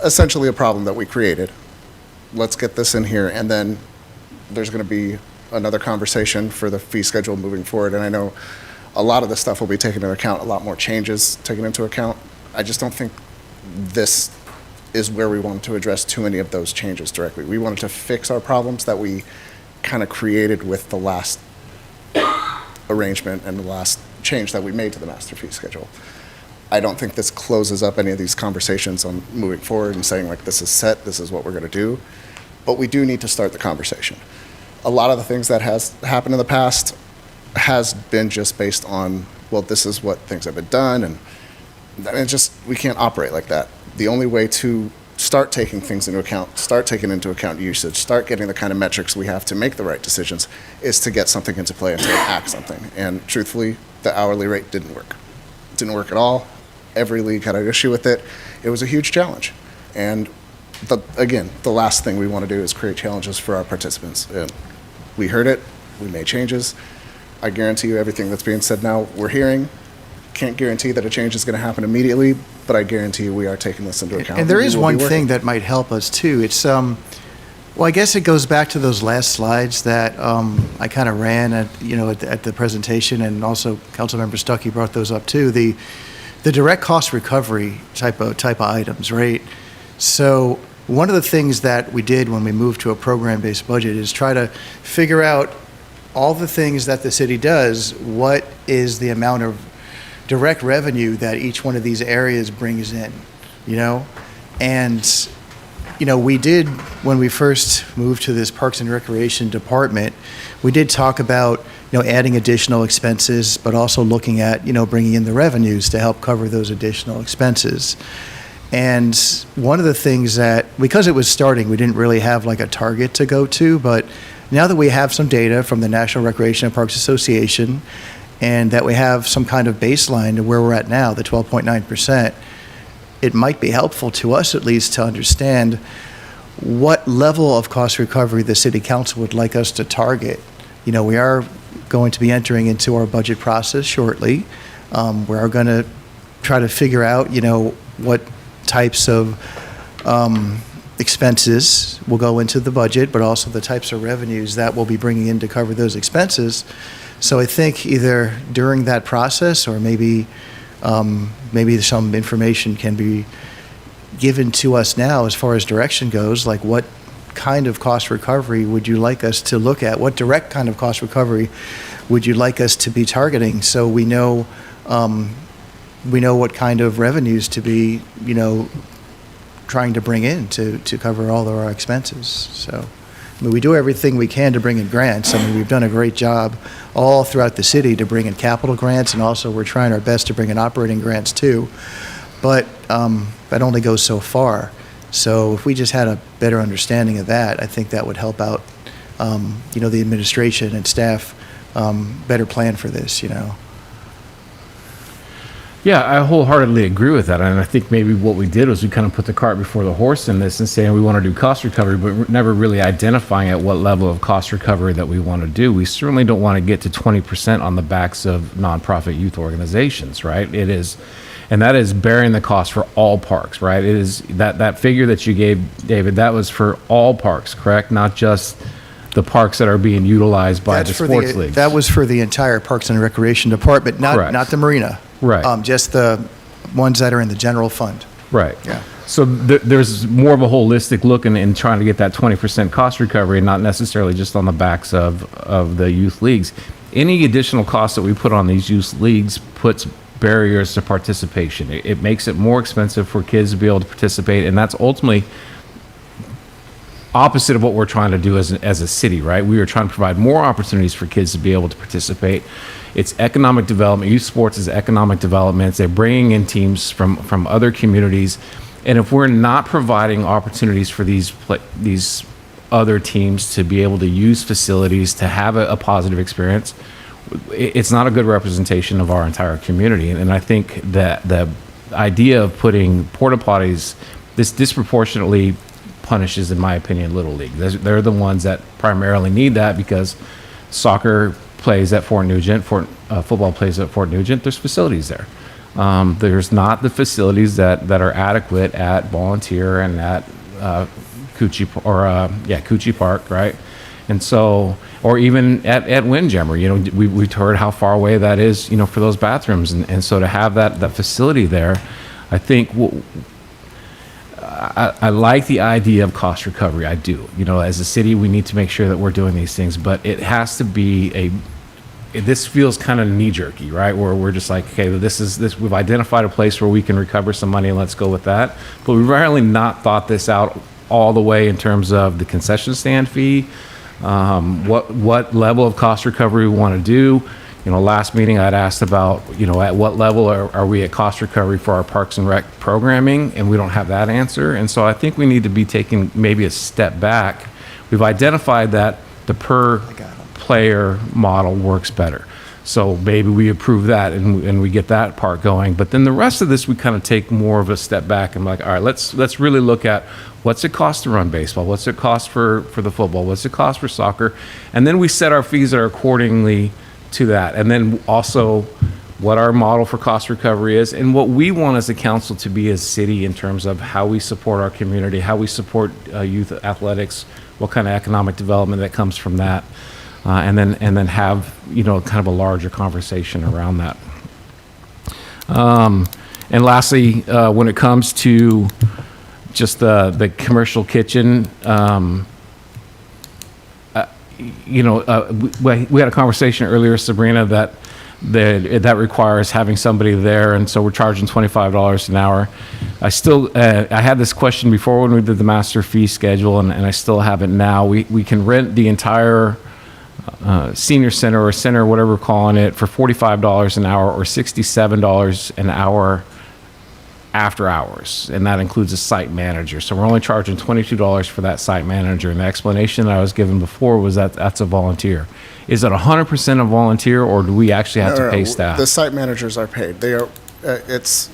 F: essentially a problem that we created. Let's get this in here, and then there's going to be another conversation for the fee schedule moving forward. And I know a lot of the stuff will be taken into account, a lot more changes taken into account. I just don't think this is where we wanted to address too many of those changes directly. We wanted to fix our problems that we kind of created with the last arrangement and the last change that we made to the master fee schedule. I don't think this closes up any of these conversations on moving forward and saying, like, this is set, this is what we're going to do. But we do need to start the conversation. A lot of the things that has happened in the past has been just based on, well, this is what things have been done, and it's just, we can't operate like that. The only way to start taking things into account, start taking into account usage, start getting the kind of metrics we have to make the right decisions, is to get something into play and to enact something. And truthfully, the hourly rate didn't work. It didn't work at all. Every league had an issue with it. It was a huge challenge. And again, the last thing we want to do is create challenges for our participants. And we heard it, we made changes. I guarantee you everything that's being said now, we're hearing. Can't guarantee that a change is going to happen immediately, but I guarantee you we are taking this into account.
T: And there is
F: We will
T: one
F: be working.
T: thing that might help us too. It's, well, I guess it goes back to those last slides that I kind of ran at the presentation, and also Councilmember Stuckey brought those up too. The direct cost recovery type of items, right? So one of the things that we did when we moved to a program-based budget is try to figure out all the things that the city does, what is the amount of direct revenue that each one of these areas brings in, And, we did, when we first moved to this Parks and Recreation department, we did talk about, adding additional expenses, but also looking at, bringing in the revenues to help cover those additional expenses. And one of the things that, because it was starting, we didn't really have like a target to go to, but now that we have some data from the National Recreation and Parks Association, and that we have some kind of baseline to where we're at now, the 12.9%, it might be helpful to us at least to understand what level of cost recovery the City Council would like us to target. We are going to be entering into our budget process shortly. We are going to try to figure out, what types of expenses will go into the budget, but also the types of revenues that we'll be bringing in to cover those expenses. So I think either during that process, or maybe some information can be given to us now as far as direction goes, like what kind of cost recovery would you like us to look at? What direct kind of cost recovery would you like us to be targeting, so we know what kind of revenues to be, trying to bring in to cover all of our expenses. So, we do everything we can to bring in grants. We've done a great job all throughout the city to bring in capital grants, and also we're trying our best to bring in operating grants too. But that only goes so far. So if we just had a better understanding of that, I think that would help out, the administration and staff better plan for this,
G: Yeah, I wholeheartedly agree with that. And I think maybe what we did was we kind of put the cart before the horse in this and saying we want to do cost recovery, but never really identifying at what level of cost recovery that we want to do. We certainly don't want to get to 20% on the backs of nonprofit youth organizations, right? And that is bearing the cost for all parks, right? It is that figure that you gave, David, that was for all parks, correct? Not just the parks that are being utilized by the sports leagues.
T: That was for the entire Parks and Recreation Department,
G: Correct.
T: not the marina.
G: Right.
T: Just the ones that are in the general fund.
G: Right.
T: Yeah.
G: So there's more of a holistic look in trying to get that 20% cost recovery, and not necessarily just on the backs of the youth leagues. Any additional costs that we put on these youth leagues puts barriers to participation. It makes it more expensive for kids to be able to participate, and that's ultimately opposite of what we're trying to do as a city, right? We are trying to provide more opportunities for kids to be able to participate. It's economic development. Youth sports is economic development. They're bringing in teams from other communities. And if we're not providing opportunities for these other teams to be able to use facilities, to have a positive experience, it's not a good representation of our entire community. And I think that the idea of putting porta potties, this disproportionately punishes, in my opinion, Little League. They're the ones that primarily need that because soccer plays at Fort Nugent, football plays at Fort Nugent. There's facilities there. There's not the facilities that are adequate at Volunteer and at Coochie Park, right? And so, or even at Windjammer, we've heard how far away that is, for those bathrooms. And so to have that facility there, I think I like the idea of cost recovery. I do. As a city, we need to make sure that we're doing these things, but it has to be this feels kind of knee-jerky, right? Where we're just like, okay, we've identified a place where we can recover some money and let's go with that. But we've really not thought this out all the way in terms of the concession stand fee, what level of cost recovery we want to do. Last meeting I'd asked about, at what level are we at cost recovery for our Parks and Rec programming, and we don't have that answer. And so I think we need to be taking maybe a step back. We've identified that the per player model works better. So maybe we approve that and we get that part going. But then the rest of this, we kind of take more of a step back and like, all right, let's really look at what's it cost to run baseball? What's it cost for the football? What's it cost for soccer? And then we set our fees that are accordingly to that. And then also what our model for cost recovery is and what we want as a council to be as a city in terms of how we support our community, how we support youth athletics, what kind of economic development that comes from that. And then have kind of a larger conversation around that. And lastly, when it comes to just the commercial kitchen, we had a conversation earlier, Sabrina, that requires having somebody there, and so we're charging $25 an hour. I had this question before when we did the master fee schedule, and I still have it now. We can rent the entire senior center or center, whatever we're calling it, for $45 an hour or $67 an hour after hours, and that includes a site manager. So we're only charging $22 for that site manager, and the explanation that I was given before was that that's a volunteer. Is it 100% a volunteer, or do we actually have to pay staff?
F: The site managers are paid. They are. It's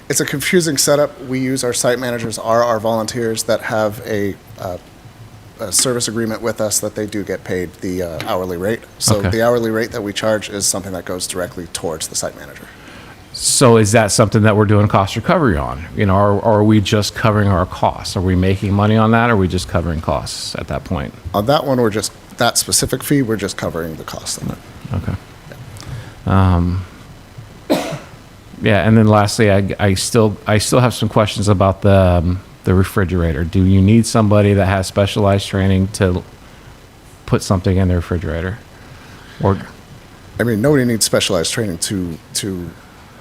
F: a confusing setup. We use our site managers are our volunteers that have a service agreement with us that they do get paid the hourly rate. So
G: Okay.
F: the hourly rate that we charge is something that goes directly towards the site manager.
G: So is that something that we're doing cost recovery on? Or are we just covering our costs? Are we making money on that, or are we just covering costs at that point?
F: On that one, that specific fee, we're just covering the cost of it.
G: Okay. Yeah, and then lastly, I still have some questions about the refrigerator. Do you need somebody that has specialized training to put something in the refrigerator? Or
F: nobody needs specialized training to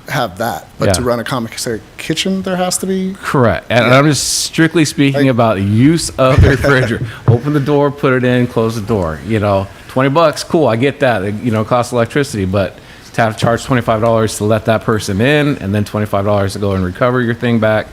F: have that, but to run a commissary kitchen, there has to be.
G: Correct. And I'm just strictly speaking about use of the refrigerator. Open the door, put it in, close the door. $20, cool, I get that. It costs electricity, but to have to charge $25 to let that person in and then $25 to go and recover your thing back,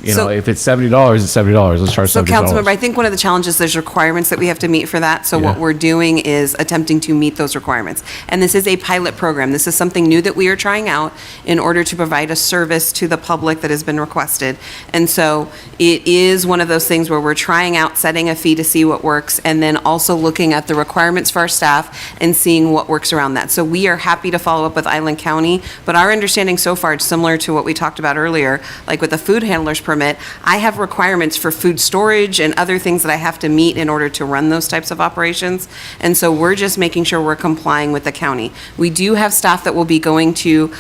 G: You know,
B: So-
G: if it's $70, it's $70. Let's charge
B: So
G: $70.
B: Councilmember, I think one of the challenges, there's requirements that we have to meet for that. So what
G: Yeah.
B: we're doing is attempting to meet those requirements. And this is a pilot program. This is something new that we are trying out in order to provide a service to the public that has been requested. And so it is one of those things where we're trying out setting a fee to see what works, and then also looking at the requirements for our staff and seeing what works around that. So we are happy to follow up with Island County, but our understanding so far, it's similar to what we talked about earlier, like with the food handler's permit, I have requirements for food storage and other things that I have to meet in order to run those types of operations. And so we're just making sure we're complying with the county. We do have staff that will be going to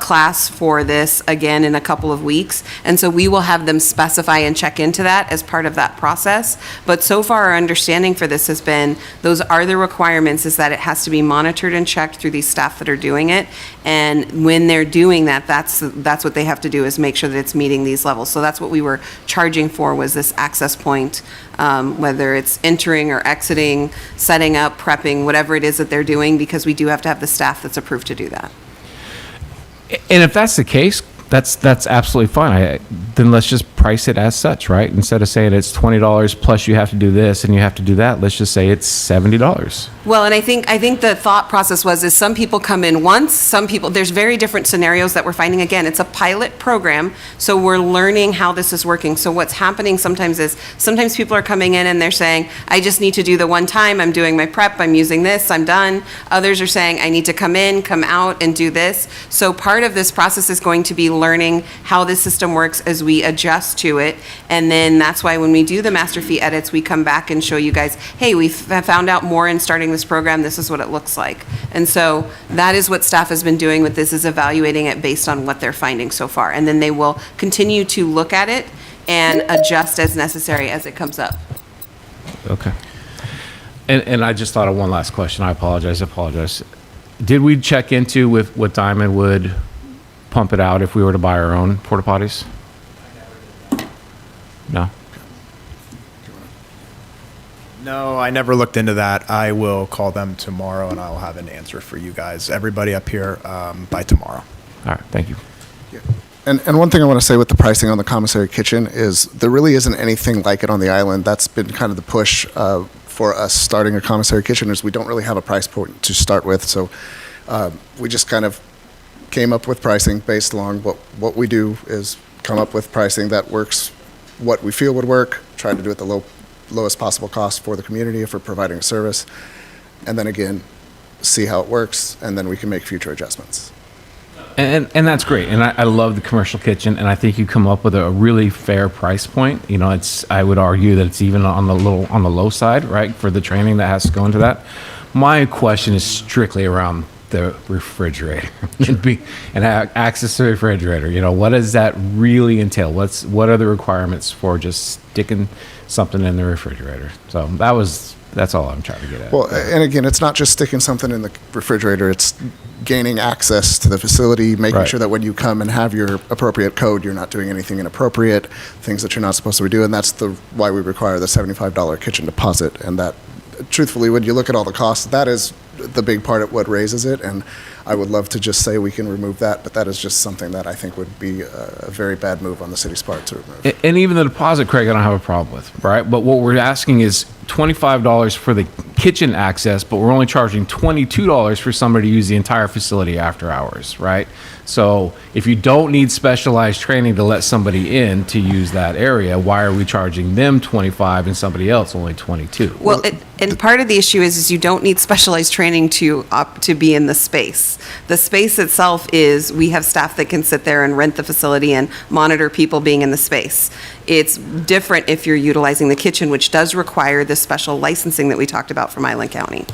B: class for this again in a couple of weeks. And so we will have them specify and check into that as part of that process. But so far, our understanding for this has been, those are the requirements, is that it has to be monitored and checked through these staff that are doing it. And when they're doing that, that's what they have to do, is make sure that it's meeting these levels. So that's what we were charging for, was this access point, whether it's entering or exiting, setting up, prepping, whatever it is that they're doing, because we do have to have the staff that's approved to do that.
G: And if that's the case, that's absolutely fine. Then let's just price it as such, right? Instead of saying it's $20 plus you have to do this and you have to do that, let's just say it's $70.
B: Well, and I think the thought process is some people come in once, some people, there's very different scenarios that we're finding. Again, it's a pilot program, so we're learning how this is working. So what's happening sometimes is, sometimes people are coming in and they're saying, I just need to do the one time, I'm doing my prep, I'm using this, I'm done. Others are saying, I need to come in, come out, and do this. So part of this process is going to be learning how this system works as we adjust to it. And then that's why when we do the master fee edits, we come back and show you guys, hey, we've found out more in starting this program, this is what it looks like. And so that is what staff has been doing with this, is evaluating it based on what they're finding so far. And then they will continue to look at it and adjust as necessary as it comes up.
G: Okay. And I just thought of one last question. I apologize. Did we check into with what Diamond would pump it out if we were to buy our own porta potties? No.
M: No, I never looked into that. I will call them tomorrow and I'll have an answer for you guys, everybody up here, by tomorrow.
G: All right, thank you.
F: And one thing I want to say with the pricing on the commissary kitchen is there really isn't anything like it on the island. That's been kind of the push for us starting a commissary kitchen, is we don't really have a price point to start with. So we just kind of came up with pricing based along what we do, is come up with pricing that works, what we feel would work, try to do it the lowest possible cost for the community if we're providing a service, and then again, see how it works, and then we can make future adjustments.
G: And that's great. And I love the commercial kitchen, and I think you come up with a really fair price point. You know, I would argue that it's even on the low side, right, for the training that has to go into that. My question is strictly around the refrigerator and access to the refrigerator. You know, what does that really entail? What are the requirements for just sticking something in the refrigerator? So that's all I'm trying to get at.
F: Well, and again, it's not just sticking something in the refrigerator, it's gaining access to the facility, making
G: Right.
F: sure that when you come and have your appropriate code, you're not doing anything inappropriate, things that you're not supposed to be doing. That's why we require the $75 kitchen deposit. And that, truthfully, when you look at all the costs, that is the big part of what raises it. And I would love to just say we can remove that, but that is just something that I think would be a very bad move on the city's part to remove.
G: And even the deposit, Craig, I don't have a problem with, right? But what we're asking is $25 for the kitchen access, but we're only charging $22 for somebody to use the entire facility after hours, right? So if you don't need specialized training to let somebody in to use that area, why are we charging them $25 and somebody else only $22?
B: Well, and part of the issue is you don't need specialized training to be in the space. The space itself is, we have staff that can sit there and rent the facility and monitor people being in the space. It's different if you're utilizing the kitchen, which does require this special licensing that we talked about from Island County.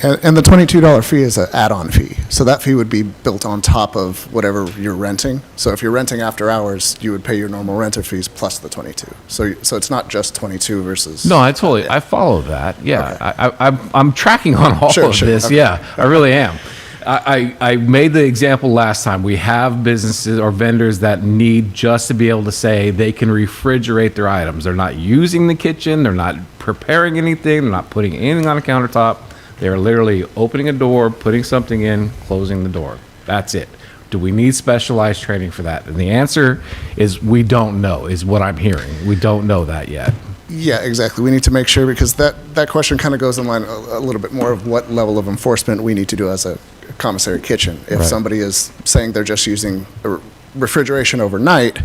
F: And the $22 fee is an add-on fee. So that fee would be built on top of whatever you're renting. So if you're renting after hours, you would pay your normal renter fees plus the 22. So it's not just 22 versus...
G: No, I follow that. Yeah, okay. I'm tracking on all of this.
F: Okay.
G: Yeah, I really am. I made the example last time. We have businesses or vendors that need just to be able to say they can refrigerate their items. They're not using the kitchen. They're not preparing anything. They're not putting anything on a countertop. They're literally opening a door, putting something in, closing the door. That's it. Do we need specialized training for that? And the answer is we don't know, is what I'm hearing. We don't know that yet.
F: Yeah, exactly. We need to make sure, because that question kind of goes in line a little bit more of what level of enforcement we need to do as a commissary kitchen. If
G: Right.
F: somebody is saying they're just using refrigeration overnight,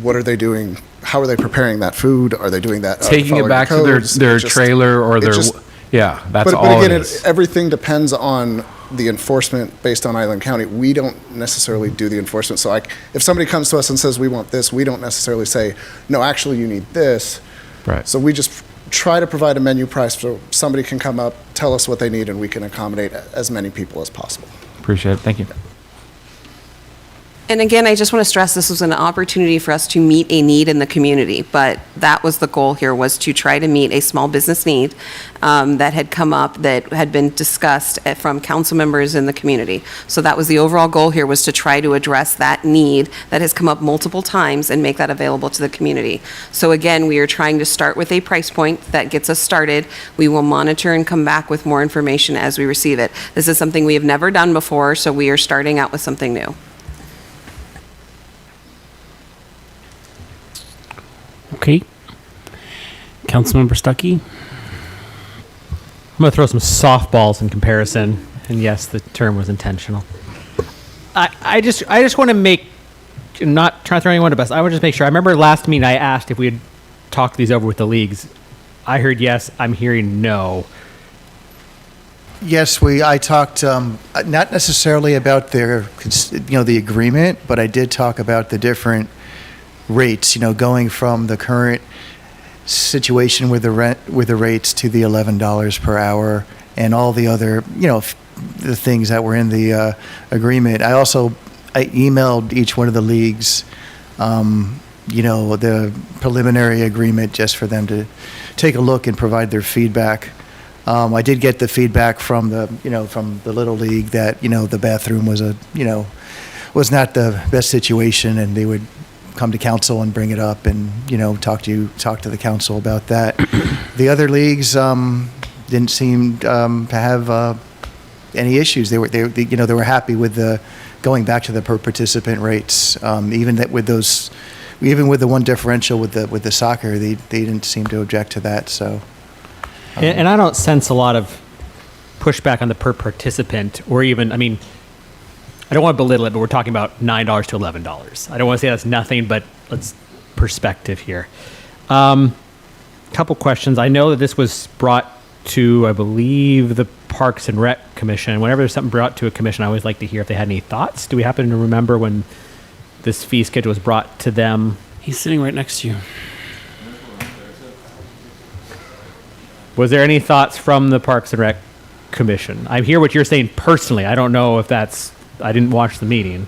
F: what are they doing? How are they preparing that food? Are they doing that?
G: Taking it back to their trailer or their, yeah, that's all
F: But again,
G: it is.
F: everything depends on the enforcement based on Island County. We don't necessarily do the enforcement. So if somebody comes to us and says, we want this, we don't necessarily say, no, actually you need this.
G: Right.
F: So we just try to provide a menu price so somebody can come up, tell us what they need, and we can accommodate as many people as possible.
G: Appreciate it. Thank you.
B: And again, I just want to stress this was an opportunity for us to meet a need in the community, but that was the goal here, was to try to meet a small business need that had come up, that had been discussed from council members in the community. So that was the overall goal here, was to try to address that need that has come up multiple times and make that available to the community. So again, we are trying to start with a price point that gets us started. We will monitor and come back with more information as we receive it. This is something we have never done before, so we are starting out with something new.
A: Okay. Councilmember Stuckey?
I: I'm going to throw some softballs in comparison, and yes, the term was intentional. I just want to make, not trying to throw anyone to bust, I would just make sure. I remember last meeting I asked if we had talked these over with the leagues. I heard yes, I'm hearing no.
T: Yes, I talked, not necessarily about the agreement, but I did talk about the different rates, going from the current situation with the rates to the $11 per hour and all the other, the things that were in the agreement. I emailed each one of the leagues, the preliminary agreement, just for them to take a look and provide their feedback. I did get the feedback from the Little League that, the bathroom was was not the best situation, and they would come to council and bring it up and, talk to the council about that. The other leagues didn't seem to have any issues. They were happy with going back to the per participant rates. Even with the one differential with the soccer, they didn't seem to object to that. So,
I: And I don't sense a lot of pushback on the per participant, or even, I don't want to belittle it, but we're talking about $9 to $11. I don't want to say that's nothing, but let's perspective here. Couple questions. I know that this was brought to, I believe, the Parks and Rec Commission. Whenever there's something brought to a commission, I always like to hear if they had any thoughts. Do we happen to remember when this fee schedule was brought to them?
A: He's sitting right next to you.
I: Was there any thoughts from the Parks and Rec Commission? I hear what you're saying personally. I don't know if I didn't watch the meeting.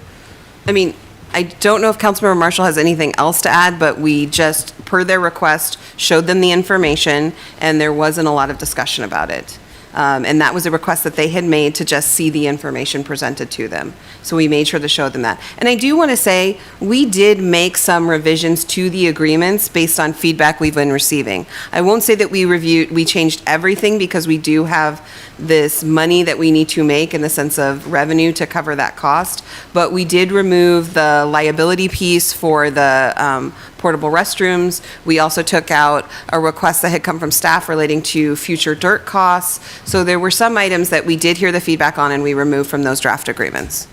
B: I don't know if Councilmember Marshall has anything else to add, but we just, per their request, showed them the information, and there wasn't a lot of discussion about it. And that was a request that they had made, to just see the information presented to them. So we made sure to show them that. And I do want to say, we did make some revisions to the agreements based on feedback we've been receiving. I won't say that we changed everything, because we do have this money that we need to make in the sense of revenue to cover that cost. But we did remove the liability piece for the portable restrooms. We also took out a request that had come from staff relating to future dirt costs. So there were some items that we did hear the feedback on, and we removed from those draft agreements.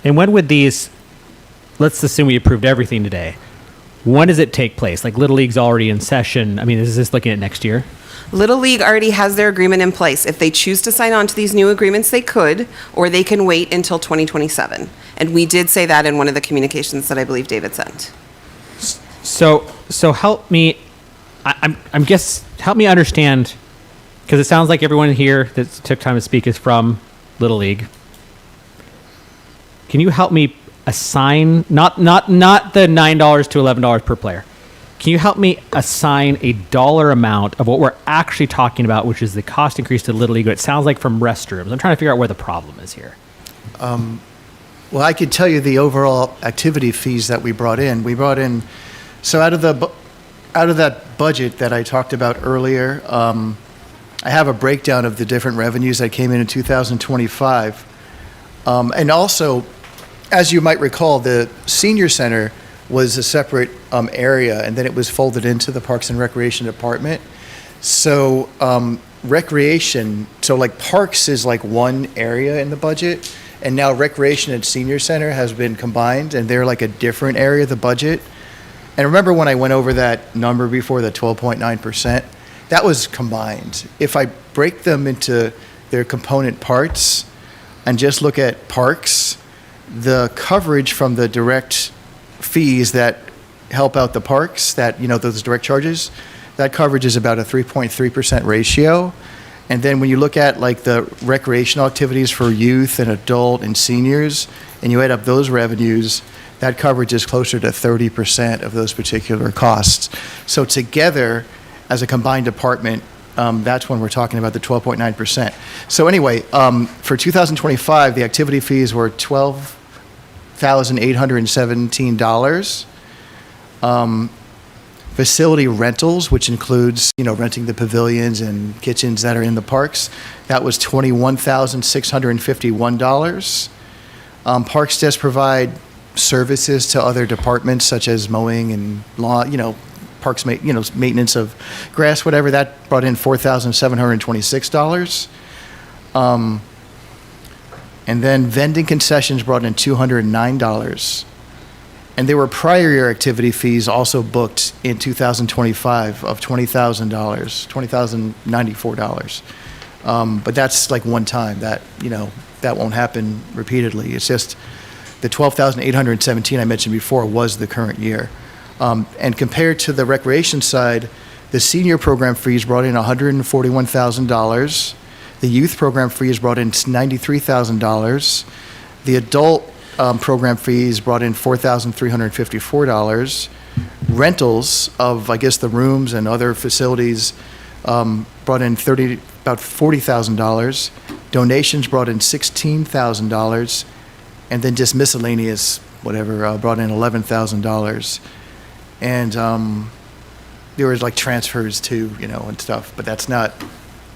I: And when would these, let's assume we approved everything today, when does it take place? Like Little League's already in session. Is this looking at next year?
B: Little League already has their agreement in place. If they choose to sign on to these new agreements, they could, or they can wait until 2027. And we did say that in one of the communications that I believe David sent.
I: So help me, help me understand, because it sounds like everyone here that took time to speak is from Little League. Can you help me assign, not the $9 to $11 per player, can you help me assign a dollar amount of what we're actually talking about, which is the cost increase to Little League? It sounds like from restrooms. I'm trying to figure out where the problem is here.
T: Well, I could tell you the overall activity fees that we brought in. So out of that budget that I talked about earlier, I have a breakdown of the different revenues that came in 2025. And also, as you might recall, the senior center was a separate area, and then it was folded into the Parks and Recreation Department. So recreation, so like parks is like one area in the budget, and now recreation and senior center has been combined, and they're like a different area of the budget. And remember when I went over that number before, the 12.9%? That was combined. If I break them into their component parts and just look at parks, the coverage from the direct fees that help out the parks, that, you know, those direct charges, that coverage is about a 3.3% ratio. And then when you look at like the recreational activities for youth and adult and seniors, and you add up those revenues, that coverage is closer to 30% of those particular costs. So together, as a combined department, that's when we're talking about the 12.9%. So anyway, for 2025, the activity fees were $12,817. Facility rentals, which includes, you know, renting the pavilions and kitchens that are in the parks, that was $21,651. Parks does provide services to other departments such as mowing and lawn, you know, parks, maintenance of grass, whatever. That brought in $4,726. And then vending concessions brought in $209. And there were prior year activity fees also booked in 2025 of $20,000, $20,094. But that's like one time. That, you know, that won't happen repeatedly. It's just the 12,817 I mentioned before was the current year. And compared to the recreation side, the senior program fees brought in $141,000. The youth program fees brought in $93,000. The adult program fees brought in $4,354. Rentals of, I guess, the rooms and other facilities brought in about $40,000. Donations brought in $16,000. And then just miscellaneous, whatever, brought in $11,000. And there was like transfers too, you know, and stuff, but that's not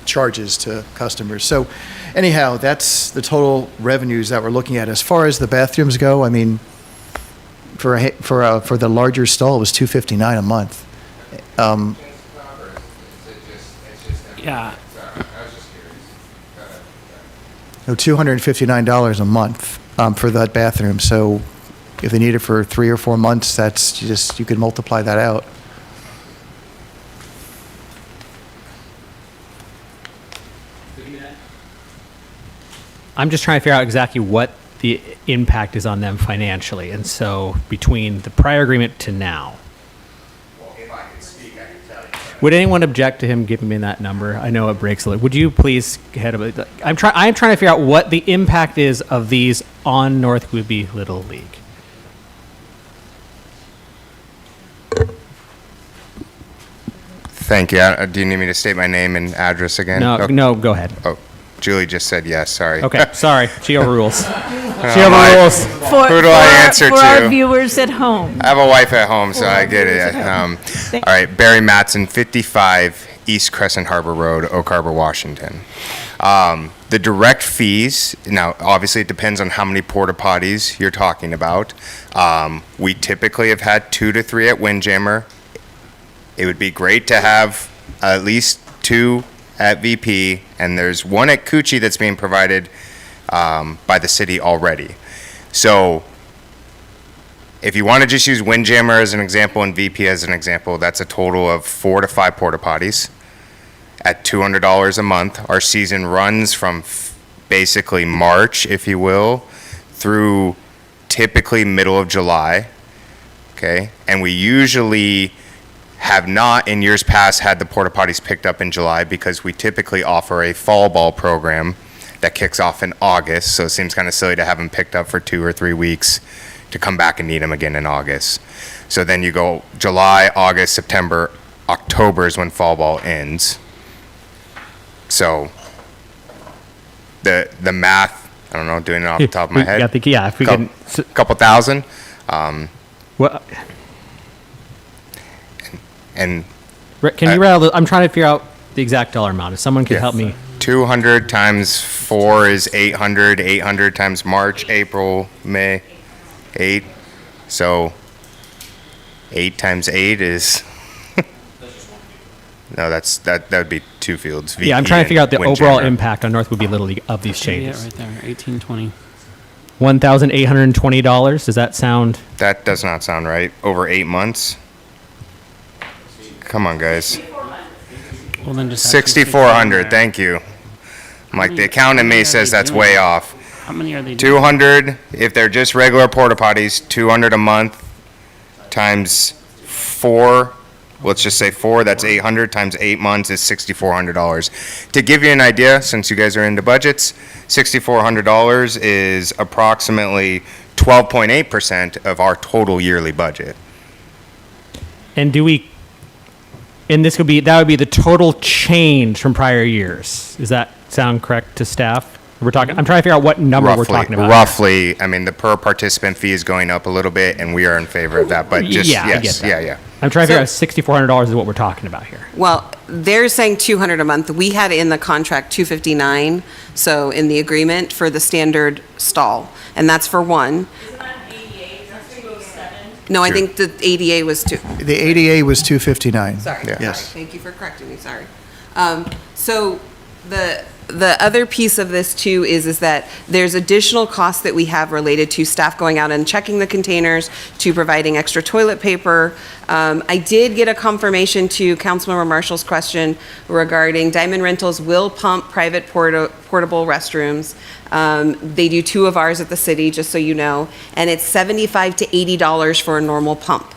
T: charges to customers. So anyhow, that's the total revenues that we're looking at. As far as the bathrooms go, I mean, for the larger stall, it was $259 a month.
A: Yeah.
T: No, $259 a month for that bathroom. So if they need it for 3 or 4 months, that's just, you could multiply that out.
I: I'm just trying to figure out exactly what the impact is on them financially. And so between the prior agreement to now.
L: Well, if I could speak, I could tell you.
I: Would anyone object to him giving me that number? I know it breaks a little. Would you please head of it? I'm trying to figure out what the impact is of these on North Whidbey Little League.
L: Thank you. Do you need me to state my name and address again?
I: No, go ahead.
L: Oh, Julie just said yes, sorry.
I: Okay, sorry. She overrules. She
L: my-
I: overrules.
L: Who do I answer
D: for
L: to?
D: our viewers at home.
L: I have a wife at home, so I get it. All right, Barry Matson, 55 East Crescent Harbor Road, Oak Harbor, Washington. The direct fees, now obviously it depends on how many porta potties you're talking about. We typically have had 2 to 3 at Windjammer. It would be great to have at least 2 at VP, and there's 1 at Coochie that's being provided by the city already. So if you want to just use Windjammer as an example and VP as an example, that's a total of 4 to 5 porta potties at $200 a month. Our season runs from basically March, if you will, through typically middle of July. Okay, and we usually have not in years past had the porta potties picked up in July because we typically offer a fall ball program that kicks off in August. So it seems kind of silly to have them picked up for 2 or 3 weeks to come back and need them again in August. So then you go July, August, September, October is when fall ball ends. So the math, I don't know, doing it off the top of my head.
I: I think, yeah, if we can.
L: Couple thousand.
I: Well,
L: and
I: can you rattle? I'm trying to figure out the exact dollar amount. If someone could help me.
L: 200 times 4 is 800. 800 times March, April, May. 8. So 8 times 8 is no, that would be 2 fields.
I: Yeah, I'm
L: VP
I: trying to figure out the
L: and
I: overall
L: Windjammer.
I: impact on North Woodby Little League of these
A: Yeah,
I: changes.
A: right there, 1820.
I: $1,820. Does that sound?
L: That does not sound right. Over 8 months. Come on, guys.
A: Well, then just
L: 6,400. Thank you. Like the accountant may says that's way off.
A: How many are they doing?
L: 200 if they're just regular porta potties. 200 a month times 4. Let's just say 4. That's 800 times 8 months is $6,400. To give you an idea, since you guys are into budgets, $6,400 is approximately 12.8% of our total yearly budget.
I: And do we? And that would be the total change from prior years. Does that sound correct to staff? I'm trying to figure out what number we're talking about.
L: Roughly, I mean, the per participant fee is going up a little bit, and we are in favor of that. But just
I: Yeah, I get
L: yes,
I: that.
L: yeah.
I: I'm trying to figure out $6,400 is what we're talking about here.
B: Well, they're saying 200 a month. We had in the contract 259, so in the agreement for the standard stall, and that's for one. No, I think the ADA was two.
T: The ADA was 259.
B: Sorry.
T: Yes.
B: Thank you for correcting me, sorry. So the other piece of this too is that there's additional costs that we have related to staff going out and checking the containers, to providing extra toilet paper. I did get a confirmation to Councilmember Marshall's question regarding Diamond Rentals will pump private portable restrooms. They do 2 of ours at the city, just so you know, and it's $75 to $80 for a normal pump.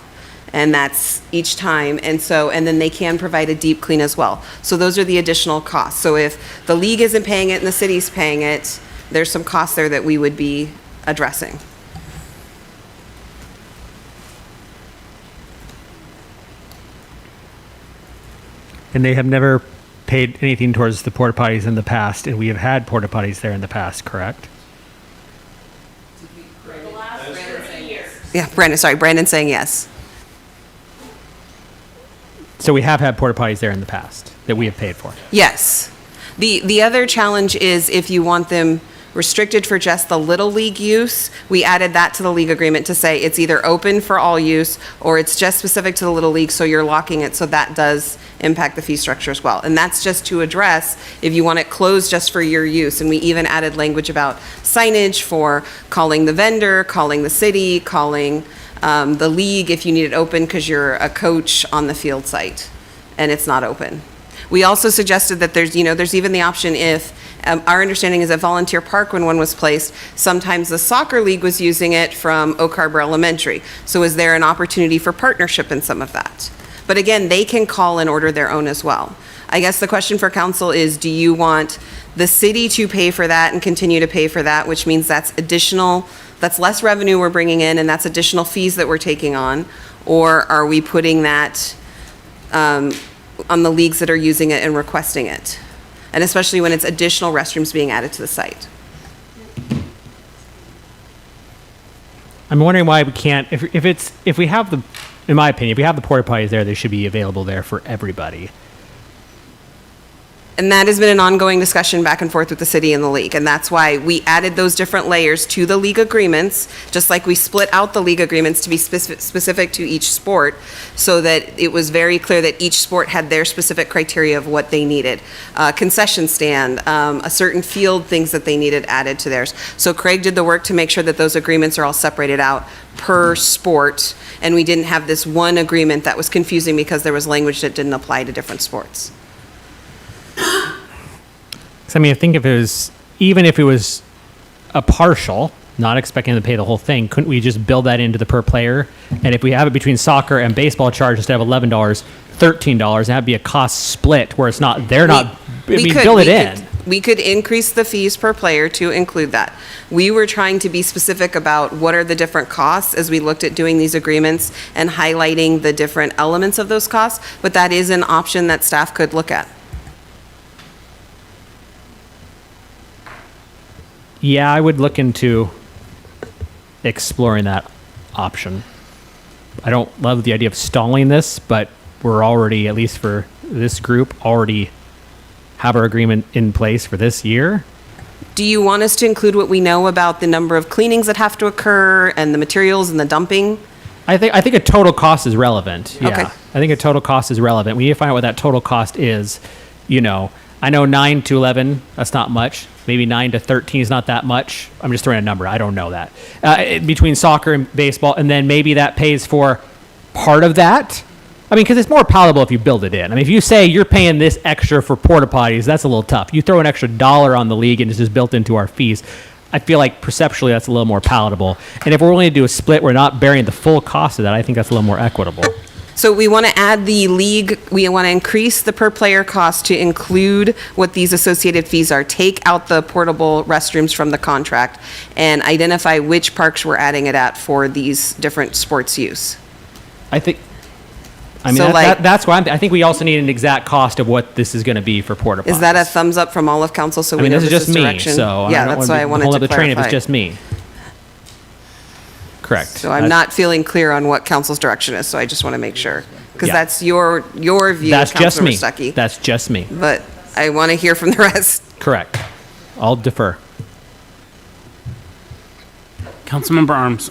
B: And that's each time, and then they can provide a deep clean as well. So those are the additional costs. So if the league isn't paying it and the city's paying it, there's some costs there that we would be addressing.
I: And they have never paid anything towards the porta potties in the past, and we have had porta potties there in the past, correct?
B: Yeah, Brandon's saying yes.
I: So we have had porta potties there in the past that we have paid for.
B: Yes. The other challenge is if you want them restricted for just the Little League use, we added that to the league agreement to say it's either open for all use or it's just specific to the Little League, so you're locking it, so that does impact the fee structure as well. And that's just to address if you want it closed just for your use. And we even added language about signage for calling the vendor, calling the city, calling the league if you need it open because you're a coach on the field site and it's not open. We also suggested that there's even the option if, our understanding is at Volunteer Park when one was placed, sometimes the soccer league was using it from Oak Harbor Elementary. So is there an opportunity for partnership in some of that? But again, they can call and order their own as well. I guess the question for council is, do you want the city to pay for that and continue to pay for that, which means that's additional, that's less revenue we're bringing in and that's additional fees that we're taking on? Or are we putting that on the leagues that are using it and requesting it? And especially when it's additional restrooms being added to the site.
I: I'm wondering why we can't, if we have the, in my opinion, if we have the porta potties there, they should be available there for everybody.
B: And that has been an ongoing discussion back and forth with the city and the league. And that's why we added those different layers to the league agreements, just like we split out the league agreements to be specific to each sport, so that it was very clear that each sport had their specific criteria of what they needed. Concession stand, a certain field, things that they needed added to theirs. So Craig did the work to make sure that those agreements are all separated out per sport, and we didn't have this one agreement that was confusing because there was language that didn't apply to different sports.
I: So, I mean, I think even if it was a partial, not expecting to pay the whole thing, couldn't we just build that into the per player? And if we have it between soccer and baseball charge, instead of $11, $13, that'd be a cost split where it's not, build it in.
B: We could increase the fees per player to include that. We were trying to be specific about what are the different costs as we looked at doing these agreements and highlighting the different elements of those costs, but that is an option that staff could look at.
I: Yeah, I would look into exploring that option. I don't love the idea of stalling this, but we're already, at least for this group, already have our agreement in place for this year.
B: Do you want us to include what we know about the number of cleanings that have to occur and the materials and the dumping?
I: I think a total cost is relevant. Yeah.
B: Okay.
I: I think a total cost is relevant. We need to find out what that total cost is. You know, I know 9 to 11, that's not much. Maybe 9 to 13 is not that much. I'm just throwing a number. I don't know that. Between soccer and baseball, and then maybe that pays for part of that. I mean, because it's more palatable if you build it in. I mean, if you say you're paying this extra for porta potties, that's a little tough. You throw an extra $1 on the league and it's just built into our fees. I feel like perceptually that's a little more palatable. And if we're willing to do a split, we're not bearing the full cost of that. I think that's a little more equitable.
B: So we want to add the league, we want to increase the per player cost to include what these associated fees are. Take out the portable restrooms from the contract and identify which parks we're adding it at for these different sports use.
I: I mean,
B: So,
I: that's why I think we also need an exact cost of what this is going to be for porta potties.
B: Is that a thumbs up from all of council so
I: I
B: we
I: mean,
B: know
I: this is just me,
B: direction?
I: so
B: Yeah,
I: I don't
B: that's
I: want
B: why I
I: to
B: wanted
I: hold
B: to
I: up the train if it's
B: clarify.
I: just me. Correct.
B: So I'm not feeling clear on what council's direction is, so I just want to make sure. Because
I: Yeah.
B: that's your view,
I: That's just me.
B: Councilmember Stuckey.
I: That's just me.
B: But I want to hear from the rest.
I: Correct. I'll defer.
A: Councilmember Arms.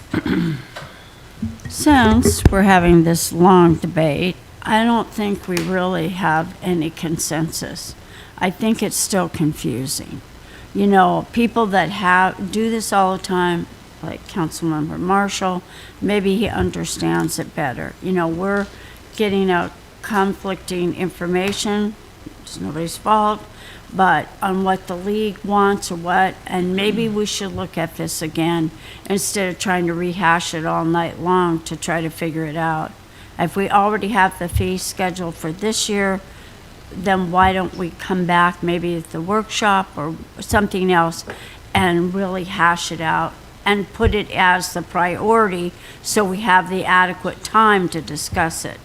R: Since we're having this long debate, I don't think we really have any consensus. I think it's still confusing. You know, people that do this all the time, like Councilmember Marshall, maybe he understands it better. You know, we're getting out conflicting information. It's nobody's fault, but on what the league wants or what, and maybe we should look at this again instead of trying to rehash it all night long to try to figure it out. If we already have the fee scheduled for this year, then why don't we come back maybe at the workshop or something else and really hash it out and put it as the priority so we have the adequate time to discuss it.